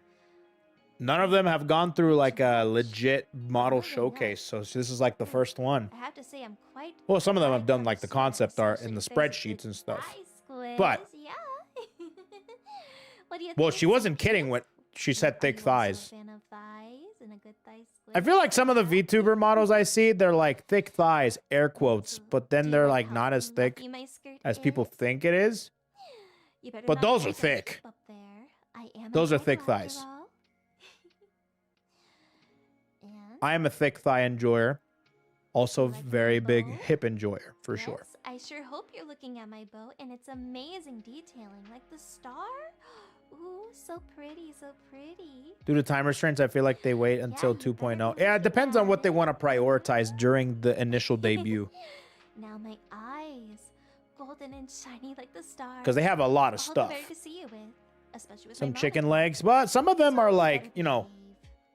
A: None of them have gone through like a legit model showcase. So this is like the first one.
H: I have to say I'm quite.
A: Well, some of them have done like the concept art
H: Especially
A: in the
H: if there's a
A: spreadsheets
H: good
A: and stuff.
H: thigh squiz,
A: But-
H: yeah. What do you
A: Well,
H: think,
A: she wasn't
H: Sleep
A: kidding
H: Peep?
A: when she said
H: Are
A: thick
H: you also a
A: thighs.
H: fan of thighs and a good thigh
A: I feel like some of the
H: squiz?
A: VTuber models I see, they're like thick thighs, air quotes, but
H: Do
A: then
H: you
A: they're
H: like
A: like
H: how
A: not as thick
H: fluffy my skirt
A: as people
H: is?
A: think it is.
H: You better
A: But
H: not
A: those
H: try
A: are
H: to
A: thick.
H: slip up there. I am an
A: Those are
H: idol
A: thick
H: after
A: thighs.
H: all. And
A: I am a thick thigh enjoyer. Also,
H: like my
A: very big
H: bow?
A: hip enjoyer, for sure.
H: yes, I sure hope you're looking at my bow and it's amazing detailing. Like the star? Ooh, so pretty, so pretty.
A: Due to time restraints, I feel like they wait until
H: you better
A: 2.0.
H: be
A: Yeah, it
H: looking
A: depends on
H: at
A: what they
H: it.
A: want to prioritize during the initial debut.
H: Now my eyes, golden and shiny like the stars.
A: Because they have a lot of
H: All the
A: stuff.
H: better to see you with, especially with
A: Some
H: my
A: chicken
H: monocle.
A: legs. But some of them
H: So
A: are
H: you
A: like,
H: better
A: you know,
H: behave.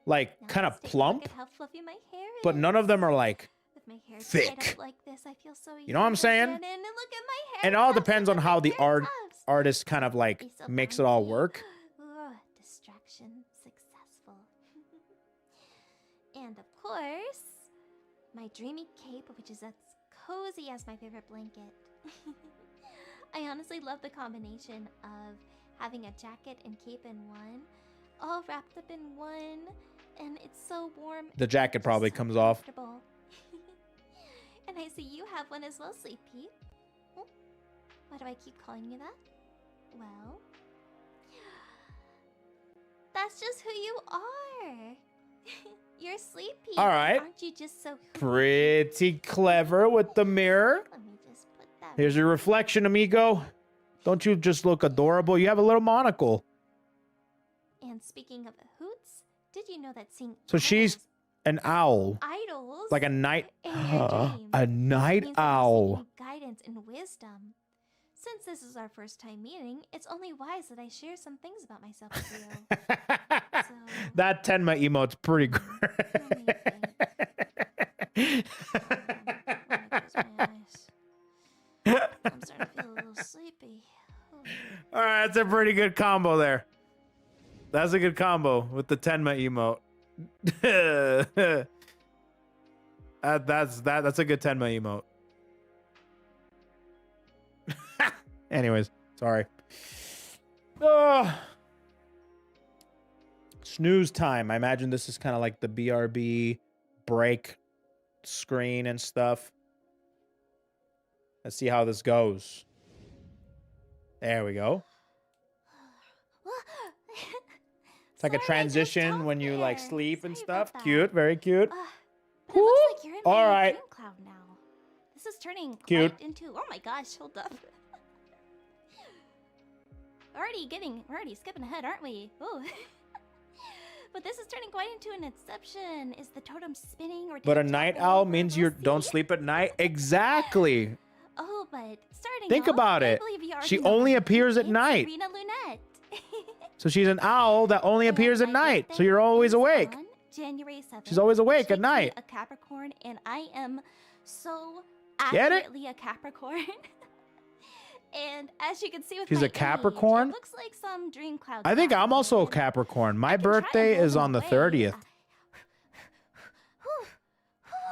A: like
H: Now
A: kind
H: let's
A: of
H: take a look
A: plump.
H: at how fluffy my hair
A: But
H: is.
A: none of them are like,
H: With my hair tied
A: thick.
H: up like this, I feel so
A: You know what I'm
H: young
A: saying?
H: again, and look at my hair
A: and it all
H: tufts,
A: depends
H: look
A: on
H: at
A: how
H: my
A: the
H: hair
A: artist
H: tufts.
A: kind of like
H: Be so
A: makes it all
H: bouncy.
A: work.
H: Ugh, distraction successful. And of course, my dreamy cape, which is as cozy as my favorite blanket. I honestly love the combination of having a jacket and cape in one, all wrapped up in one, and it's so warm.
A: The jacket
H: and
A: probably
H: so
A: comes off.
H: comfortable. And I see you have one as well, Sleep Peep. Oh, why do I keep calling you that? Well, that's just who you are. You're Sleep Peep.
A: All right.
H: Aren't you just so
A: Pretty clever with the mirror.
H: Let me just put that.
A: Here's your reflection, amigo. Don't you just look adorable? You have a little monocle.
H: And speaking of hoots, did you know that seeing
A: So she's an owl.
H: idols
A: Like a night
H: in your dreams
A: a night
H: means that you're
A: owl.
H: seeking guidance and wisdom? Since this is our first time meeting, it's only wise that I share some things about myself with you. So,
A: That Tenma emote's pretty great.
H: let me think. Wanna close my eyes? sleepy.
A: All right, that's a pretty good combo there. That's a good combo with the Tenma emote. That's a good Tenma emote. Anyways, sorry. Oh. Snooze time. I imagine this is kind of like the BRB break screen and stuff. Let's see how this goes. There we go. It's like a transition when you like sleep and stuff. Cute, very cute.
H: But it looks like you're in
A: All
H: my
A: right.
H: dream cloud now. This is turning
A: Cute.
H: quite into. Oh my gosh, hold up. We're already skipping ahead, aren't we? Ooh. But this is turning quite into an inception. Is the totem spinning or?
A: But a night owl means you don't sleep at night. Exactly.
H: Oh, but starting.
A: Think
H: off,
A: about
H: I
A: it.
H: believe you
A: She
H: already know
A: only
H: my
A: appears at
H: name.
A: night.
H: Rina Lunette.
A: So she's an owl that only appears at
H: My
A: night. So
H: birthday
A: you're always
H: is
A: awake.
H: on January 7th.
A: She's always awake
H: which
A: at
H: makes me
A: night.
H: A Capricorn, and I am so
A: Get it?
H: accurately a Capricorn. And as you can see with
A: She's
H: my
A: a Capricorn?
H: age, it looks like some dream clouds.
A: I think I'm
H: happening,
A: also a
H: and
A: Capricorn. My
H: I can try and
A: birthday
H: blow
A: is
H: them
A: on the
H: away.
A: 30th.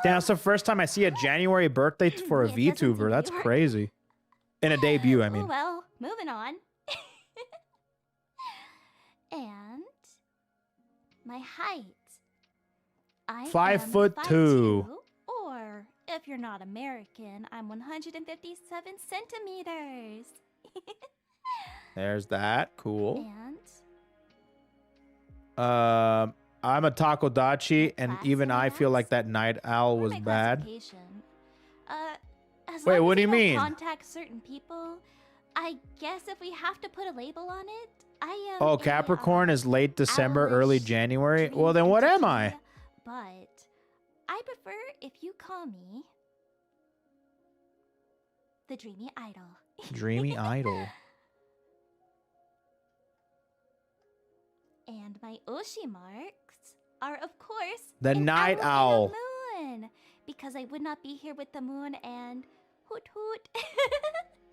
A: Damn, that's the first time I see a January birthday for a
H: It doesn't seem
A: VTuber.
H: to
A: That's
H: be working.
A: crazy. In a debut, I
H: Oh
A: mean.
H: well, moving on. And my height. I
A: 5'2".
H: 5'2", or if you're not American, I'm 157 centimeters.
A: There's that. Cool.
H: And
A: I'm a Takodachi, and even I feel like that night owl
H: for
A: was
H: my
A: bad.
H: classification, as
A: Wait,
H: long
A: what
H: as
A: do you
H: we don't
A: mean?
H: Contact certain people. I guess if we have to put a label on it, I am.
A: Oh,
H: a,
A: Capricorn is late December, early
H: owlish
A: January.
H: dream
A: Well, then what am I?
H: entity, But I prefer if you call me the Dreamy Idol.
A: Dreamy idol.
H: And my Oshi marks are, of course,
A: The
H: an
A: night
H: owl
A: owl.
H: and a moon, because I would not be here with the moon and hoot hoot.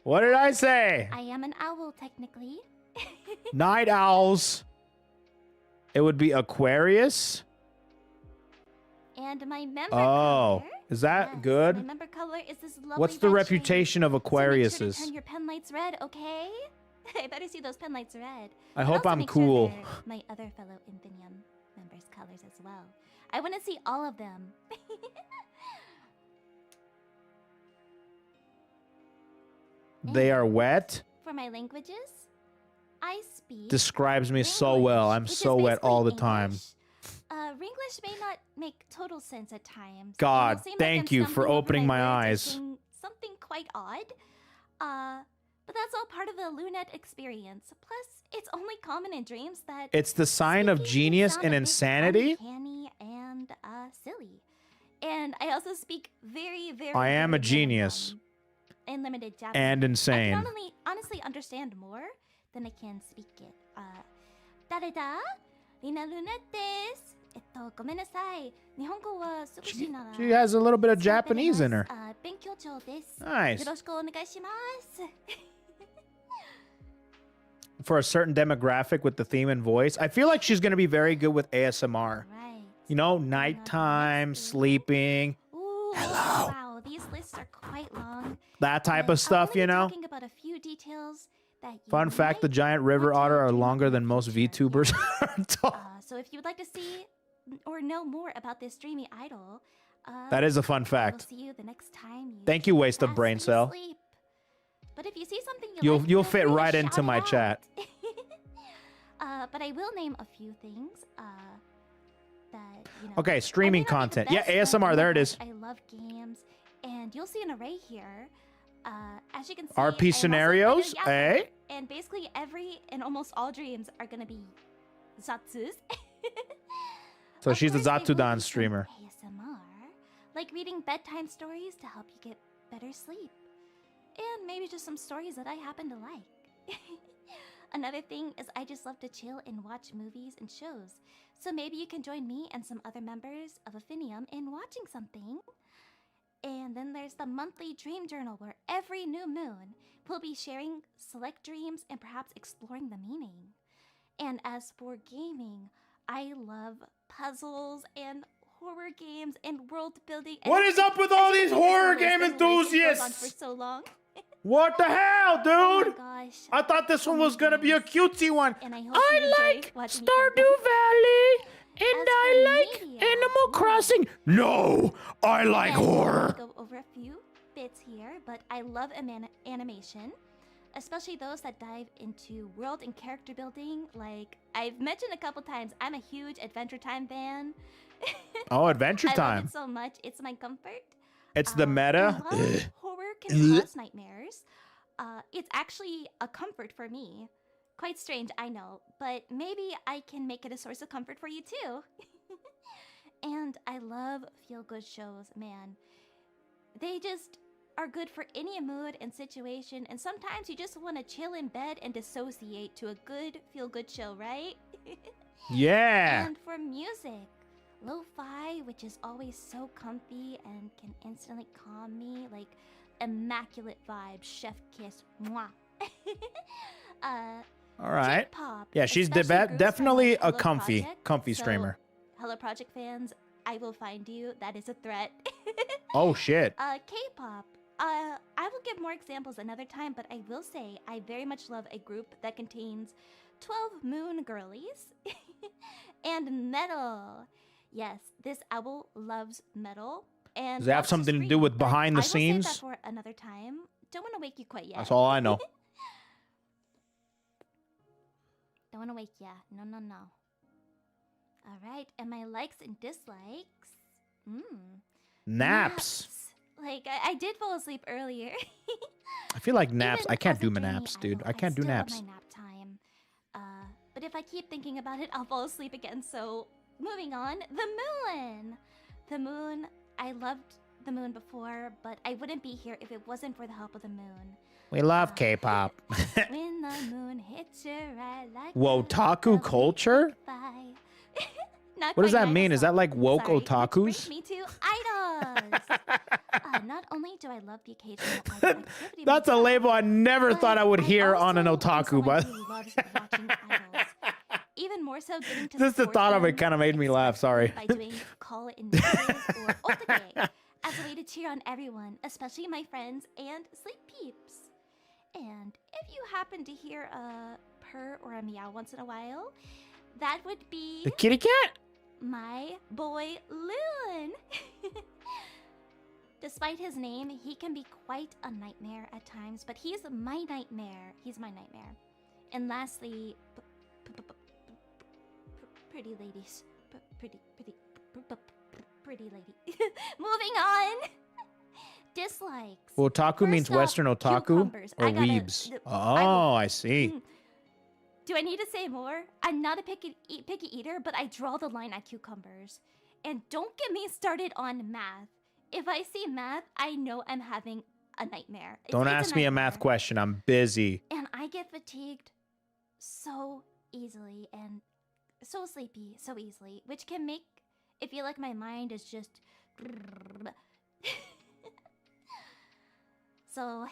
A: What did I say?
H: I am an owl, technically.
A: Night owls. It would be Aquarius.
H: And my member
A: Oh,
H: color.
A: is that
H: My
A: good?
H: member color is this lovely
A: What's the
H: red
A: reputation of
H: shade. So make sure to
A: Aquariuses?
H: turn your pen lights red, okay? I better see those pen lights red.
A: I
H: But
A: hope
H: also
A: I'm
H: make sure
A: cool.
H: they're my other fellow Infinium members' colors as well. I want to see all of them.
A: They are wet.
H: For my languages, I speak.
A: Describes me so well. I'm
H: which is
A: so wet all the
H: basically
A: time.
H: English. Ringlish may not make total sense at times. and
A: God,
H: it'll seem like
A: thank
H: I'm
A: you for
H: stumbling over
A: opening my
H: words or
A: eyes.
H: saying something quite odd. But that's all part of the Lunette experience. Plus, it's only common in dreams that
A: It's the sign of
H: speaking
A: genius
H: sound
A: and
H: a bit
A: insanity.
H: uncanny and silly. And I also speak very, very.
A: I am
H: very
A: a genius.
H: in limited Japanese.
A: And
H: I
A: insane.
H: can honestly understand more than I can speak it. 誰だ? Rina Lunette です。ごめんなさい。日本語は少しなら
A: She has a little bit of
H: 使ってみ
A: Japanese in
H: ま
A: her.
H: す。勉強中です。
A: Nice.
H: よろしくお願いします。
A: For a certain demographic with the theme and voice, I feel like she's going to be very good with ASMR.
H: Right.
A: You know, nighttime, sleeping,
H: Ooh,
A: Hello.
H: Wow, these lists are quite long.
A: that type
H: And
A: of stuff,
H: I'll only
A: you
H: be
A: know?
H: talking about a few details that you
A: Fun fact, the
H: might
A: giant river
H: want to
A: otter are
H: dream
A: longer
H: of
A: than
H: in the
A: most
H: future.
A: VTubers.
H: So if you would like to see or know more about this dreamy idol,
A: That is a fun
H: I will
A: fact.
H: see you the next time you
A: Thank you, waste of
H: fast
A: brain cell.
H: asleep. But if you see something
A: You'll
H: like,
A: you'll
H: feel
A: fit
H: free to
A: right into
H: shout
A: my
H: it out.
A: chat.
H: But I will name a few things. That you know.
A: Okay, streaming
H: I may not be the
A: content. Yeah,
H: best, but
A: ASMR,
H: I
A: there
H: love
A: it is.
H: I love games, and you'll see an array here. As you can see,
A: RP
H: I am also
A: scenarios,
H: a writer,
A: eh?
H: And basically every and almost all dreams are gonna be zatsus.
A: So
H: Of
A: she's a
H: course, there will
A: Zatudan
H: be some
A: streamer.
H: ASMR, like reading bedtime stories to help you get better sleep, and maybe just some stories that I happen to like. Another thing is I just love to chill and watch movies and shows. So maybe you can join me and some other members of Affinium in watching something.
L: And then there's the monthly dream journal, where every new moon we'll be sharing select dreams and perhaps exploring the meaning. And as for gaming, I love puzzles and horror games and world building.
A: What is up with all these horror game enthusiasts?
L: For so long.
A: What the hell, dude?
L: Oh my gosh.
A: I thought this one was gonna be a cutesy one.
L: And I hope you enjoy watching me play.
A: Stardew Valley, and
L: As
A: I
L: for
A: like
L: media,
A: Animal Crossing. No, I like
L: Again,
A: horror.
L: I'll go over a few bits here, but I love animation, especially those that dive into world and character building. Like I've mentioned a couple times, I'm a huge Adventure Time fan.
A: Oh, Adventure
L: I love
A: Time.
L: it so much. It's my comfort.
A: It's the meta.
L: A lot of horror can cause nightmares. It's actually a comfort for me. Quite strange, I know, but maybe I can make it a source of comfort for you too. And I love feel-good shows, man. They just are good for any mood and situation, and sometimes you just want to chill in bed and dissociate to a good feel-good show, right?
A: Yeah.
L: And for music, lo-fi, which is always so comfy and can instantly calm me, like immaculate vibes, chef kiss, mwah.
A: All right.
L: J-pop,
A: Yeah, she's
L: especially groups
A: definitely
L: like
A: a
L: Hello
A: comfy
L: Project.
A: streamer.
L: So, Hello Project fans, I will find you. That is a threat.
A: Oh shit.
L: K-pop. I will give more examples another time, but I will say I very much love a group that contains 12 moon girlies and metal. Yes, this owl loves metal. And
A: Does it have something to do with behind the
L: I will save that
A: scenes?
L: for another time. Don't want to wake you quite yet.
A: That's all I know.
L: Don't want to wake ya. No, no, no. All right, and my likes and dislikes.
A: Naps.
L: Like, I did fall asleep earlier.
A: I feel like naps.
L: Even
A: I can't
L: as
A: do
L: a
A: my
L: granny,
A: naps, dude. I
L: I
A: can't do
L: still love
A: naps.
L: my nap time. But if I keep thinking about it, I'll fall asleep again. So, moving on. The moon. The moon. I loved the moon before, but I wouldn't be here if it wasn't for the help of the moon.
A: We love K-pop.
L: When the moon hits your eye like
A: Wotaku culture? What does that mean? Is that like woke otakus?
L: Me too. Idols. Not only do I love the occasional idol activity,
A: That's a label I never thought I would hear on an otaku, but
L: loves watching idols. Even more so getting to
A: just the thought of it kind of made me laugh. Sorry.
L: by doing call it in or otake as a way to cheer on everyone, especially my friends and sleep peeps. And if you happen to hear a purr or a meow once in a while, that would be
A: The kitty cat?
L: my boy Loon. Despite his name, he can be quite a nightmare at times, but he's my nightmare. He's my nightmare. And lastly, pretty ladies. Pretty lady. Moving on. Dislikes.
A: Otaku means
L: First off,
A: Western otaku
L: cucumbers.
A: or
L: I gotta-
A: weebs?
L: I will-
A: Oh, I see.
L: Do I need to say more? I'm not a picky eater, but I draw the line at cucumbers. And don't get me started on math. If I see math, I know I'm having a nightmare.
A: Don't
L: It's
A: ask me a math
L: nightmare.
A: question. I'm busy.
L: And I get fatigued so easily and so sleepy so easily, which can make it feel like my mind is just... So...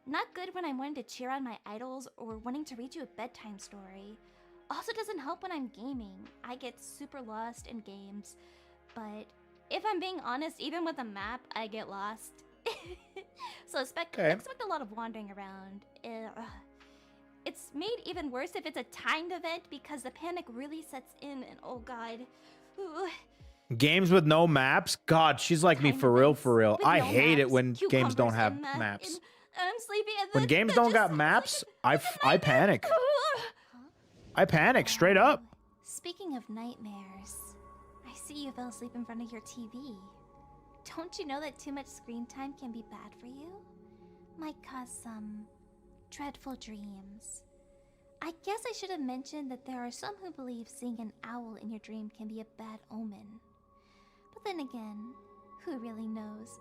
L: Not good when I'm wanting to cheer on my idols or wanting to read you a bedtime story. Also doesn't help when I'm gaming. I get super lost in games. But if I'm being honest, even with a map, I get lost. So expect a lot of wandering around. It's made even worse if it's a timed event because the panic really sets in and oh god. Ooh.
A: Games with no maps? God, she's like me for real, for real.
L: With
A: I
L: no
A: hate it
L: maps,
A: when games don't
L: cucumbers
A: have
L: and math,
A: maps.
L: and I'm sleepy and
A: When
L: then
A: games
L: that
A: don't
L: just
A: got
L: sounds
A: maps,
L: like
A: I panic. I panic straight up.
L: Speaking of nightmares, I see you fell asleep in front of your TV. Don't you know that too much screen time can be bad for you? Might cause some dreadful dreams. I guess I should have mentioned that there are some who believe seeing an owl in your dream can be a bad omen. But then again, who really knows?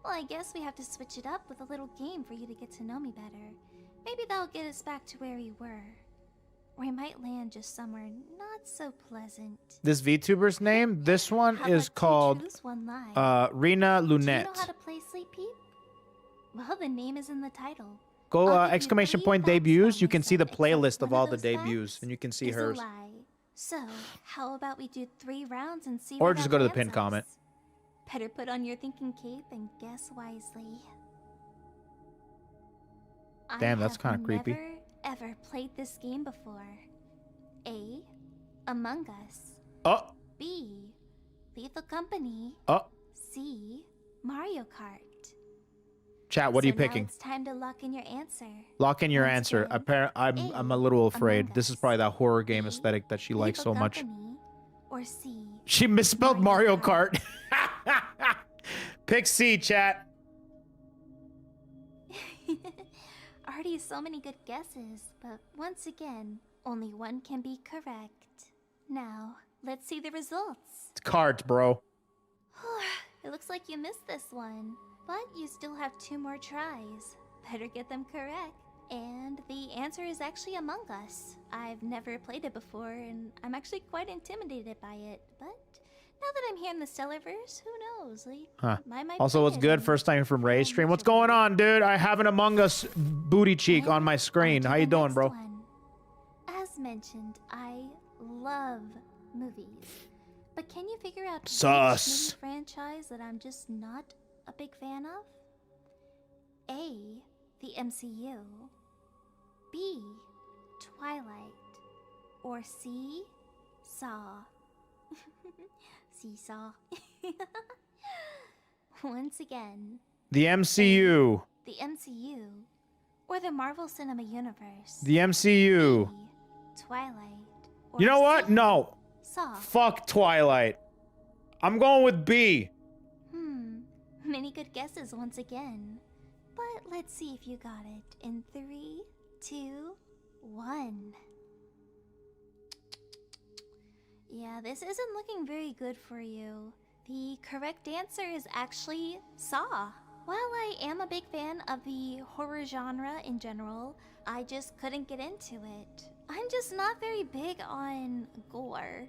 L: Well, I guess we have to switch it up with a little game for you to get to know me better. Maybe that'll get us back to where we were. or I might land just somewhere not so pleasant.
A: This VTuber's name, this one
L: How
A: is
L: about two
A: called
L: truths, one lie?
A: Rina
L: Do you know
A: Lunette.
L: how to play Sleep Peep? Well, the name is in the title.
A: Go
L: I'll give you
A: exclamation
L: 3
A: point
L: facts
A: debuts.
L: about
A: You can see the
L: myself, except
A: playlist of
L: one
A: all the
L: those
A: debuts,
L: facts
A: and you can see
L: is a
A: hers.
L: lie. So, how about we do 3 rounds and see
A: Or
L: where
A: just
L: that
A: go to the
L: lands
A: pinned comment.
L: us? Better put on your thinking cape and guess wisely.
A: Damn, that's
L: kind
A: kinda creepy.
L: Never ever played this game before. A. Among Us.
A: Oh,
L: B. Lethal Company.
A: oh.
L: C. Mario Kart.
A: Chat, what are you
L: So now
A: picking?
L: it's time to lock in your answer.
A: Lock in your
L: Once
A: answer.
L: again,
A: I'm a little afraid.
L: Among
A: This is
L: Us.
A: probably that horror game
L: B.
A: aesthetic that she likes so
L: Lethal
A: much.
L: Company, or C.
A: She misspelled Mario Kart. Pick C, chat.
L: Already so many good guesses, but once again, only one can be correct. Now, let's see the results.
A: It's cards, bro.
L: It looks like you missed this one, but you still have 2 more tries. Better get them correct. And the answer is actually Among Us. I've never played it before, and I'm actually quite intimidated by it, but now that I'm here in the StellarVerse, who knows? Like,
A: Huh.
L: I might
A: Also,
L: play
A: what's
L: it
A: good?
L: and
A: First time from Ray's stream. What's
L: miserable.
A: going on, dude? I have an Among Us booty cheek on my screen.
L: On to
A: How you
L: the
A: doing,
L: next
A: bro?
L: one. As mentioned, I love movies. But can you figure out
A: Sus.
L: which movie franchise that I'm just not a big fan of? A. The MCU. B. Twilight. Or C. Saw. Seesaw. Once again,
A: The MCU.
L: the MCU. Or the Marvel Cinema Universe.
A: The MCU.
L: B. Twilight. Or
A: You know what?
L: C.
A: No.
L: Saw.
A: Fuck Twilight. I'm going with B.
L: Many good guesses once again. But let's see if you got it in 3, 2, 1. Yeah, this isn't looking very good for you. The correct answer is actually Saw. While I am a big fan of the horror genre in general, I just couldn't get into it. I'm just not very big on gore.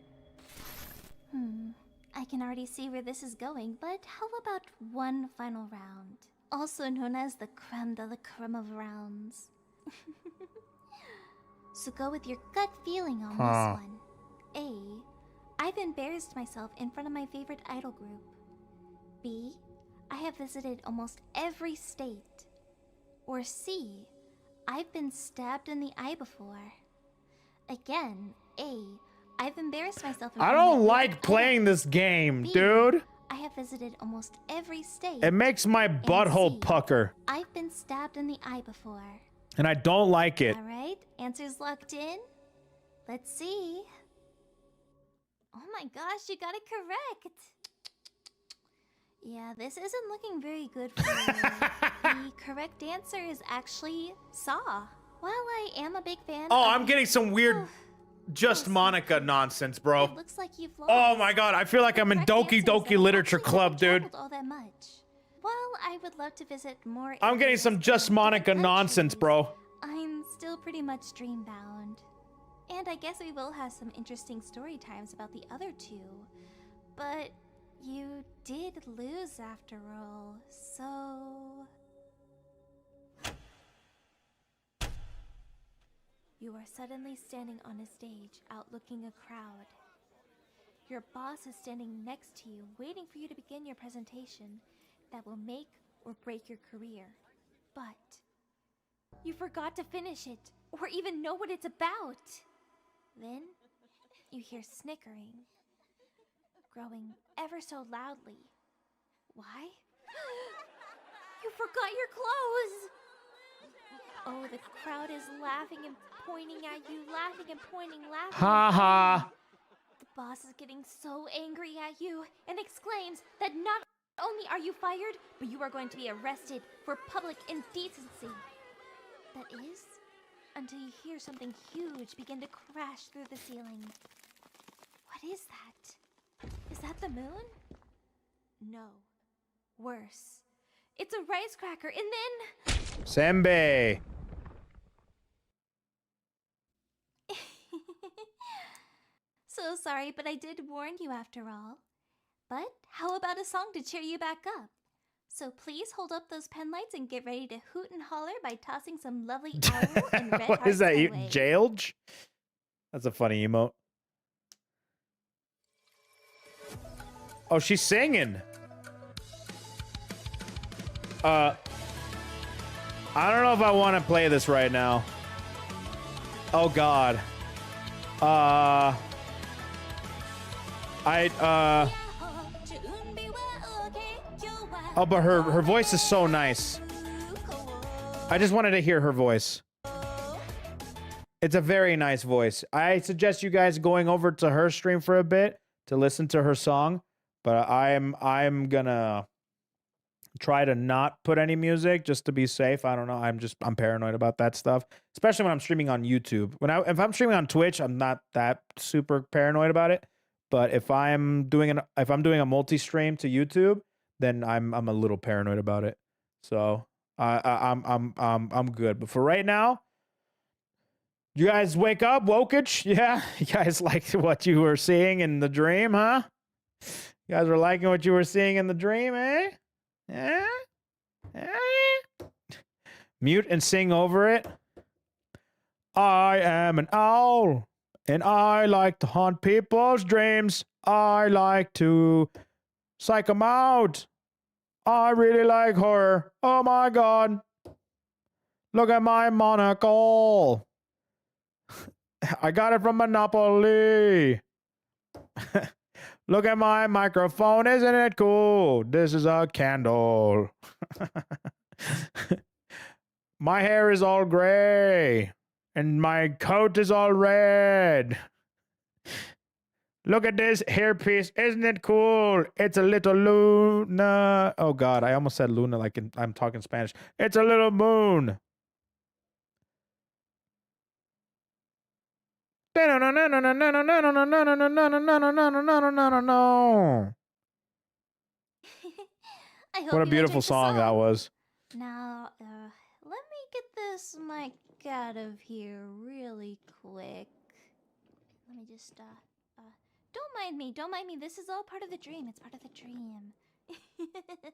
L: I can already see where this is going, but how about one final round? Also known as the creme de la creme of rounds. So go with your gut feeling on this one. A. I've embarrassed myself in front of my favorite idol group. B. I have visited almost every state. Or C. I've been stabbed in the eye before. Again, A. I've embarrassed myself in
A: I
L: front of my
A: don't
L: favorite
A: like
L: idol
A: playing
L: group.
A: this game,
L: B.
A: dude.
L: I have visited almost every state.
A: It makes my
L: And
A: butthole
L: C.
A: pucker.
L: I've been stabbed in the eye before.
A: And I don't like it.
L: Alright, answers locked in? Let's see. Oh my gosh, you got it correct! Yeah, this isn't looking very good for you. The correct answer is actually Saw. While I am a big fan
A: Oh,
L: of
A: I'm getting some weird Just Monica nonsense, bro.
L: It looks like you've lost.
A: Oh my god, I feel like I'm in
L: Correct
A: Doki
L: answer is that
A: Doki
L: you
A: Literature
L: actually
A: Club,
L: haven't
A: dude.
L: traveled all that much. While I would love to visit more
A: I'm getting
L: areas
A: some
L: in
A: Just
L: different
A: Monica nonsense,
L: countries,
A: bro.
L: I'm still pretty much dream-bound. And I guess we will have some interesting story times about the other 2. But you did lose after all, so... You are suddenly standing on a stage, outlooking a crowd. Your boss is standing next to you, waiting for you to begin your presentation that will make or break your career. But you forgot to finish it, or even know what it's about. Then you hear snickering, growing ever so loudly. Why? You forgot your clothes! Oh, the crowd is laughing and pointing at you, laughing and pointing, laughing.
A: Ha ha.
L: The boss is getting so angry at you and exclaims that not only are you fired, but you are going to be arrested for public indecency. That is, until you hear something huge begin to crash through the ceiling. What is that? Is that the moon? No. Worse. It's a rice cracker, and then...
A: Sembe.
L: So sorry, but I did warn you after all. But how about a song to cheer you back up? So please hold up those pen lights and get ready to hoot and holler by tossing some lovely owl and red
A: What is
L: hearts
A: that?
L: my way.
A: Jailed? That's a funny emote. Oh, she's singing. I don't know if I want to play this right now. Oh God. Oh, but her voice is so nice. I just wanted to hear her voice. It's a very nice voice. I suggest you guys going over to her stream for a bit to listen to her song, but I'm gonna try to not put any music just to be safe. I don't know. I'm paranoid about that stuff, especially when I'm streaming on YouTube. If I'm streaming on Twitch, I'm not that super paranoid about it. But if I'm doing a multi-stream to YouTube, then I'm a little paranoid about it. So I'm good. But for right now, you guys wake up, wokage? Yeah, you guys liked what you were seeing in the dream, huh? You guys were liking what you were seeing in the dream, eh? Eh? Eh? Mute and sing over it. I am an owl, and I like to haunt people's dreams. I like to psych them out. I really like horror. Oh my God. Look at my monocle. I got it from Monopoly. Look at my microphone. Isn't it cool? This is a candle. My hair is all gray. And my coat is all red. Look at this hairpiece. Isn't it cool? It's a little Luna. Oh God, I almost said Luna like I'm talking Spanish. It's a little moon. No. What a beautiful song that was.
L: Now, let me get this mic out of here really quick. Let me just, don't mind me. This is all part of the dream. It's part of the dream.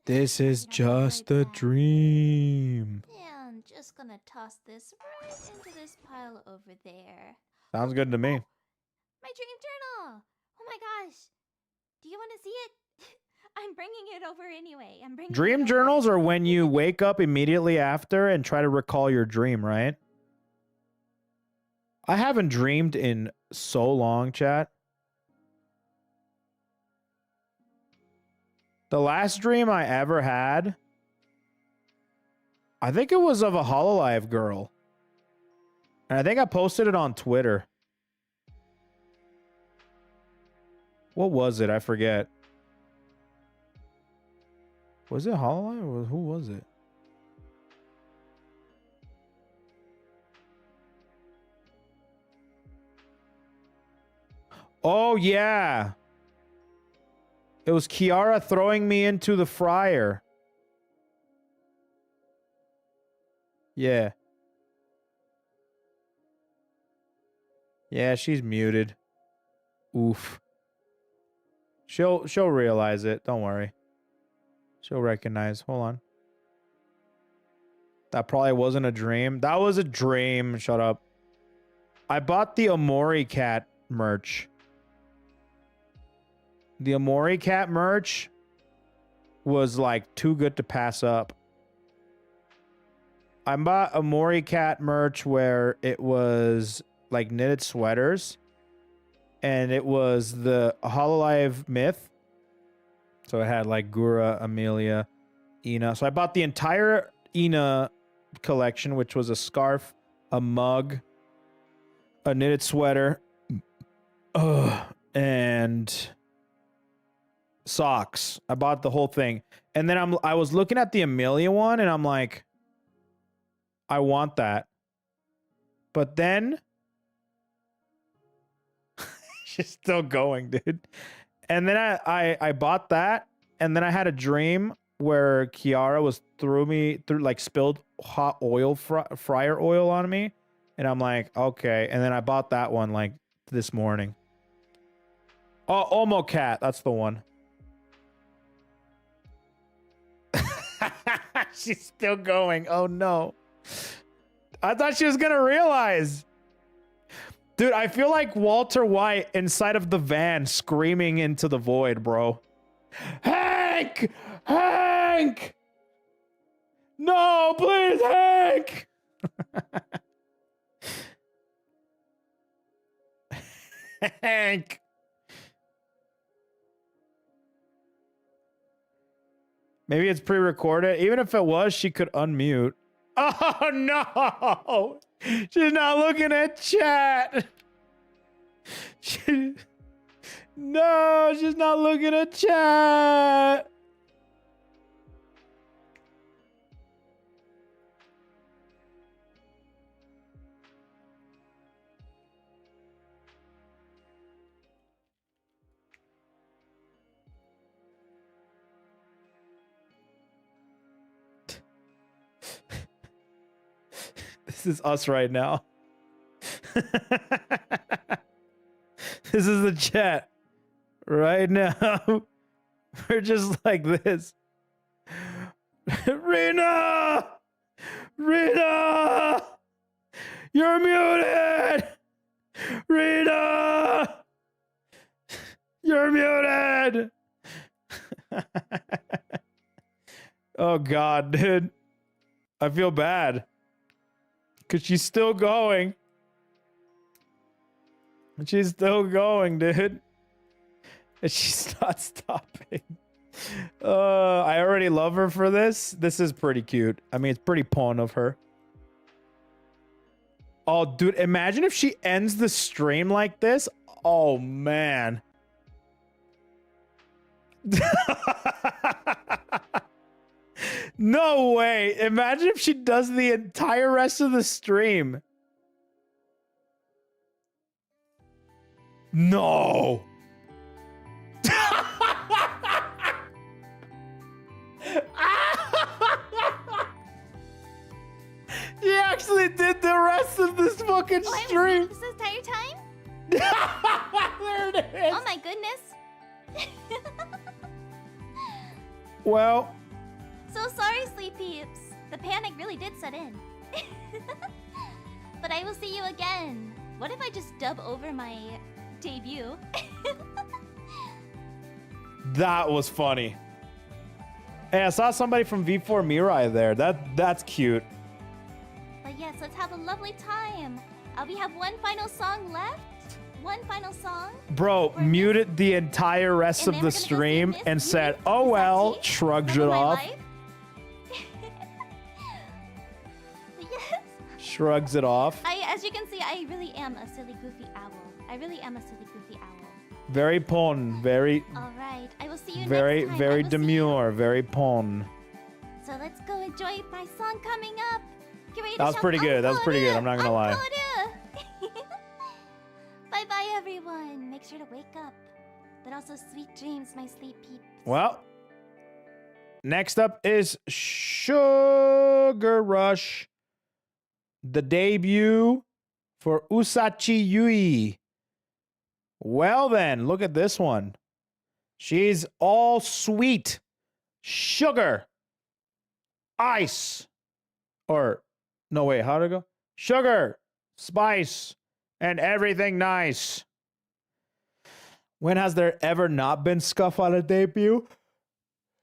A: This is just a dream.
L: Yeah, I'm just gonna toss this right into this pile over there.
A: Sounds good to me.
L: My dream journal! Oh my gosh! Do you want to see it? I'm bringing it over anyway.
A: Dream journals are when you wake up immediately after and try to recall your dream, right? I haven't dreamed in so long, chat. The last dream I ever had, I think it was of a Hololive girl. And I think I posted it on Twitter. What was it? I forget. Was it Hololive or who was it? Oh, yeah. It was Kiara throwing me into the fryer. Yeah. Yeah, she's muted. Oof. She'll realize it. Don't worry. She'll recognize. Hold on. That probably wasn't a dream. That was a dream. Shut up. I bought the Amori Cat merch. The Amori Cat merch was like too good to pass up. I bought Amori Cat merch where it was like knitted sweaters. And it was the Hololive myth. So it had like Gura, Amelia, Ina. So I bought the entire Ina collection, which was a scarf, a mug, a knitted sweater, and socks. I bought the whole thing. And then I was looking at the Amelia one and I'm like, I want that. But then she's still going, dude. And then I bought that, and then I had a dream where Kiara was spilled hot oil, fryer oil on me, and I'm like, okay. And then I bought that one like this morning. Oh, Omo Cat. That's the one. She's still going. Oh, no. I thought she was going to realize. Dude, I feel like Walter White inside of the van screaming into the void, bro. Hank! Hank! No, please, Hank! Hank! Maybe it's pre-recorded. Even if it was, she could unmute. Oh, no! She's not looking at chat! No, she's not looking at chat! This is us right now. This is the chat right now. We're just like this. Rina! Rina! You're muted! Rina! You're muted! Oh God, dude. I feel bad. Because she's still going. She's still going, dude. And she's not stopping. I already love her for this. This is pretty cute. I mean, it's pretty pawn of her. Oh, dude, imagine if she ends the stream like this. Oh, man. No way. Imagine if she does the entire rest of the stream. No. He actually did the rest of this fucking stream.
H: This entire time?
A: There it is.
H: Oh my goodness.
A: Well.
H: So sorry, Sleep Peeps. The panic really did set in. But I will see you again. What if I just dub over my debut?
A: That was funny. Hey, I saw somebody from V4 Mirai there. That's cute.
H: But yes, let's have a lovely time. We have one final song left. One final song.
A: Bro, muted the entire rest of the stream and said, "Oh well," shrugged it off.
H: Yes.
A: Shrugs it off.
H: As you can see, I really am a silly goofy owl. I really am a silly goofy owl.
A: Very pon, very.
H: All right, I will see you
A: very,
H: next time.
A: very demure, very pon.
H: So let's go enjoy my song coming up. Get ready to
A: That was pretty good. That was pretty good. I'm not gonna lie.
H: Bye bye, everyone. Make sure to wake up, but also sweet dreams, my sleep peeps.
A: Well, next up is Sugar Rush, the debut for Usachi Yui. Well then, look at this one. She's all sweet, sugar, ice, or no wait, how'd it go? Sugar, spice, and everything nice. When has there ever not been scuff on a debut?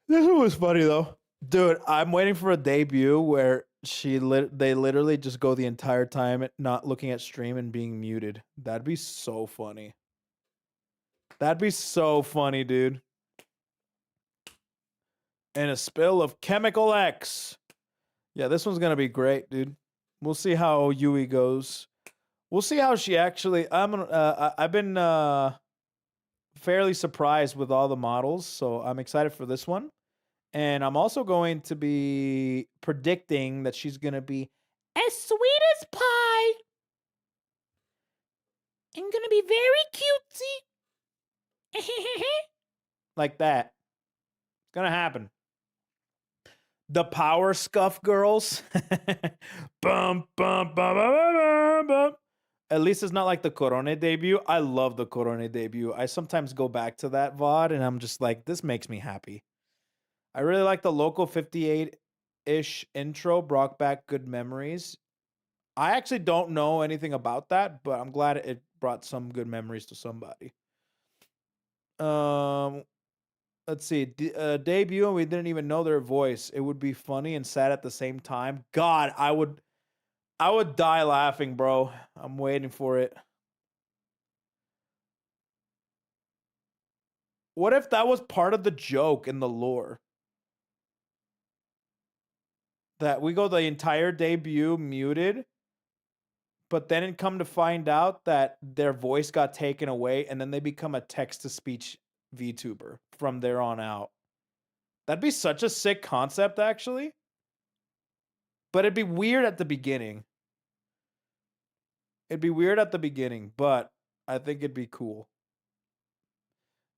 A: This one was funny though. Dude, I'm waiting for a debut where they literally just go the entire time not looking at stream and being muted. That'd be so funny. That'd be so funny, dude. And a spill of Chemical X. Yeah, this one's gonna be great, dude. We'll see how Yui goes. We'll see how she actually. I've been fairly surprised with all the models, so I'm excited for this one. And I'm also going to be predicting that she's gonna be as sweet as pie and gonna be very cutesy. Like that. It's gonna happen. The Power Scuff Girls. Bum, bum, bum, bum, bum, bum. At least it's not like the Corone debut. I love the Corone debut. I sometimes go back to that VOD and I'm just like, this makes me happy. I really like the Local 58-ish intro, brought back good memories. I actually don't know anything about that, but I'm glad it brought some good memories to somebody. Let's see. Debut and we didn't even know their voice. It would be funny and sad at the same time. God, I would die laughing, bro. I'm waiting for it. What if that was part of the joke in the lore? That we go the entire debut muted, but then it come to find out that their voice got taken away and then they become a text-to-speech VTuber from there on out. That'd be such a sick concept, actually. But it'd be weird at the beginning. It'd be weird at the beginning, but I think it'd be cool.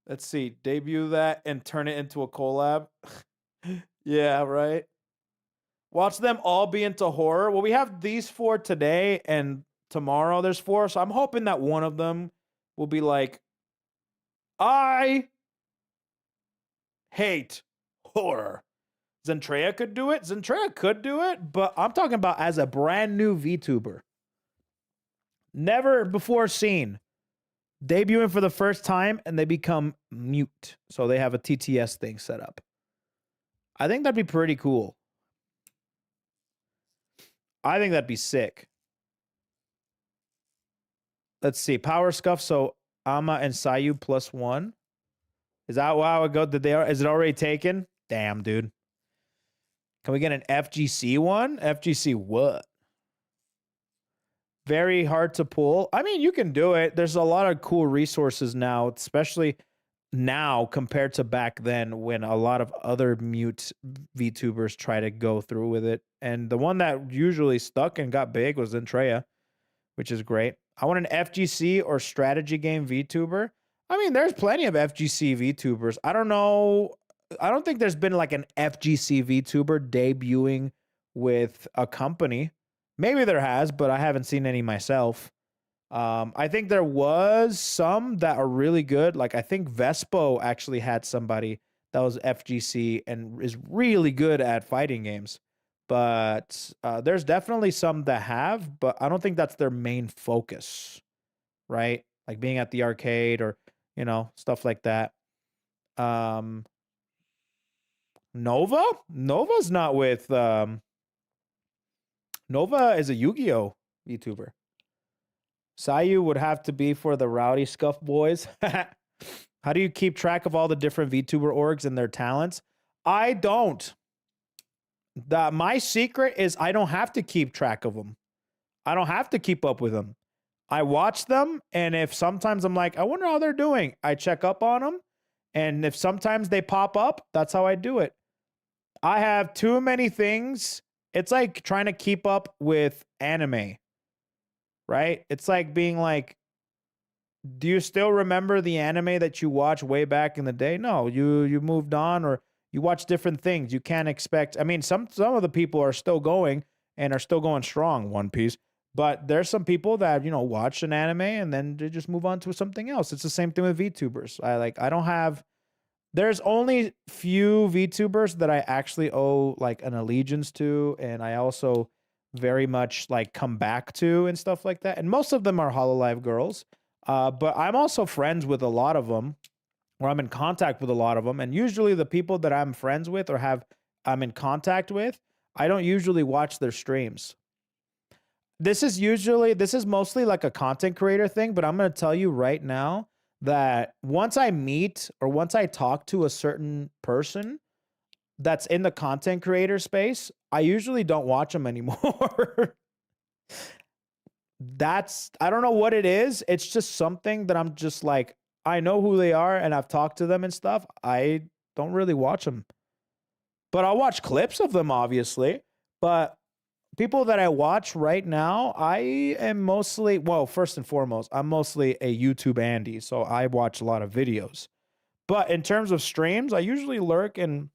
A: Let's see. Debut that and turn it into a collab. Yeah, right? Watch them all be into horror. Well, we have these 4 today, and tomorrow there's 4. So I'm hoping that one of them will be like, I hate horror. Zentrea could do it. Zentrea could do it, but I'm talking about as a brand new VTuber. Never before seen. Debuting for the first time, and they become mute. So they have a TTS thing set up. I think that'd be pretty cool. I think that'd be sick. Let's see. Power Scuff. So Ama and Sayu +1. Is that how it go? Is it already taken? Damn, dude. Can we get an FGC one? FGC what? Very hard to pull. I mean, you can do it. There's a lot of cool resources now, especially now compared to back then when a lot of other mute VTubers try to go through with it. And the one that usually stuck and got big was Zentrea, which is great. I want an FGC or strategy game VTuber. I mean, there's plenty of FGC VTubers. I don't know. I don't think there's been like an FGC VTuber debuting with a company. Maybe there has, but I haven't seen any myself. I think there was some that are really good. Like I think Vespo actually had somebody that was FGC and is really good at fighting games. But there's definitely some that have, but I don't think that's their main focus, right? Like being at the arcade or, you know, stuff like that. Nova? Nova's not with... Nova is a Yu-Gi-Oh! VTuber. Sayu would have to be for the Rowdy Scuff boys. How do you keep track of all the different VTuber orgs and their talents? I don't. My secret is I don't have to keep track of them. I don't have to keep up with them. I watch them, and if sometimes I'm like, I wonder how they're doing, I check up on them, and if sometimes they pop up, that's how I do it. I have too many things. It's like trying to keep up with anime, right? It's like being like, do you still remember the anime that you watched way back in the day? No, you moved on or you watch different things. You can't expect, I mean, some of the people are still going and are still going strong, One Piece, but there's some people that, you know, watch an anime and then they just move on to something else. It's the same thing with VTubers. There's only few VTubers that I actually owe like an allegiance to, and I also very much like come back to and stuff like that. And most of them are Hololive girls, but I'm also friends with a lot of them, or I'm in contact with a lot of them. And usually the people that I'm friends with or I'm in contact with, I don't usually watch their streams. This is mostly like a content creator thing, but I'm going to tell you right now that once I meet or once I talk to a certain person that's in the content creator space, I usually don't watch them anymore. I don't know what it is. It's just something that I'm just like, I know who they are and I've talked to them and stuff. I don't really watch them. But I'll watch clips of them, obviously. But people that I watch right now, I am mostly, well, first and foremost, I'm mostly a YouTube Andy, so I watch a lot of videos. But in terms of streams, I usually lurk in,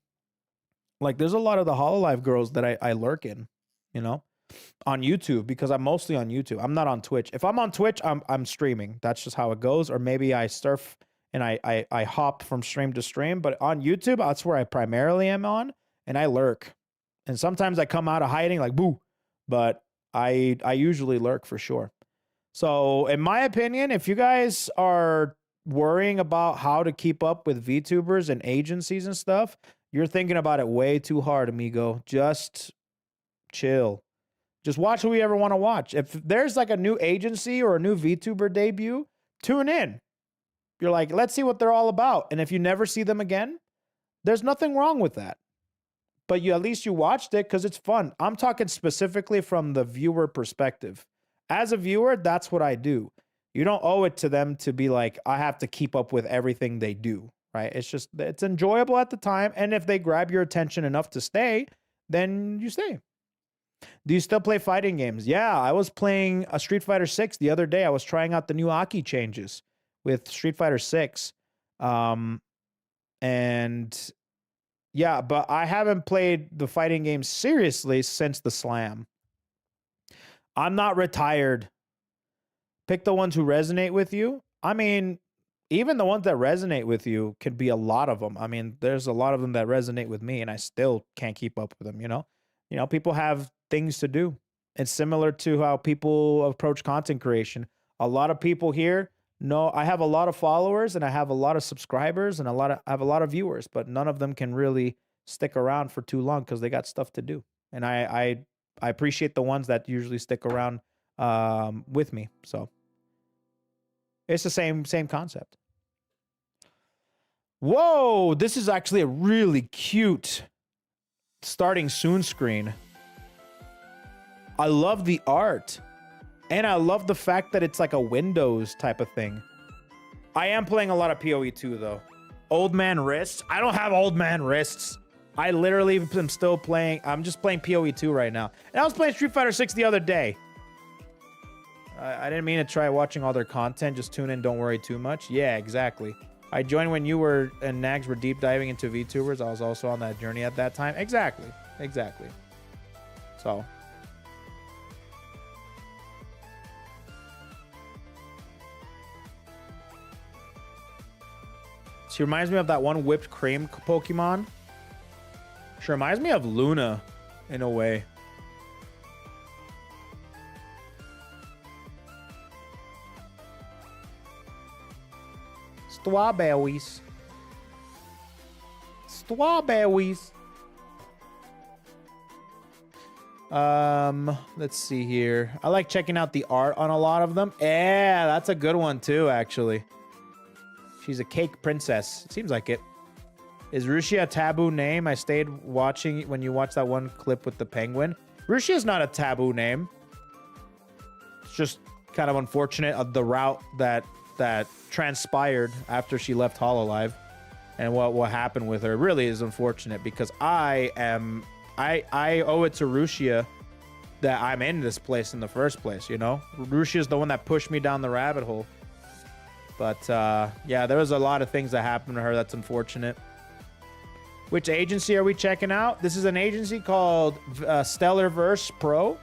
A: like, there's a lot of the Hololive girls that I lurk in, you know? on YouTube because I'm mostly on YouTube. I'm not on Twitch. If I'm on Twitch, I'm streaming. That's just how it goes. Or maybe I surf and I hop from stream to stream. But on YouTube, that's where I primarily am on, and I lurk. And sometimes I come out of hiding like boo, but I usually lurk for sure. So in my opinion, if you guys are worrying about how to keep up with VTubers and agencies and stuff, you're thinking about it way too hard, amigo. Just chill. Just watch who you ever want to watch. If there's like a new agency or a new VTuber debut, tune in. You're like, let's see what they're all about. And if you never see them again, there's nothing wrong with that. But at least you watched it because it's fun. I'm talking specifically from the viewer perspective. As a viewer, that's what I do. You don't owe it to them to be like, I have to keep up with everything they do, right? It's enjoyable at the time. And if they grab your attention enough to stay, then you stay. Do you still play fighting games? Yeah, I was playing a Street Fighter 6 the other day. I was trying out the new Aki changes with Street Fighter 6. And yeah, but I haven't played the fighting games seriously since the Slam. I'm not retired. Pick the ones who resonate with you. I mean, even the ones that resonate with you could be a lot of them. I mean, there's a lot of them that resonate with me, and I still can't keep up with them, you know? You know, people have things to do. It's similar to how people approach content creation. A lot of people here know I have a lot of followers and I have a lot of subscribers and I have a lot of viewers, but none of them can really stick around for too long because they got stuff to do. And I appreciate the ones that usually stick around with me. So it's the same concept. Whoa, this is actually a really cute starting soon screen. I love the art. And I love the fact that it's like a Windows type of thing. I am playing a lot of PoE 2 though. Old man wrists. I don't have old man wrists. I literally am still playing. I'm just playing PoE 2 right now. And I was playing Street Fighter 6 the other day. I didn't mean to try watching all their content. Just tune in. Don't worry too much. Yeah, exactly. I joined when you were and Nags were deep diving into VTubers. I was also on that journey at that time. Exactly. Exactly. So. She reminds me of that one whipped cream Pokemon. She reminds me of Luna in a way. Strawberries. Strawberries. Let's see here. I like checking out the art on a lot of them. Yeah, that's a good one too, actually. She's a cake princess. Seems like it. Is Rushia a taboo name? I stayed watching when you watched that one clip with the penguin. Rushia's not a taboo name. It's just kind of unfortunate of the route that transpired after she left Hololive and what happened with her. Really is unfortunate because I owe it to Rushia that I'm in this place in the first place, you know? Rushia's the one that pushed me down the rabbit hole. But yeah, there was a lot of things that happened to her that's unfortunate. Which agency are we checking out? This is an agency called StellarVerse Pro,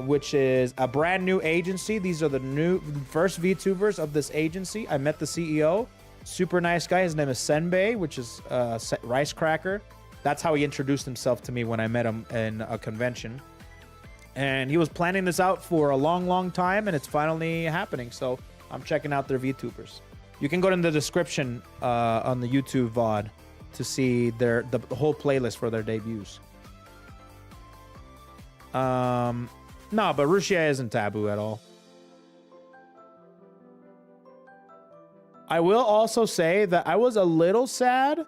A: which is a brand new agency. These are the first VTubers of this agency. I met the CEO. Super nice guy. His name is Senbei, which is Rice Cracker. That's how he introduced himself to me when I met him in a convention. And he was planning this out for a long, long time, and it's finally happening. So I'm checking out their VTubers. You can go in the description on the YouTube VOD to see the whole playlist for their debuts. No, but Rushia isn't taboo at all. I will also say that I was a little sad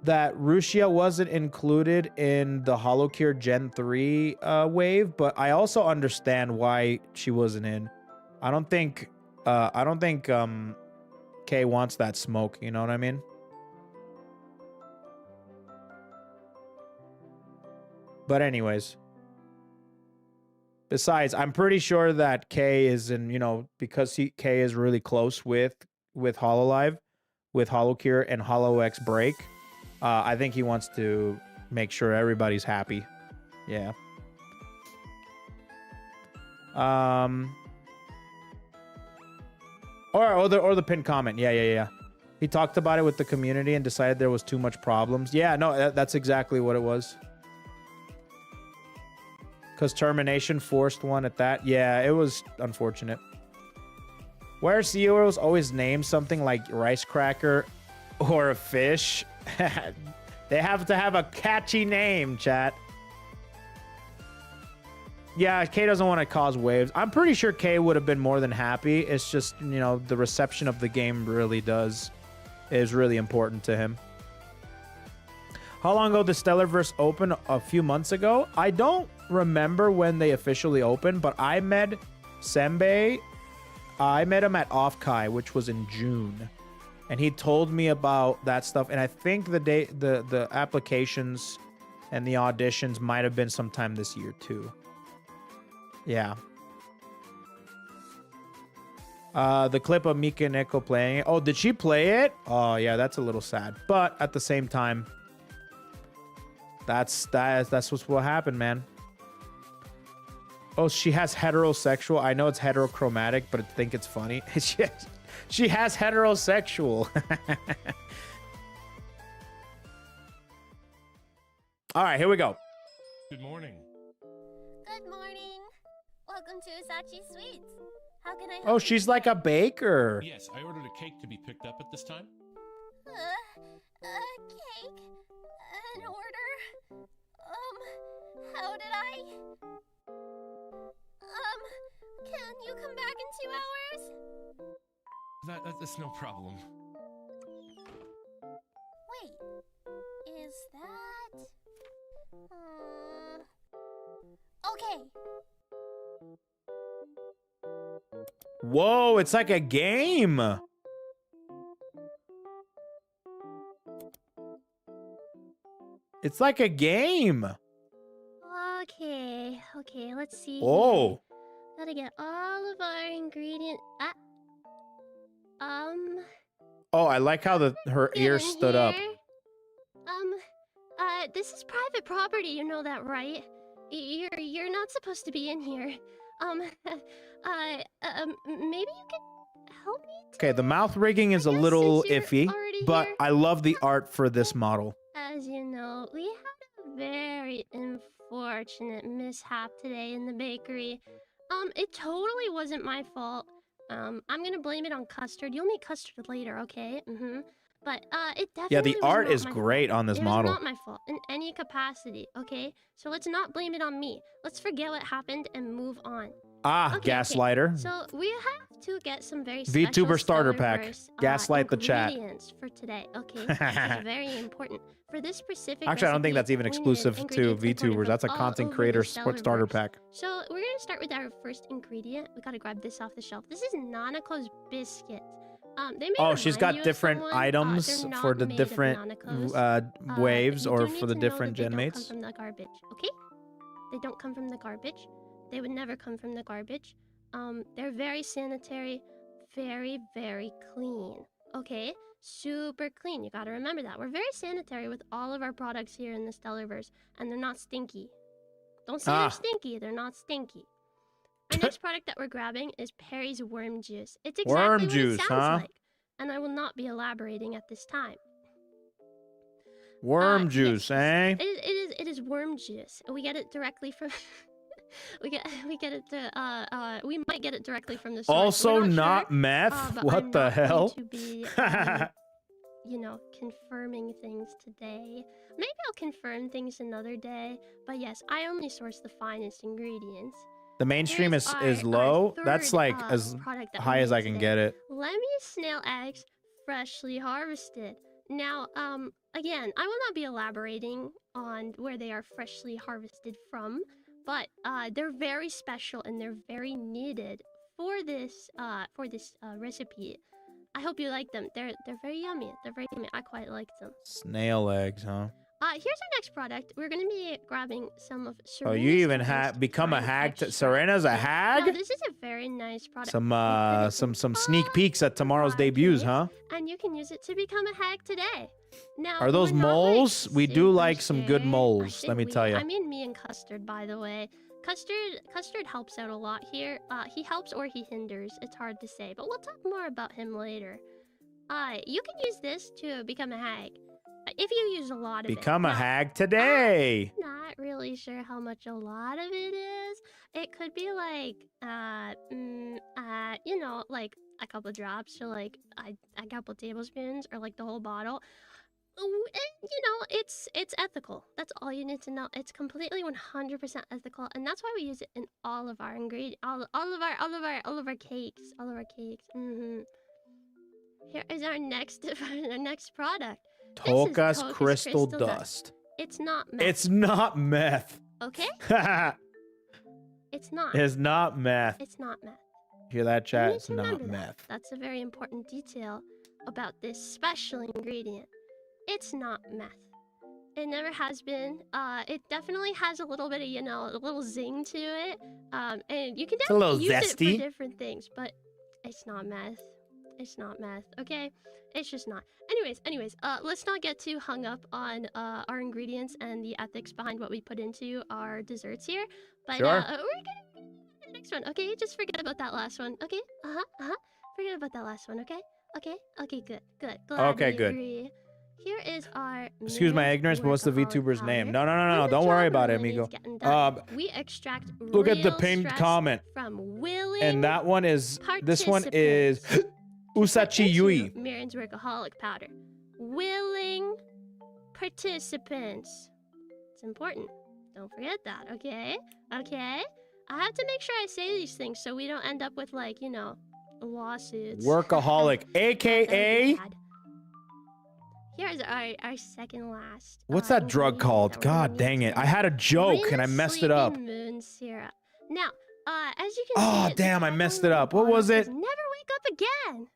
A: that Rushia wasn't included in the HoloCure Gen 3 wave, but I also understand why she wasn't in. I don't think Kay wants that smoke, you know what I mean? But anyways. Besides, I'm pretty sure that Kay is in, you know, because Kay is really close with Hololive, with HoloCure and HoloX Break. I think he wants to make sure everybody's happy. Yeah. Or the pinned comment. Yeah. He talked about it with the community and decided there was too much problems. Yeah, no, that's exactly what it was. Because termination forced one at that. Yeah, it was unfortunate. Where CEOs always name something like rice cracker or a fish. They have to have a catchy name, chat. Yeah, Kay doesn't want to cause waves. I'm pretty sure Kay would have been more than happy. It's just, you know, the reception of the game really is really important to him. How long ago did StellarVerse open? A few months ago? I don't remember when they officially opened, but I met Sembe. I met him at Offkai, which was in June. And he told me about that stuff. And I think the applications and the auditions might have been sometime this year too. Yeah. The clip of Mika and Neko playing it. Oh, did she play it? Oh, yeah, that's a little sad. But at the same time, that's what happened, man. Oh, she has heterosexual. I know it's heterochromatic, but I think it's funny. She has heterosexual. All right, here we go.
I: Good morning.
H: Good morning. Welcome to Usachi Sweets. How can I help
A: Oh, she's like a baker.
I: Yes, I ordered a cake to be picked up at this time.
H: Cake? An order? How did I? Can you come back in 2 hours?
I: That's no problem.
H: Wait, is that... Okay.
A: Whoa, it's like a game. It's like a game.
H: Okay, let's see.
A: Oh.
H: Here. Gotta get all of our ingredients.
A: Oh, I like how her ears stood up.
H: This is private property, you know that, right? You're not supposed to be in here. Maybe you could help me?
A: Okay, the mouth rigging is a little iffy, but
H: here.
A: I love the art for this model.
H: As you know, we had a very unfortunate mishap today in the bakery. It totally wasn't my fault. I'm gonna blame it on Custard. You'll meet Custard later, okay? But it definitely
A: Yeah, the art is
H: my
A: great
H: fault.
A: on this
H: It
A: model.
H: was not my fault in any capacity, okay? So let's not blame it on me. Let's forget what happened and move on. Okay.
A: Gaslighter.
H: So we have to get some very special
A: VTuber starter pack.
H: StellarVerse,
A: Gaslight the chat.
H: ingredients for today, okay? This is very important. For this specific
A: Actually, I don't think
H: recipe,
A: that's even
H: we needed
A: exclusive to
H: ingredients imported
A: VTubers.
H: from
A: That's a
H: all
A: content
H: over
A: creator
H: the
A: starter
H: StellarVerse.
A: pack.
H: So we're gonna start with our first ingredient. We gotta grab this off the shelf. This is Nanako's biscuit. They may
A: She's
H: remind
A: got
H: you of
A: different
H: someone.
A: items
H: They're
A: for
H: not
A: the
H: made of
A: different
H: Nanakos.
A: waves
H: You
A: or
H: do need
A: for the
H: to know
A: different
H: that they
A: gen
H: don't
A: mates.
H: come from the garbage, okay? They don't come from the garbage. They would never come from the garbage. They're very sanitary, very, very clean, okay? Super clean. You gotta remember that. We're very sanitary with all of our products here in the StellarVerse, and they're not stinky. Don't say they're stinky. They're not stinky. Our next product that we're grabbing is Perry's Worm Juice. It's exactly
A: Worm
H: what
A: juice,
H: it sounds
A: huh?
H: like, and I will not be elaborating at this time.
A: Worm juice, eh?
H: It is worm juice. We get it directly from we might get it directly from the source.
A: Also
H: We're
A: not
H: sure,
A: meth?
H: but
A: What
H: I'm
A: the
H: not going
A: hell?
H: to be, you know, confirming things today. Maybe I'll confirm things another day. But yes, I only source the finest ingredients.
A: The mainstream
H: Here's
A: is
H: our
A: low.
H: third,
A: That's like as
H: product that we
A: high as
H: made
A: I can
H: today.
A: get it.
H: Lemmy snail eggs, freshly harvested. Now, again, I will not be elaborating on where they are freshly harvested from, but they're very special and they're very needed for this recipe. I hope you like them. They're very yummy. They're very yummy. I quite like them.
A: Snail eggs, huh?
H: Here's our next product. We're gonna be grabbing some of Serena's
A: Oh, you even
H: first
A: become a
H: wine
A: hag.
H: extract.
A: Serena's a
H: Now,
A: hag?
H: this is a very nice product.
A: Some sneak peeks at tomorrow's debuts, huh?
H: And you can use it to become a hag today. Now,
A: Are those
H: we're not,
A: moles?
H: like,
A: We do
H: super
A: like some good
H: sure.
A: moles,
H: I
A: let me
H: think
A: tell you.
H: I mean, me and Custard, by the way.
N: Custard helps out a lot here. He helps or he hinders. It's hard to say, but we'll talk more about him later. You can use this to become a hag. If you use a lot of
A: Become
N: it.
A: a hag today.
N: I'm not really sure how much a lot of it is. It could be like, you know, like a couple drops or like a couple tablespoons or like the whole bottle. And, you know, it's ethical. That's all you need to know. It's completely 100% ethical, and that's why we use it in all of our ingredients, all of our cakes, Mm-hmm. Here is our next product.
A: Tolka's crystal dust.
N: It's not meth.
A: It's not meth.
N: Okay? It's not.
A: It's not meth.
N: It's not meth.
A: Hear that,
N: You
A: chat?
N: need
A: It's
N: to
A: not
N: remember that.
A: meth.
N: That's a very important detail about this special ingredient. It's not meth. It never has been. It definitely has a little bit of, you know, a little zing to it. And you can
A: a little
N: definitely use
A: zesty.
N: it for different things, but it's not meth. It's not meth, okay? It's just not. Anyways, let's not get too hung up on our ingredients and the ethics behind what we put into our desserts here. But
A: Sure.
N: we're gonna the next one, okay? Just forget about that last one, okay? Forget about that last one, okay? Okay, good. Glad
A: Okay,
N: we
A: good.
N: agree. Here is our.
A: Excuse my ignorance, but what's the
N: workaholic
A: VTuber's name?
N: powder.
A: No.
N: When the
A: Don't worry
N: job
A: about it,
N: really
A: amigo.
N: needs getting done, we extract
A: Look at the
N: real
A: pinned
N: stress
A: comment.
N: from willing.
A: And that one is. This one is Usachi Yui.
N: Mirren's workaholic powder. Willing participants. It's important. Don't forget that, okay? Okay? I have to make sure I say these things so we don't end up with, like, you know, lawsuits.
A: Workaholic, aka.
N: Here's our second last.
A: What's that drug called? God dang it! I had a joke and I messed it up.
N: Moon syrup. Now, as you can see,
A: Oh
N: it's
A: damn! I messed it
N: on the
A: up. What was
N: bottle
A: it?
N: says, never wake up again.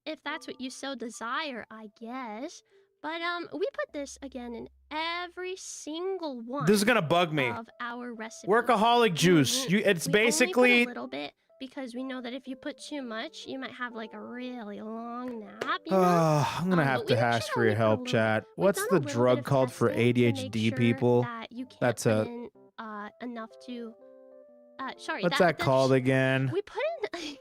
N: If that's what you so desire, I guess. But we put this again in every single one.
A: This is gonna bug me.
N: Of our recipes.
A: Workaholic juice.
N: Mhm.
A: It's
N: We
A: basically.
N: only put a little bit because we know that if you put too much, you might have like a really long nap. You know?
A: I'm gonna have
N: but
A: to
N: we
A: ask
N: should
A: for your
N: only put a
A: help,
N: little
A: chat.
N: bit. We've
A: What's
N: done
A: the
N: a little
A: drug
N: bit of
A: called for
N: testing to make
A: ADHD
N: sure
A: people?
N: That you can't
A: That's
N: put
A: a.
N: in, enough to. Sorry.
A: What's that called again?
N: We put in.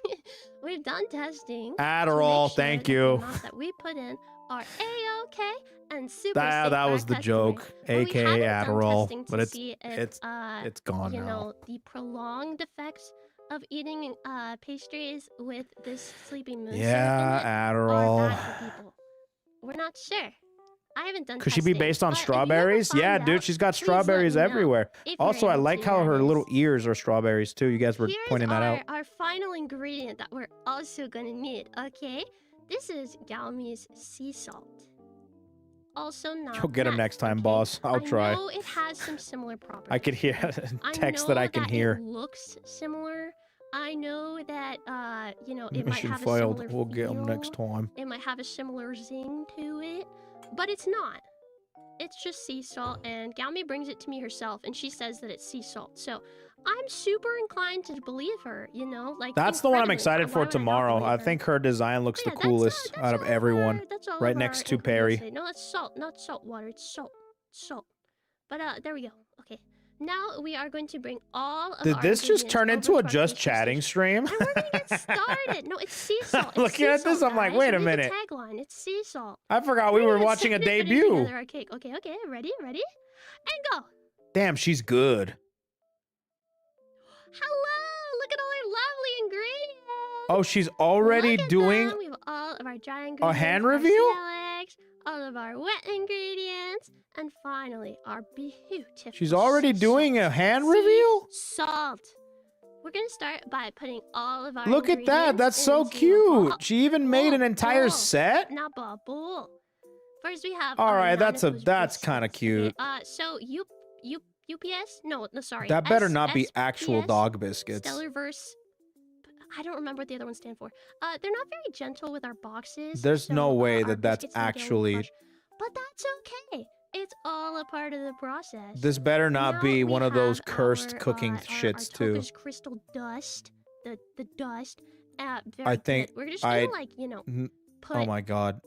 N: We've done testing.
A: Adderall.
N: To make sure
A: Thank
N: that the
A: you.
N: amounts that we put in are A-OK and super safe
A: That
N: for
A: was
N: our
A: the
N: customers.
A: joke,
N: But we
A: aka
N: haven't done
A: Adderall,
N: testing to
A: but
N: see if,
A: it's gone
N: you
A: now.
N: know, the prolonged effects of eating pastries with this sleeping moon syrup in
A: Yeah,
N: it are
A: Adderall.
N: bad for people. We're not sure. I haven't done
A: Could she be
N: testing,
A: based on
N: but if you ever
A: strawberries? Yeah,
N: find
A: dude,
N: out,
A: she's got
N: please let
A: strawberries
N: me know.
A: everywhere.
N: If you're
A: Also, I
N: able
A: like
N: to,
A: how
N: that
A: her
N: is.
A: little ears are strawberries too. You guys were
N: Here's
A: pointing that out.
N: our final ingredient that we're also gonna need, okay? This is Galmi's sea salt. Also not
A: You'll get him
N: meth,
A: next time,
N: okay?
A: boss. I'll
N: I
A: try.
N: know it has some similar properties.
A: I could hear text that I can hear.
N: It looks similar. I know that you know, it might
A: Mission
N: have a
A: failed.
N: similar
A: We'll get him next
N: feel.
A: time.
N: It might have a similar zing to it, but it's not. It's just sea salt, and Galmi brings it to me herself, and she says that it's sea salt. So I'm super inclined to believe her, you know? Like,
A: That's the one I'm
N: incredibly.
A: excited
N: Why
A: for
N: would I not
A: tomorrow.
N: believe
A: I
N: her?
A: think her design looks the
N: Yeah,
A: coolest out of everyone.
N: That's all
A: Right
N: of
A: next
N: our
A: to
N: ingredients
A: Perry.
N: today. No, that's salt, not salt water. It's salt. Salt. But there we go. Okay. Now we are going to bring all of
A: Did
N: our
A: this just
N: ingredients
A: turn
N: over
A: into
N: to
A: a
N: our
A: just
N: pastry
A: chatting
N: station.
A: stream?
N: And we're gonna get started. No, it's sea salt. It's
A: Looking
N: sea
A: at this,
N: salt,
A: I'm like,
N: guys.
A: wait a
N: Read
A: minute.
N: The tagline. It's sea salt.
A: I forgot we were
N: gonna
A: watching a
N: start putting
A: debut.
N: together our cake. Okay. Ready? And go.
A: Damn, she's good.
N: Hello. Look at all our lovely ingredients.
A: Oh, she's already
N: Look at
A: doing
N: them. We have all of our dry ingredients.
A: a hand
N: our
A: reveal?
N: salads, all of our wet ingredients, and finally our beautiful.
A: She's already
N: sea
A: doing
N: salt.
A: a hand
N: Sea
A: reveal?
N: Salt. We're gonna start by putting all of our
A: Look at that.
N: ingredients
A: That's so
N: into a bowl.
A: cute. She even made an entire
N: Bowl.
A: set?
N: Not bowl. First we have.
A: All
N: our
A: right, that's
N: Nanako's
A: kind of
N: biscuits.
A: cute.
N: Okay, so UPS? No, sorry.
A: That better not be actual
N: SPS,
A: dog biscuits.
N: StellarVerse. I don't remember what the other ones stand for. They're not very gentle with our boxes.
A: There's
N: so,
A: no way
N: our
A: that that's
N: biscuits might get a little
A: actually.
N: crushed. But that's okay. It's all a part of the process.
A: This better not
N: Now
A: be
N: we
A: one of those
N: have
A: cursed
N: our,
A: cooking
N: our
A: shits too.
N: Toka's crystal dust. The dust. Very
A: I think
N: good. We're just
A: I-
N: gonna, like, you know, put
A: Oh my god.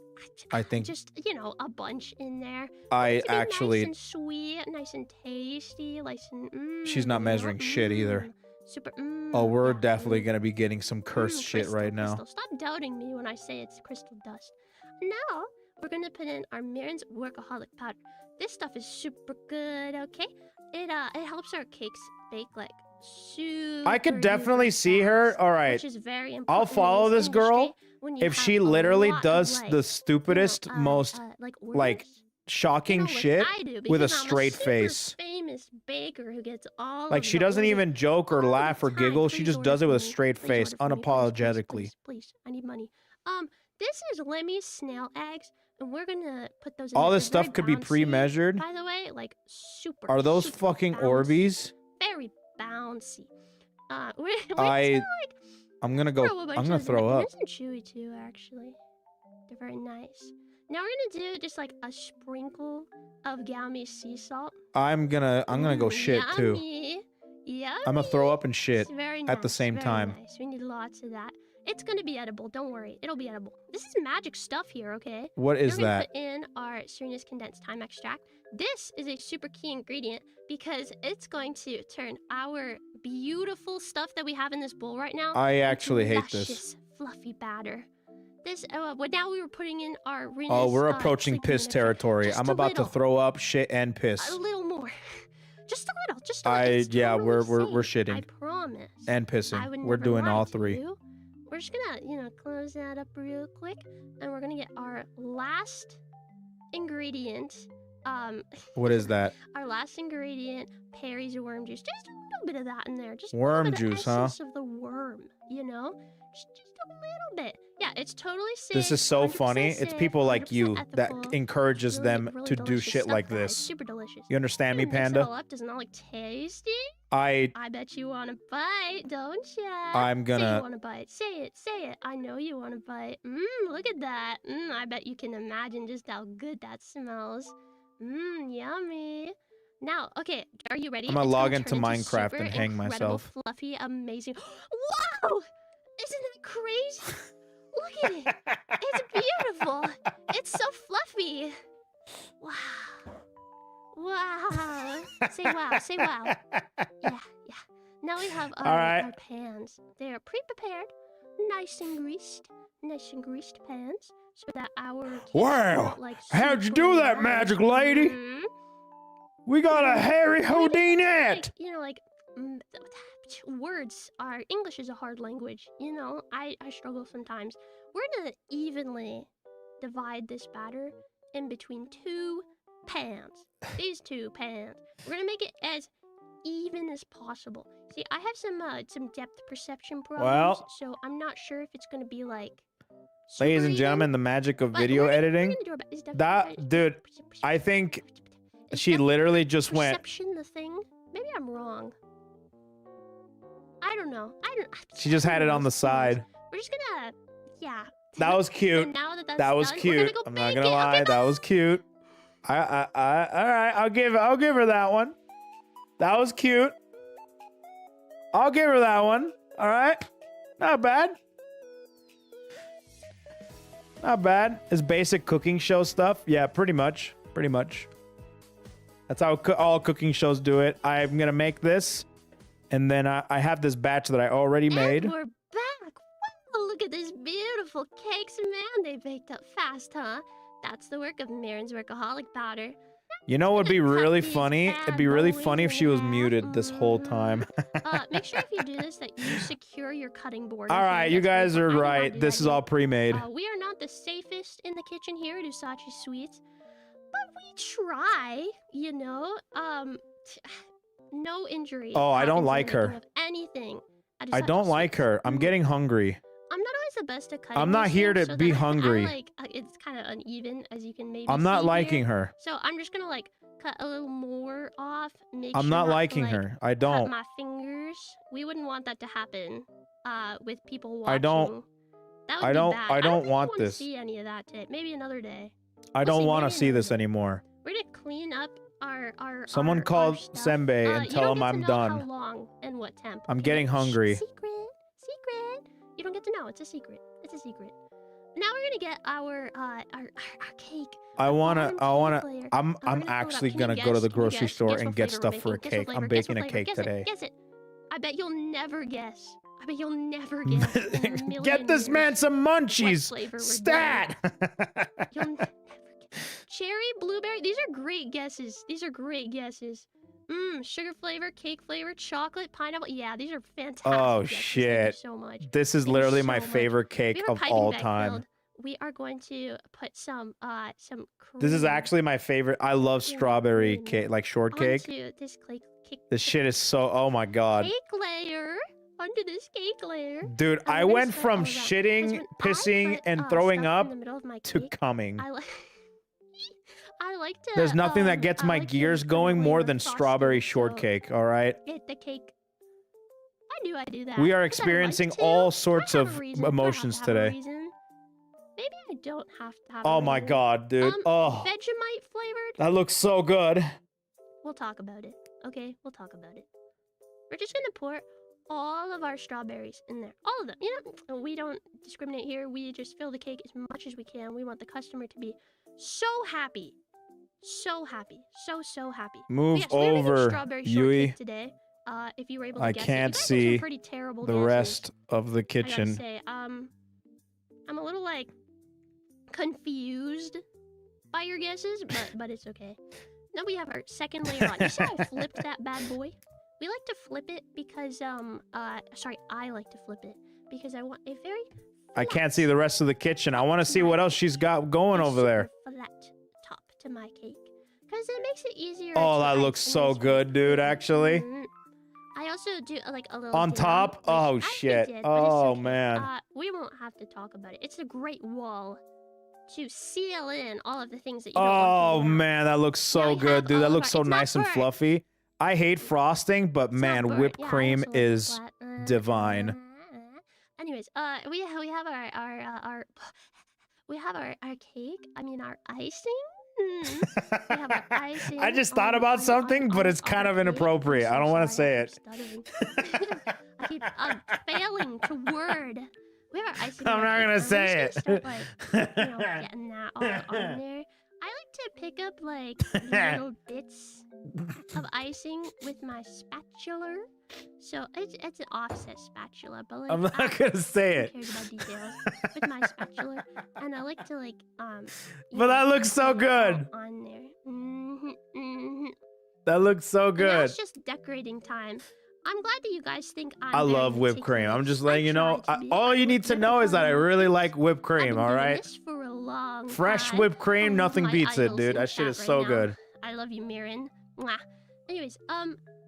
A: I think
N: just, you know, a bunch in there.
A: I
N: To be
A: actually.
N: nice and sweet, nice and tasty, nice and
A: She's not measuring shit either.
N: Super.
A: Oh, we're
N: yeah,
A: definitely gonna be getting some cursed shit
N: crystal,
A: right now.
N: crystal. Stop doubting me when I say it's crystal dust. Now we're gonna put in our Mirren's workaholic powder. This stuff is super good. Okay, it helps our cakes bake like super.
A: I could definitely see her. All right,
N: which is very important.
A: I'll follow this girl if she literally does
N: like,
A: the stupidest, most like shocking shit with a straight face.
N: Famous baker who gets all
A: Like
N: of
A: she
N: the
A: doesn't
N: orders
A: even joke or laugh or giggle. She just does it with a straight
N: Please
A: face,
N: order for me,
A: unapologetically.
N: Please, I need money. This is Lemmy's snail eggs, and we're gonna put those in
A: All
N: there.
A: this
N: They're
A: stuff
N: very
A: could be
N: bouncy,
A: pre-measured.
N: by the way, like super.
A: Are those
N: super
A: fucking
N: bouncy,
A: Orbeez?
N: Very bouncy. We're
A: I'm gonna go. I'm gonna throw up.
N: There's some chewy too, actually. They're very nice. Now we're gonna do just like a sprinkle of Galmi sea salt.
A: I'm gonna go shit too.
N: Yummy.
A: I'm gonna throw up and shit
N: It's very
A: at the
N: nice,
A: same
N: very
A: time.
N: Nice. We need lots of that. It's gonna be edible. Don't worry. It'll be edible. This is magic stuff here, okay?
A: What is
N: We're gonna
A: that?
N: put in our Serena's condensed time extract. This is a super key ingredient because it's going to turn our beautiful stuff that we have in this bowl right now.
A: I actually
N: into
A: hate this.
N: luscious, fluffy batter. This, well, now we were putting in our Rina's,
A: Oh, we're approaching
N: sleeping
A: piss
N: mixture.
A: territory.
N: Just
A: I'm
N: a
A: about to
N: little.
A: throw up, shit, and piss.
N: A little more. Just a little. Just a little. It's
A: Yeah,
N: totally
A: we're
N: safe,
A: shitting
N: I promise.
A: and
N: I
A: pissing.
N: would
A: We're
N: never
A: doing
N: lie
A: all
N: to
A: three.
N: you. We're just gonna, you know, close that up real quick, and we're gonna get our last ingredient.
A: What is that?
N: Our last ingredient, Perry's worm juice. Just a little bit of that in there. Just
A: Worm
N: a little bit
A: juice,
N: of
A: huh?
N: essence of the worm, you know? Just a little bit. Yeah, it's totally safe.
A: This is so
N: 100%
A: funny. It's
N: safe,
A: people like
N: 100%
A: you that
N: ethical.
A: encourages
N: Really,
A: them
N: really
A: to do
N: delicious
A: shit
N: stuff,
A: like
N: guys.
A: this.
N: Super delicious.
A: You understand me,
N: You're gonna mix it all
A: Panda?
N: up. Doesn't that look tasty?
A: I
N: bet you want to bite, don't ya?
A: I'm
N: Say
A: gonna-
N: you want to bite. Say it. Say it. I know you want to bite. Look at that. I bet you can imagine just how good that smells. Yummy. Now, okay, are you ready?
A: I'm gonna
N: It's
A: log
N: turn
A: into Minecraft
N: super
A: and hang
N: incredible,
A: myself.
N: Fluffy, amazing. Wow! Isn't that crazy? Look at it. It's beautiful. It's so fluffy. Wow. Wow. Say wow. Say wow. Yeah. Now we have our pans. They are pre-prepared, nice and greased pans, so that our cakes
A: Wow!
N: are, like,
A: How'd you
N: super
A: do that,
N: nice.
A: magic lady? We got a hairy Houdinette!
N: Like, you know, like, words are, English is a hard language, you know, I struggle sometimes. We're gonna evenly divide this batter in between two pans. These two pans. We're gonna make it as even as possible. See, I have some depth perception problems,
A: Well-
N: so I'm not sure if it's gonna be like.
A: Ladies
N: super
A: and gentlemen, the magic of
N: but
A: video
N: we're gonna
A: editing.
N: do our best. It's definitely
A: That dude, I think she literally just went.
N: perception the thing. Maybe I'm wrong. I don't know.
A: She just had it on the side.
N: We're just gonna, yeah.
A: That was cute.
N: And now that that's
A: That was
N: done, we're
A: cute.
N: gonna go
A: I'm not
N: bake
A: gonna
N: it.
A: lie,
N: Okay,
A: that was cute. All right, I'll give her that one. That was cute. I'll give her that one. All right, not bad. Not bad. It's basic cooking show stuff. Yeah, pretty much. Pretty much. That's how all cooking shows do it. I'm gonna make this, and then I have this batch that I already made.
N: And we're back. Wow, look at these beautiful cakes, man. They baked up fast, huh? That's the work of Mirren's workaholic powder.
A: You know what would be really
N: these
A: funny?
N: bad
A: It'd be really
N: boys
A: funny if she was muted this whole time.
N: Make sure if you do this that you secure your cutting board.
A: All
N: okay?
A: right, you
N: That's
A: guys are
N: really fun. I know how to
A: right.
N: do
A: This
N: that
A: is all
N: here.
A: pre-made.
N: We are not the safest in the kitchen here at Usachi Sweets, but we try, you know. No injury.
A: Oh, I don't
N: happens in
A: like
N: the making
A: her.
N: of anything at
A: I
N: Usachi
A: don't like her. I'm getting hungry.
N: I'm not always the best at cutting.
A: I'm not
N: these
A: here
N: things,
A: to
N: so
A: be
N: that
A: hungry.
N: it's kind of uneven, as you can maybe.
A: I'm not
N: see
A: liking
N: here.
A: her.
N: So I'm just gonna like cut a little more off. Make
A: I'm
N: sure
A: not
N: to,
A: liking
N: like,
A: her. I
N: Cut
A: don't.
N: my fingers. We wouldn't want that to happen. With people watching.
A: I don't.
N: That would
A: I
N: be
A: don't.
N: bad.
A: I don't
N: think
A: want
N: we wanna
A: this.
N: See any of that today? Maybe another day.
A: I
N: We'll
A: don't
N: see,
A: want to
N: maybe
A: see
N: another
A: this
N: day.
A: anymore.
N: We're gonna clean up our.
A: Someone
N: our
A: called
N: stuff.
A: Sembe and
N: you
A: tell
N: don't
A: him
N: get to
A: I'm
N: know
A: done.
N: How long and what temp?
A: I'm
N: okay?
A: getting
N: Shh,
A: hungry.
N: Secret. You don't get to know. It's a secret. It's a secret. Now we're gonna get our cake.
A: I'm actually gonna go to the grocery store and get stuff for a cake. I'm baking a cake today.
N: Guess it. I bet you'll never guess. I bet you'll never guess. in a million
A: Get this
N: years
A: man some
N: what
A: munchies.
N: flavor we're
A: Stat.
N: You'll never guess. Cherry, blueberry. These are great guesses. These are great guesses. Sugar flavor, cake flavor, chocolate, pineapple. Yeah, these are fantastic.
A: Oh
N: guesses. Thank you
A: shit.
N: so much.
A: This is
N: Thank you
A: literally
N: so
A: my
N: much.
A: favorite
N: We
A: cake
N: have a
A: of
N: piping
A: all
N: bag
A: time.
N: filled. We are going to put some cream.
A: This is actually my favorite. I love strawberry cake, like shortcake.
N: onto this cake.
A: This shit is so, oh my god.
N: Cake layer onto this cake layer.
A: Dude,
N: And
A: I
N: we're gonna
A: went
N: spread
A: from
N: all of that. 'Cause
A: shitting,
N: when I
A: pissing,
N: put,
A: and throwing
N: stuff
A: up
N: in the middle of my
A: to
N: cake,
A: coming.
N: I like. I like to.
A: There's nothing that gets
N: I
A: my
N: like to
A: gears
N: put
A: going
N: away
A: more
N: my
A: than
N: frosting,
A: strawberry
N: so
A: shortcake, all right?
N: Get the cake. I do that.
A: We are
N: 'cause I like
A: experiencing
N: to.
A: all
N: Do I
A: sorts
N: have a
A: of
N: reason? Do I have
A: emotions
N: to have a
A: today.
N: reason? Maybe I don't have to have.
A: Oh
N: a
A: my
N: reason.
A: god, dude. Oh,
N: Vegemite flavored.
A: that looks so good.
N: We'll talk about it. Okay, we'll talk about it. We're just gonna pour all of our strawberries in there. All of them. You know, we don't discriminate here. We just fill the cake as much as we can. We want the customer to be so happy. So happy. So happy.
A: Move
N: But yes, we're making
A: over,
N: strawberry
A: Yui.
N: shortcake today. If you were able to
A: I
N: guess it.
A: can't
N: You guys have
A: see
N: some pretty terrible
A: the
N: guesses,
A: rest of the
N: I gotta
A: kitchen.
N: say, I'm a little like confused by your guesses, but it's okay. Now we have our second layer on. You see how I flipped that bad boy? We like to flip it because sorry, I like to flip it because I want a very
A: I can't see the rest of the kitchen. I want to see what else she's got going over there.
N: flat top to my cake because it makes it easier.
A: Oh,
N: to
A: that
N: ice
A: looks
N: and
A: so
N: then
A: good, dude, actually.
N: I also do like a little
A: On
N: down,
A: top?
N: which
A: Oh,
N: I
A: shit.
N: did, but it's
A: Oh,
N: okay.
A: man.
N: We won't have to talk about it. It's a great wall to seal in all of the things that you don't
A: Oh,
N: want to
A: man, that looks so good, dude. That looks so nice and fluffy. I hate frosting, but man,
N: burnt.
A: whipped
N: Yeah, I
A: cream
N: also like it
A: is
N: flat.
A: divine.
N: Anyways, we have our cake. I mean our icing. We have our icing.
A: I just thought about something, but it's kind of inappropriate. I don't want to say it.
N: I keep failing to word. We have our icing.
A: I'm not gonna say it.
N: Start, getting that all on there. I like to pick up like little bits of icing with my spatula. So it's an offset spatula, but like
A: I'm not gonna say it.
N: Who cares about details? With my spatula, and I like to like
A: But that looks so good.
N: on there.
A: That looks so
N: And now
A: good.
N: it's just decorating time. I'm glad that you guys think
A: I love whipped cream. I'm just letting you know. All you need to know is that I really like whipped cream, all right?
N: This for a long
A: Fresh
N: time.
A: whipped cream,
N: All of
A: nothing
N: my
A: beats it,
N: idols
A: dude.
N: in
A: That shit
N: chat
A: is
N: right
A: so
N: now.
A: good.
N: I love you, Mirren. Mwah. Anyways,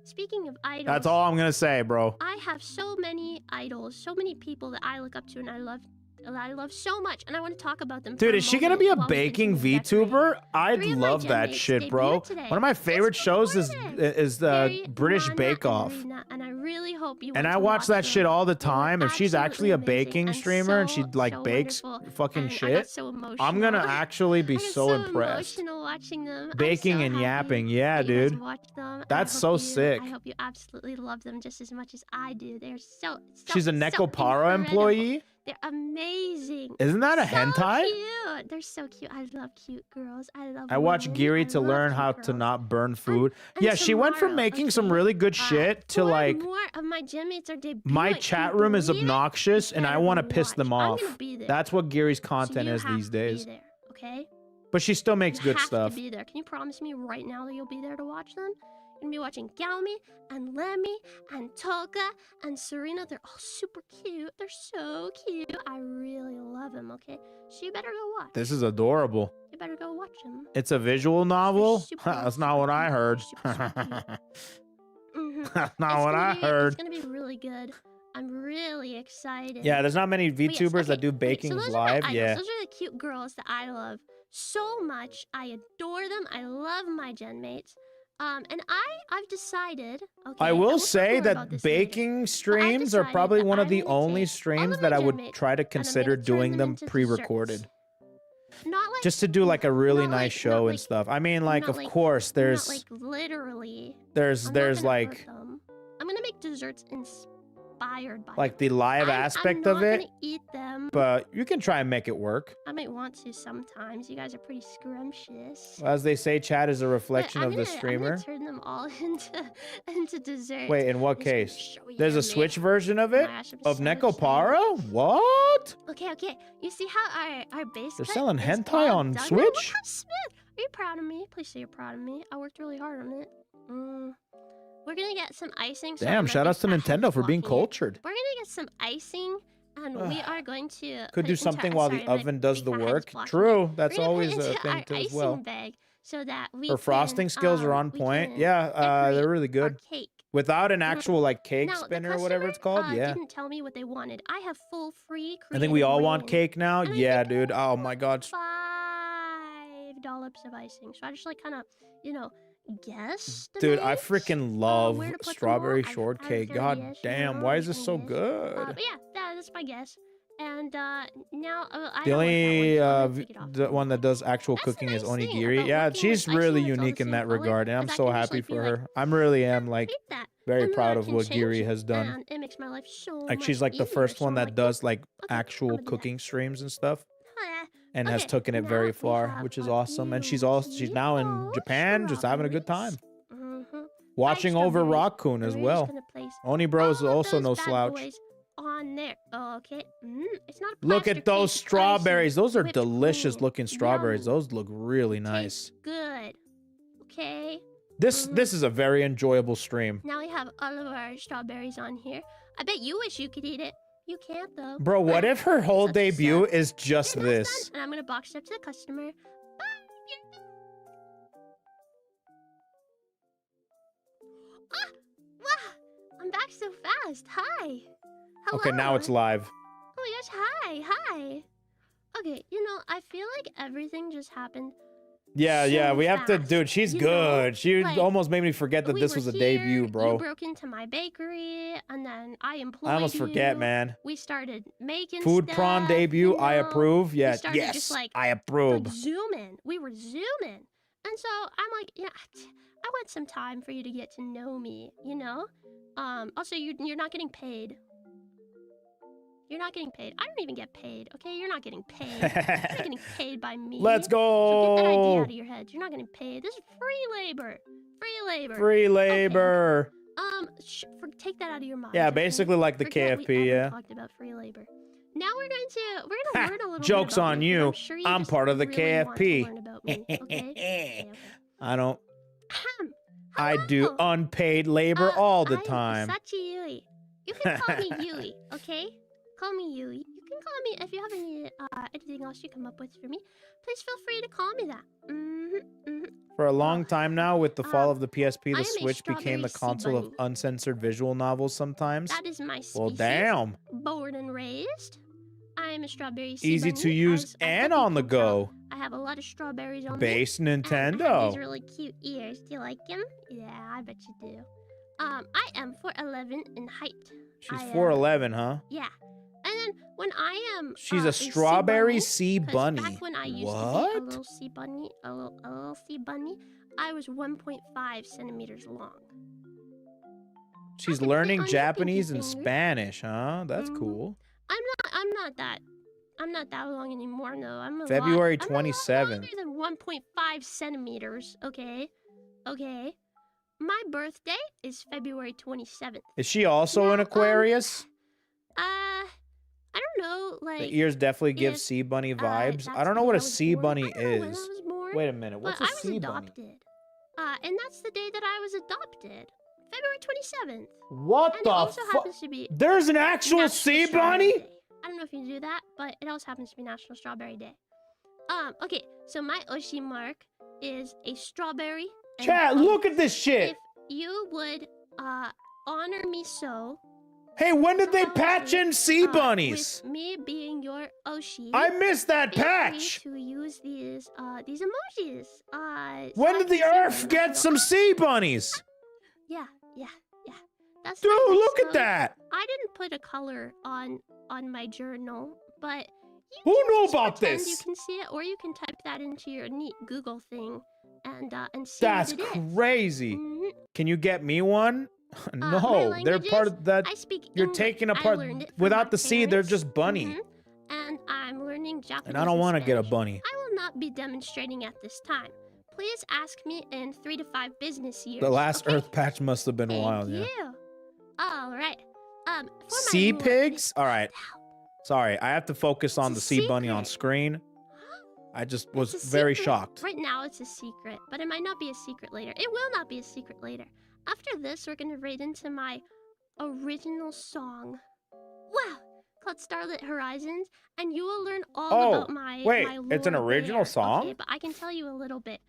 N: speaking of idols,
A: That's all I'm gonna say, bro.
N: I have so many idols, so many people that I look up to and I love so much, and I want to talk about them.
A: Dude,
N: for
A: is she gonna
N: moment
A: be a
N: while we
A: baking
N: continue to decorate.
A: VTuber? I'd
N: 3 of my
A: love that
N: genmates
A: shit, bro.
N: debuted today.
A: One of my favorite shows is
N: Gary,
A: British
N: Rina,
A: Bake
N: and
A: Off.
N: Rina, and I really hope you.
A: And
N: want
A: I
N: to
A: watch that
N: them.
A: shit all the
N: They were
A: time. If she's actually a
N: absolutely amazing
A: baking
N: and
A: streamer and
N: so,
A: she like
N: so
A: bakes
N: wonderful.
A: fucking
N: And I got
A: shit,
N: so
A: I'm gonna
N: emotional.
A: actually be
N: I got
A: so impressed.
N: emotional watching them. I'm
A: Baking
N: so
A: and
N: happy
A: yapping, yeah,
N: that you guys
A: dude.
N: watch them, and I
A: That's
N: hope
A: so
N: you-
A: sick.
N: I hope you absolutely love them just as much as I do. They're so
A: She's a
N: so
A: Nekopara
N: incredible.
A: employee?
N: They're amazing.
A: Isn't that a
N: so
A: hentai?
N: Cute. They're so cute. I love cute girls. I love.
A: I watch
N: women.
A: Giri
N: I
A: to
N: love
A: learn
N: cute
A: how
N: girls.
A: to not burn food.
N: And
A: Yeah, she went from
N: tomorrow,
A: making some
N: okay,
A: really good shit to
N: 4
A: like,
N: more of my genmates are debuting.
A: my
N: Can
A: chat
N: you
A: room is
N: believe it?
A: obnoxious and I
N: better
A: want to
N: go
A: piss them
N: watch. I'm
A: off.
N: gonna be there.
A: That's what Giri's
N: So
A: content
N: you
A: is
N: have
A: these
N: to
A: days.
N: Be there, okay?
A: But she still makes
N: You
A: good
N: have
A: stuff.
N: to be there. Can you promise me right now that you'll be there to watch them? You're gonna be watching Galmi and Lemmy and Tolka and Serena. They're all super cute. They're so cute. I really love them, okay? So you better go watch.
A: This is adorable.
N: You better go watch them.
A: It's a visual novel?
N: super,
A: That's not what I heard. That's not what I heard.
N: It's gonna be really good. I'm really excited.
A: Yeah, there's not many
N: But yes,
A: VTubers that
N: okay,
A: do
N: okay,
A: baking
N: so those
A: live.
N: Are my idols.
A: Yeah.
N: Those are the cute girls that I love so much. I adore them. I love my genmates. And I've decided. Okay,
A: I
N: and
A: will
N: we'll talk
A: say
N: more about
A: that
N: this later,
A: baking streams are
N: decided
A: probably
N: that
A: one of
N: I'm
A: the
N: gonna
A: only
N: take all
A: streams
N: of
A: that
N: my
A: I would
N: genmates
A: try to
N: and I'm
A: consider
N: gonna turn
A: doing them
N: into
A: pre-recorded.
N: desserts. Not like
A: Just to do like a really
N: not
A: nice
N: like-
A: show
N: not
A: and
N: like-
A: stuff. I mean, like,
N: not
A: of
N: like-
A: course,
N: not
A: there's
N: like literally.
A: there's
N: I'm not
A: there's
N: gonna hurt
A: like
N: them. I'm gonna make desserts in inspired by
A: like the live aspect
N: I'm
A: of
N: not
A: it.
N: gonna eat them.
A: But you can try and make it work.
N: I might want to sometimes. You guys are pretty scrumptious.
A: As they say, chat is a reflection of the
N: I'm
A: streamer.
N: gonna turn them all into dessert.
A: Wait, in what case? There's a Switch version of
N: Oh
A: it?
N: my gosh, I'm
A: Of
N: so
A: Nekopara? What?
N: Okay, okay. You see how our base
A: They're
N: cut
A: selling
N: is
A: hentai
N: all
A: on
N: done?
A: Switch?
N: Look how smooth. Are you proud of me? Please say you're proud of me. I worked really hard on it. We're gonna get some icing. Sorry,
A: Damn,
N: my
A: shout outs to
N: big fat
A: Nintendo for being
N: walking here.
A: cultured.
N: We're gonna get some icing, and we are going to
A: Could
N: put
A: do
N: it into
A: something
N: our-
A: while
N: sorry,
A: the
N: my
A: oven does
N: big
A: the
N: fat head is
A: work.
N: blocking
A: True,
N: it.
A: that's
N: We're gonna
A: always
N: put it
A: a
N: into
A: thing
N: our
A: too as
N: icing
A: well.
N: bag so that we
A: Her frosting
N: can,
A: skills are on
N: we
A: point.
N: can
A: Yeah, they're
N: decorate
A: really good.
N: our cake.
A: Without an actual like cake
N: Now, the
A: spinner or whatever it's called,
N: customer,
A: yeah.
N: didn't tell me what they wanted. I have full free.
A: I think we all want
N: creative
A: cake now.
N: And I
A: Yeah,
N: think
A: dude. Oh my god.
N: 5 dollops of icing. So I just like kind of, guess.
A: Dude, I freaking love
N: where to put them
A: strawberry
N: all. I
A: shortcake.
N: kinda
A: God
N: guess,
A: damn, why is this so
N: But
A: good?
N: yeah, that's my guess. And now I
A: The
N: don't like
A: only
N: that one, so I'm gonna take it off.
A: the one that does actual cooking is
N: thing
A: onigiri.
N: about
A: Yeah,
N: working
A: she's
N: with
A: really
N: icing that's all the
A: unique in
N: same
A: that
N: color
A: regard, and
N: is
A: I'm
N: I
A: so
N: can just,
A: happy
N: like, be
A: for
N: like,
A: her. I'm really am like
N: hate that.
A: very
N: And then
A: proud
N: I
A: of
N: can
A: what
N: change
A: Giri
N: it,
A: has done.
N: and it makes my life so
A: Like
N: much
A: she's like the
N: easier,
A: first
N: so
A: one
N: I'm
A: that
N: like,
A: does like
N: okay,
A: actual
N: I'm gonna do that.
A: cooking streams and stuff.
N: Oh,
A: And has
N: Okay,
A: taken it
N: now
A: very
N: we
A: far,
N: have
A: which is
N: our
A: awesome. And she's now in
N: beautiful
A: Japan, just having a good time.
N: strawberries.
A: Watching over
N: strawberries.
A: Raccoon as
N: We're just
A: well.
N: gonna place
A: Oni Bro is
N: all of
A: also
N: those
A: no
N: bad
A: slouch.
N: boys on there. Okay. It's not a
A: Look
N: plaster
A: at those
N: cake, it's
A: strawberries.
N: icing,
A: Those are
N: whipped
A: delicious
N: cream.
A: looking strawberries.
N: Yummy.
A: Those look really nice.
N: Good. Okay.
A: This is a very enjoyable stream.
N: Now we have all of our strawberries on here. I bet you wish you could eat it. You can't though.
A: Bro, what if her whole debut is just
N: Okay, that's
A: this?
N: done, and I'm gonna box it up to the customer. Ah! Wow! I'm back so fast. Hi. Hello.
A: Okay, now it's live.
N: Oh my gosh, hi, hi. Okay, I feel like everything just happened.
A: Yeah, we have to,
N: fast,
A: dude, she's
N: you know?
A: good. She
N: Like,
A: almost made me forget that
N: we
A: this
N: were
A: was a
N: here,
A: debut, bro.
N: You broke into my bakery, and then I employed
A: I almost forget,
N: you.
A: man.
N: We started making
A: Food
N: stuff,
A: prawn debut, I approve.
N: We
A: Yeah,
N: started
A: yes,
N: just, like,
A: I approve.
N: Like zooming. We were zooming. And so I'm like, yeah, I want some time for you to get to know me, Also, you're not getting paid. You're not getting paid. I don't even get paid, okay? You're not getting paid. You're not getting paid by me.
A: Let's
N: So get that idea
A: go.
N: out of your head. You're not getting paid. This is free labor. Free labor.
A: Free labor.
N: Take that out of your mind.
A: Yeah,
N: okay?
A: basically like the
N: Forget we
A: KFP,
N: ever
A: yeah.
N: talked about free labor. Now we're gonna learn a little
A: Joke's
N: bit about
A: on
N: me, 'cause
A: you.
N: I'm sure you
A: I'm
N: just
A: part of the
N: really want to
A: KFP.
N: learn about me, okay? Okay.
A: I don't.
N: Ahem.
A: I do unpaid labor all the
N: I'm
A: time.
N: Sachi Yui. You can call me Yui, okay? Call me Yui. You can call me if you have anything else you come up with for me. Please feel free to call me that.
A: For a long time now, with the fall of the PSP,
N: I
A: the
N: am a
A: Switch became the
N: strawberry sea
A: console of
N: bunny.
A: uncensored visual novels sometimes.
N: That is my species.
A: Well, damn.
N: Born and raised. I am a strawberry sea
A: Easy
N: bunny,
A: to use
N: as I
A: and
N: hope you
A: on the
N: can tell.
A: go.
N: I have a lot of strawberries on me.
A: Base
N: And I have
A: Nintendo.
N: these really cute ears. Do you like them? Yeah, I bet you do. I am 4'11" in height.
A: She's
N: I am-
A: 4'11", huh?
N: Yeah. And then when I am
A: She's a strawberry sea
N: 'cause
A: bunny.
N: Back when I used to be a
A: What?
N: little sea bunny, a little sea bunny, I was 1.5 centimeters long.
A: She's
N: on
A: learning
N: your
A: Japanese
N: pinky
A: and
N: finger.
A: Spanish, huh? That's cool.
N: I'm not that long anymore. No, I'm a
A: February
N: lot, I'm a lot
A: 27th.
N: longer than 1.5 centimeters. Okay. My birthday is February 27th.
A: Is she also an Aquarius?
N: I don't know. Like
A: The ears definitely give
N: if,
A: sea bunny vibes. I
N: that's
A: don't know
N: when
A: what
N: I
A: a
N: was
A: sea
N: born.
A: bunny
N: I don't know when I
A: is.
N: was born,
A: Wait a minute. What's
N: but
A: a sea
N: I was
A: bunny?
N: adopted. And that's the day that I was adopted. February 27th.
A: What
N: And
A: the
N: it also
A: fu-
N: happens to be
A: There's an actual
N: National
A: sea
N: Strawberry
A: bunny?
N: Day. I don't know if you do that, but it also happens to be National Strawberry Day. Okay, so my Oshi mark is a strawberry. and
A: Chat, look at this shit.
N: If you would honor me so.
A: Hey, when did they patch in sea bunnies?
N: With me being your Oshi.
A: I missed that
N: feel free
A: patch.
N: to use these emojis.
A: When did the Earth get some sea bunnies?
N: Yeah. That's
A: Dude,
N: my
A: look at
N: so
A: that.
N: I didn't put a color on my journal, but
A: Who knew
N: just
A: about
N: pretend
A: this?
N: You can see it, or you can type that into your neat Google thing and see
A: That's
N: what it is.
A: crazy. Can you get me one? No,
N: my
A: they're part
N: languages,
A: of that.
N: I speak
A: You're
N: English.
A: taking
N: I
A: apart
N: learned it from
A: without
N: my
A: the C. They're
N: parents.
A: just bunny.
N: And I'm learning Japanese.
A: And I don't want to get a
N: Spanish.
A: bunny.
N: I will not be demonstrating at this time. Please ask me in 3 to 5 business years.
A: The last
N: okay?
A: Earth patch must have been
N: Thank
A: wild.
N: you.
A: Yeah.
N: All right. For my
A: Sea
N: lore,
A: pigs? All right. Sorry, I have to focus on the
N: It's a
A: sea bunny on
N: secret.
A: screen. I just was
N: It's a
A: very
N: secret.
A: shocked.
N: Right now, it's a secret, but it might not be a secret later. It will not be a secret later. After this, we're gonna raid into my original song. Wow, called Starlit Horizons, and you will learn all about my
A: wait,
N: my
A: it's an
N: lore
A: original
N: there.
A: song?
N: Okay, but I can tell you a little bit.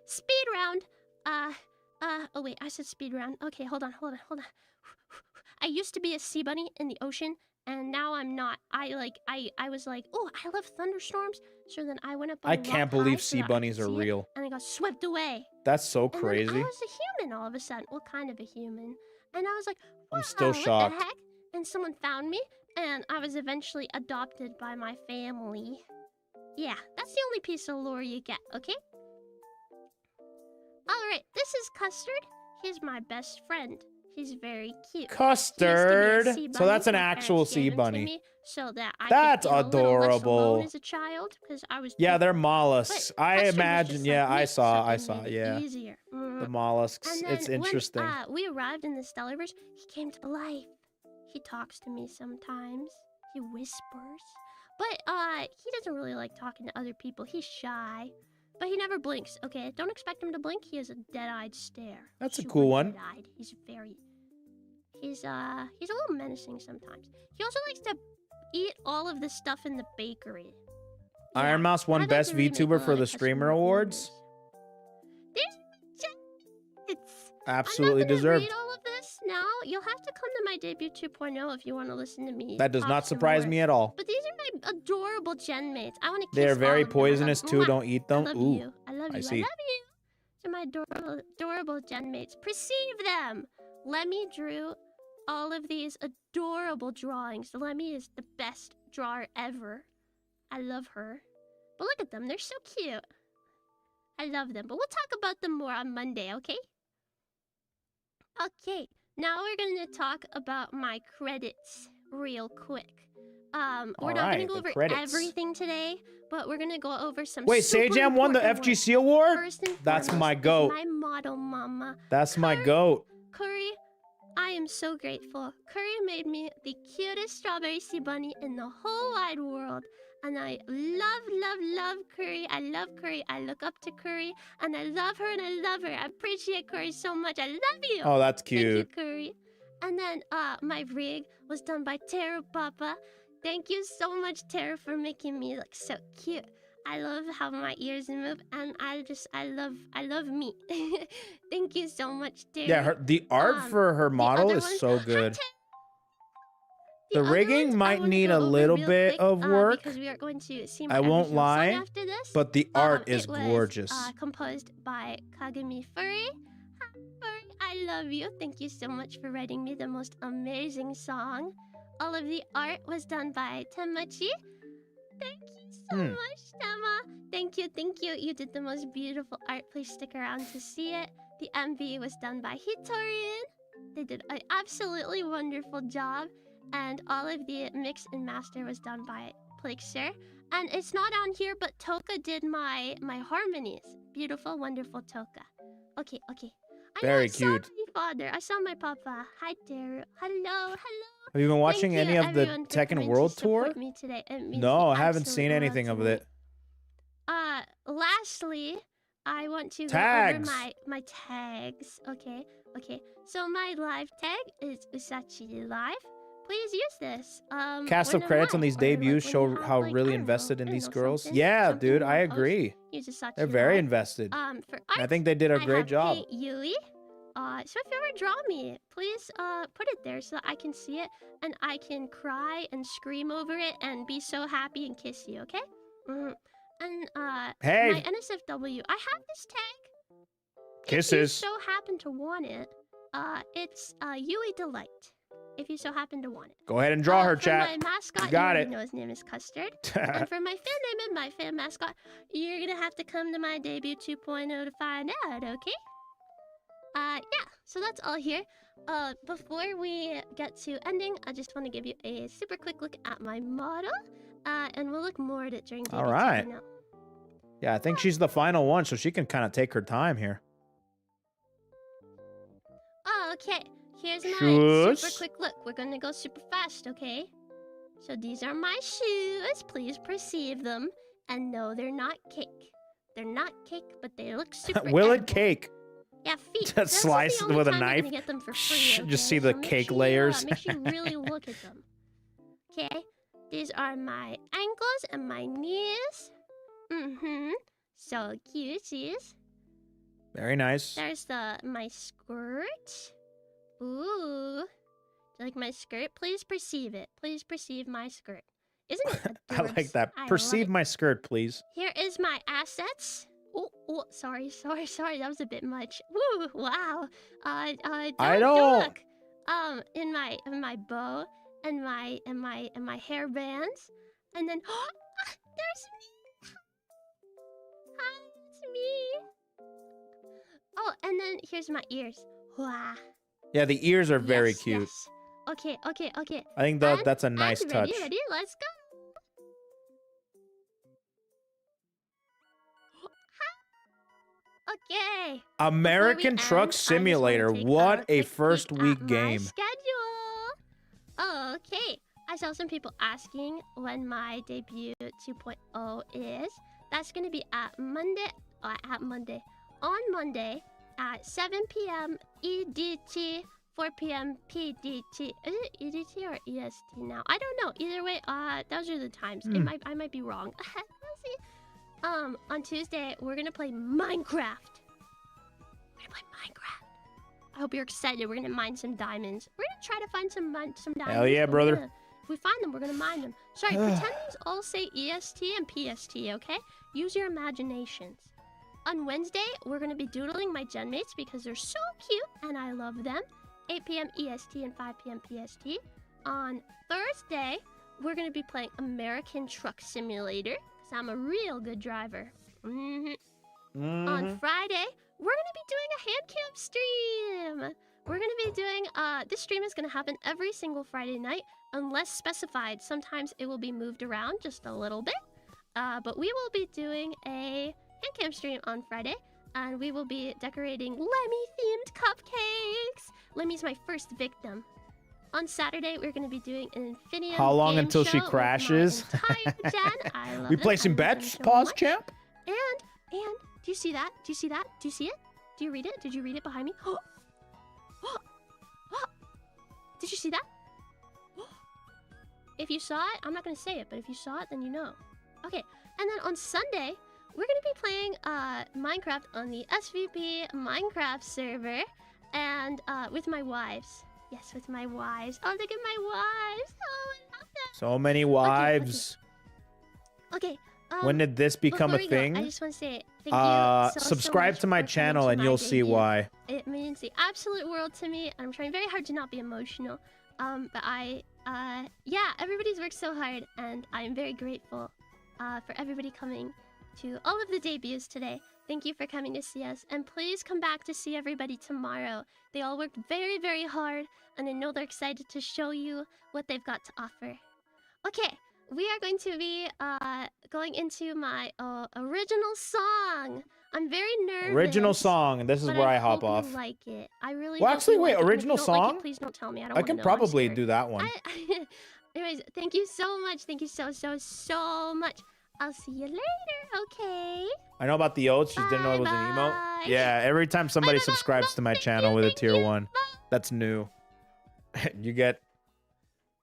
N: Speed round. Oh wait, I said speed round. Okay, hold on. I used to be a sea bunny in the ocean, and now I'm not. I was like, oh, I love thunderstorms. So then I went up on
A: I
N: a rock
A: can't
N: high
A: believe
N: so
A: sea
N: that I
A: bunnies
N: could
A: are
N: see it,
A: real.
N: and I got swept away.
A: That's so
N: And then
A: crazy.
N: I was a human all of a sudden. Well, kind of a human. And I was like,
A: I'm still
N: "Wow,
A: shocked.
N: What the heck?" And someone found me, and I was eventually adopted by my family. Yeah, that's the only piece of lore you get, okay? Alright, this is Custard. He's my best friend. He's very cute.
A: Custard.
N: He used to be a sea
A: So that's an
N: bunny. My
A: actual
N: parents
A: sea
N: gave him to
A: bunny.
N: me so that I
A: That's
N: could feel a little less
A: adorable.
N: alone as a child, 'cause I was
A: Yeah,
N: too-
A: they're mollusks.
N: But
A: I
N: Custard was
A: imagine.
N: just
A: Yeah,
N: like
A: I
N: me,
A: saw.
N: so
A: I
N: it
A: saw.
N: made it
A: Yeah.
N: easier.
A: The mollusks.
N: And
A: It's
N: then
A: interesting.
N: When we arrived in the StellarVerse, he came to life. He talks to me sometimes. He whispers. But he doesn't really like talking to other people. He's shy. But he never blinks, okay? Don't expect him to blink. He has a dead-eyed stare.
A: That's a
N: Super
A: cool one.
N: Dead-eyed. He's a little menacing sometimes. He also likes to eat all of the stuff in the bakery.
A: Iron Mouse won
N: I'd like
A: Best
N: to remake a
A: VTuber
N: lot
A: for
N: of
A: the
N: custom
A: Streamer
N: work
A: Awards.
N: It's
A: Absolutely
N: I'm not gonna
A: deserved.
N: read all of this now. You'll have to come to my debut 2.0 if you want to listen to me.
A: That does
N: talk
A: not
N: some
A: surprise
N: more.
A: me at all.
N: But these are my adorable gen mates. I want to kiss
A: They're very
N: all of them. I love-
A: poisonous too.
N: Mwah.
A: Don't eat them.
N: I love
A: Ooh.
N: you. I love you.
A: I see.
N: I love you. To my adorable gen mates. Perceive them. Lemmy drew all of these adorable drawings. Lemmy is the best drawer ever. I love her. But look at them. They're so cute. I love them. But we'll talk about them more on Monday, okay? Okay. Now we're going to talk about my credits real quick. We're not going
A: Alright,
N: to go
A: the
N: over
A: credits.
N: everything today, but we're going to go over some
A: Wait,
N: super
A: Sajam won the
N: important ones.
A: FGC award?
N: First and
A: That's
N: foremost
A: my
N: is
A: goat.
N: my model mama.
A: That's my goat.
N: Curry, I am so grateful. Curry made me the cutest strawberry sea bunny in the whole wide world. And I love Curry. I love Curry. I look up to Curry. And I love her and I love her. I appreciate Curry so much. I love you.
A: Oh, that's
N: Thank you,
A: cute.
N: Curry. And then my rig was done by Tara Papa. Thank you so much, Tara, for making me look so cute. I love how my ears move, and I love me. Thank you so much, Tara.
A: Yeah, the art for her model
N: other
A: is
N: ones-
A: so good. The
N: other
A: rigging
N: ones I
A: might
N: wanna
A: need
N: go
A: a
N: over
A: little
N: real
A: bit
N: quick,
A: of work.
N: because we are going to see my
A: I won't
N: original
A: lie,
N: song after this.
A: but the art is
N: it was,
A: gorgeous.
N: Composed by Kagami Furry. Hi, Furry, I love you. Thank you so much for writing me the most amazing song. All of the art was done by Temachi. Thank you so much, Tema. Thank you. You did the most beautiful art. Please stick around to see it. The MV was done by Hitorian. They did an absolutely wonderful job. And all of the mix and master was done by Plixer. And it's not on here, but Toka did my harmonies. Beautiful, wonderful Toka. Okay.
A: Very
N: I saw
A: cute.
N: my father. I saw my papa. Hi, Teru. Hello.
A: Have you been watching
N: Thank
A: any
N: you,
A: of the
N: everyone, for
A: Tekken
N: coming to
A: World
N: support
A: Tour?
N: me today. It means
A: No,
N: the
A: I haven't
N: absolute
A: seen
N: world
A: anything
N: to
A: of
N: me.
A: it.
N: Lastly, I want to
A: Tags.
N: go over my tags. Okay. So my live tag is Usachi Live. Please use this.
A: Cast of
N: when I'm
A: credits on
N: live,
A: these
N: or, like,
A: debuts
N: when
A: show
N: you have,
A: how
N: like,
A: really
N: I don't know,
A: invested in
N: I
A: these
N: don't know,
A: girls.
N: something-
A: Yeah,
N: something
A: dude,
N: you
A: I
N: wanna post,
A: agree.
N: use Usachi
A: They're very
N: Live.
A: invested.
N: For
A: I
N: art,
A: think they did a
N: I
A: great
N: have
A: job.
N: Paint Yui. So if you ever draw me, please put it there so that I can see it and I can cry and scream over it and be so happy and kiss you, okay? And
A: Hey.
N: my NSFW, I have this tag.
A: Kisses.
N: If you so happen to want it, it's Yui Delight. If you so happen to want it.
A: Go ahead and draw her,
N: For
A: chat.
N: my mascot,
A: You got
N: you
A: it.
N: already know his name is Custard. And for my fan name and my fan mascot, you're gonna have to come to my debut 2.0 to find out, okay? Yeah, so that's all here. Before we get to ending, I just want to give you a super quick look at my model. And we'll look more at it during DBT.
A: All right.
N: You know.
A: Yeah, I think she's the final one, so she can kind of take her time here.
N: Okay, here's my
A: Shoes.
N: super quick look. We're gonna go super fast, okay? So these are my shoes. Please perceive them. And no, they're not cake. They're not cake, but they look super
A: Will it
N: edible.
A: cake?
N: Yeah, feet.
A: Just
N: This is the
A: slice
N: only
A: with a
N: time you're
A: knife?
N: gonna get them for free,
A: Shh, just see
N: okay?
A: the
N: So make
A: cake
N: sure
A: layers.
N: make sure you really look at them. Okay, these are my ankles and my knees. Mm-hmm. So cuties.
A: Very nice.
N: There's my skirt. Ooh. Do you like my skirt? Please perceive it. Please perceive my skirt. Isn't it
A: I
N: adorbs?
A: like that.
N: I love
A: Perceive
N: it.
A: my skirt, please.
N: Here is my assets. Oh, sorry. That was a bit much. Woo, wow. Don't look. In my bow and my hair bands, and then there's me. Hi, it's me. Oh, and then here's my ears. Wow.
A: Yeah, the ears are very
N: Yes,
A: cute.
N: yes. Okay.
A: I think
N: And-
A: that's a nice
N: and
A: touch.
N: Ready? Let's go. Okay.
A: American
N: Before we
A: Truck
N: end, I just wanna
A: Simulator.
N: take
A: What a
N: quick
A: first
N: peek
A: week
N: at
A: game.
N: My schedule. Okay. I saw some people asking when my debut 2.0 is. That's gonna be at Monday. On Monday at 7 p.m. EDT, 4 p.m. PDT. Is it EDT or EST now? I don't know. Either way, those are the times. I might be wrong. Let's see. On Tuesday, we're gonna play Minecraft. I hope you're excited. We're gonna mine some diamonds. We're gonna try to find some diamonds.
A: Hell yeah,
N: but
A: brother.
N: if we find them, we're gonna mine them. Sorry, pretend these all say EST and PST, okay? Use your imaginations. On Wednesday, we're gonna be doodling my gen mates because they're so cute and I love them. 8 p.m. EST and 5 p.m. PST. On Thursday, we're gonna be playing American Truck Simulator because I'm a real good driver. On Friday, we're gonna be doing a hand cam stream. We're gonna be doing this stream is gonna happen every single Friday night unless specified. Sometimes it will be moved around just a little bit. But we will be doing a hand cam stream on Friday, and we will be decorating Lemmy-themed cupcakes. Lemmy's my first victim. On Saturday, we're going to be doing an Infinium
A: How long
N: game
A: until she
N: show with my
A: crashes?
N: entire gen. I love
A: We
N: them.
A: play
N: I
A: some
N: love them
A: bets?
N: so
A: Pause,
N: much.
A: champ?
N: And do you see that? Do you see that? Do you see it? Do you read it? Did you read it behind me? Did you see that? If you saw it, I'm not going to say it, but if you saw it, then you know. Okay, and then on Sunday, we're going to be playing Minecraft on the SVP Minecraft server, and with my wives. Yes, with my wives. Oh, look at my wives. Oh, I love them.
A: So many wives.
N: Okay.
A: When did this become
N: before
A: a
N: we go,
A: thing?
N: I just want to say thank you so
A: subscribe
N: much
A: to my
N: for coming
A: channel
N: to
A: and
N: my
A: you'll see
N: debut.
A: why.
N: It means the absolute world to me, and I'm trying very hard to not be emotional. But yeah, everybody's worked so hard, and I'm very grateful for everybody coming to all of the debuts today. Thank you for coming to see us, and please come back to see everybody tomorrow. They all worked very, very hard, and I know they're excited to show you what they've got to offer. Okay, we are going to be going into my original song. I'm very nervous.
A: Original song, and this is
N: but
A: where I
N: hope
A: hop off.
N: You like it. I really.
A: Well,
N: hope
A: actually,
N: you
A: wait,
N: like it. And if
A: original
N: you don't like
A: song?
N: it, please don't tell me. I don't
A: I
N: wanna
A: can
N: know. I'm
A: probably
N: scared.
A: do that one.
N: Anyways, thank you so much. Thank you so much. I'll see you later. Okay.
A: I know about the oats, just didn't know it was an emote.
N: Bye.
A: Yeah, every time somebody subscribes to my channel with a tier 1, that's new. You get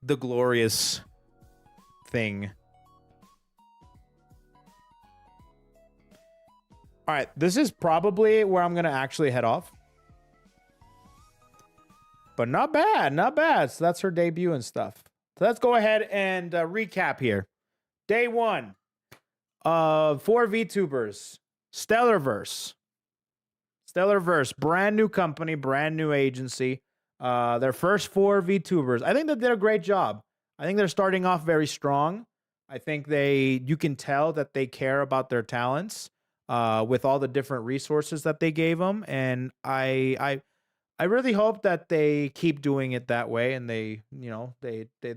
A: the glorious thing. All right, this is probably where I'm going to actually head off. But not bad, not bad. So that's her debut and stuff. So let's go ahead and recap here. Day 1 of 4 VTubers. StellarVerse. StellarVerse, brand new company, brand new agency. Their first 4 VTubers. I think they did a great job. I think they're starting off very strong. I think you can tell that they care about their talents. with all the different resources that they gave them, and I really hope that they keep doing it that way, and they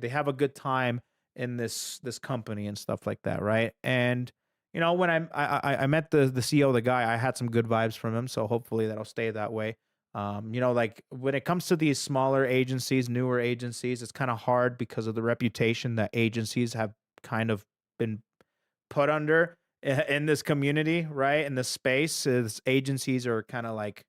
A: have a good time in this company and stuff like that, right? And when I met the CEO, the guy, I had some good vibes from him, so hopefully that'll stay that way. Like when it comes to these smaller agencies, newer agencies, it's kind of hard because of the reputation that agencies have kind of been put under in this community, right? In this space, is agencies are kind of like,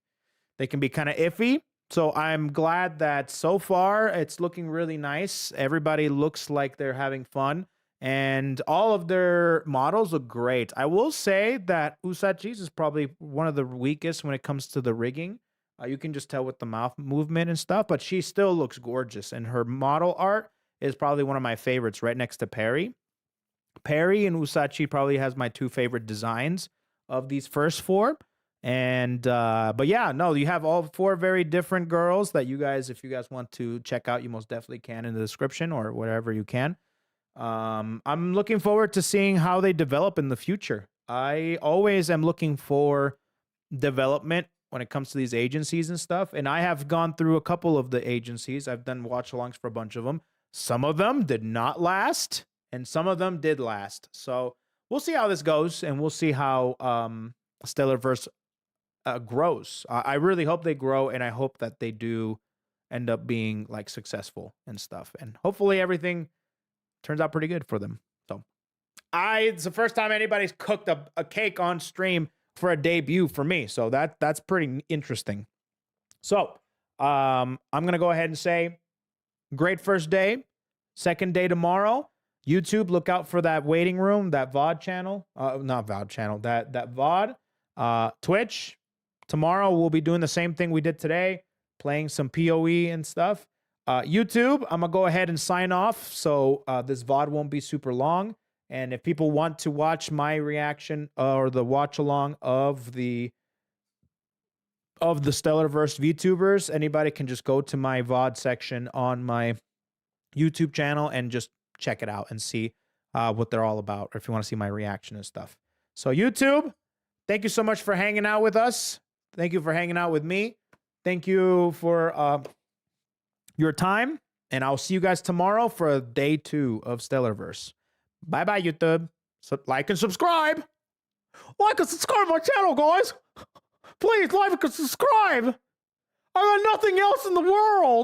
A: they can be kind of iffy. So I'm glad that so far it's looking really nice. Everybody looks like they're having fun, and all of their models look great. I will say that Usachi's is probably one of the weakest when it comes to the rigging. You can just tell with the mouth movement and stuff, but she still looks gorgeous, and her model art is probably one of my favorites, right next to Perry. Perry and Usachi probably has my two favorite designs of these first four. And but yeah, no, you have all four very different girls that you guys, if you guys want to check out, you most definitely can in the description or whatever you can. I'm looking forward to seeing how they develop in the future. I always am looking for development when it comes to these agencies and stuff, and I have gone through a couple of the agencies. I've done watch-alongs for a bunch of them. Some of them did not last, and some of them did last. So we'll see how this goes, and we'll see how StellarVerse grows. I really hope they grow, and I hope that they do end up being like successful and stuff, and hopefully everything turns out pretty good for them. So it's the first time anybody's cooked a cake on stream for a debut for me, so that's pretty interesting. So I'm gonna go ahead and say great first day. Second day tomorrow. YouTube, look out for that waiting room, that VOD channel. Not VOD channel, that VOD. Twitch, tomorrow we'll be doing the same thing we did today, playing some PoE and stuff. YouTube, I'm gonna go ahead and sign off, so this VOD won't be super long. And if people want to watch my reaction or the watch along of the StellarVerse VTubers, anybody can just go to my VOD section on my YouTube channel and just check it out and see what they're all about, or if you want to see my reaction and stuff. So YouTube, thank you so much for hanging out with us. Thank you for hanging out with me. Thank you for your time, and I'll see you guys tomorrow for day 2 of StellarVerse. Bye-bye, YouTube. So like and subscribe. Like and subscribe to my channel, guys. Please like and subscribe. I got nothing else in the world.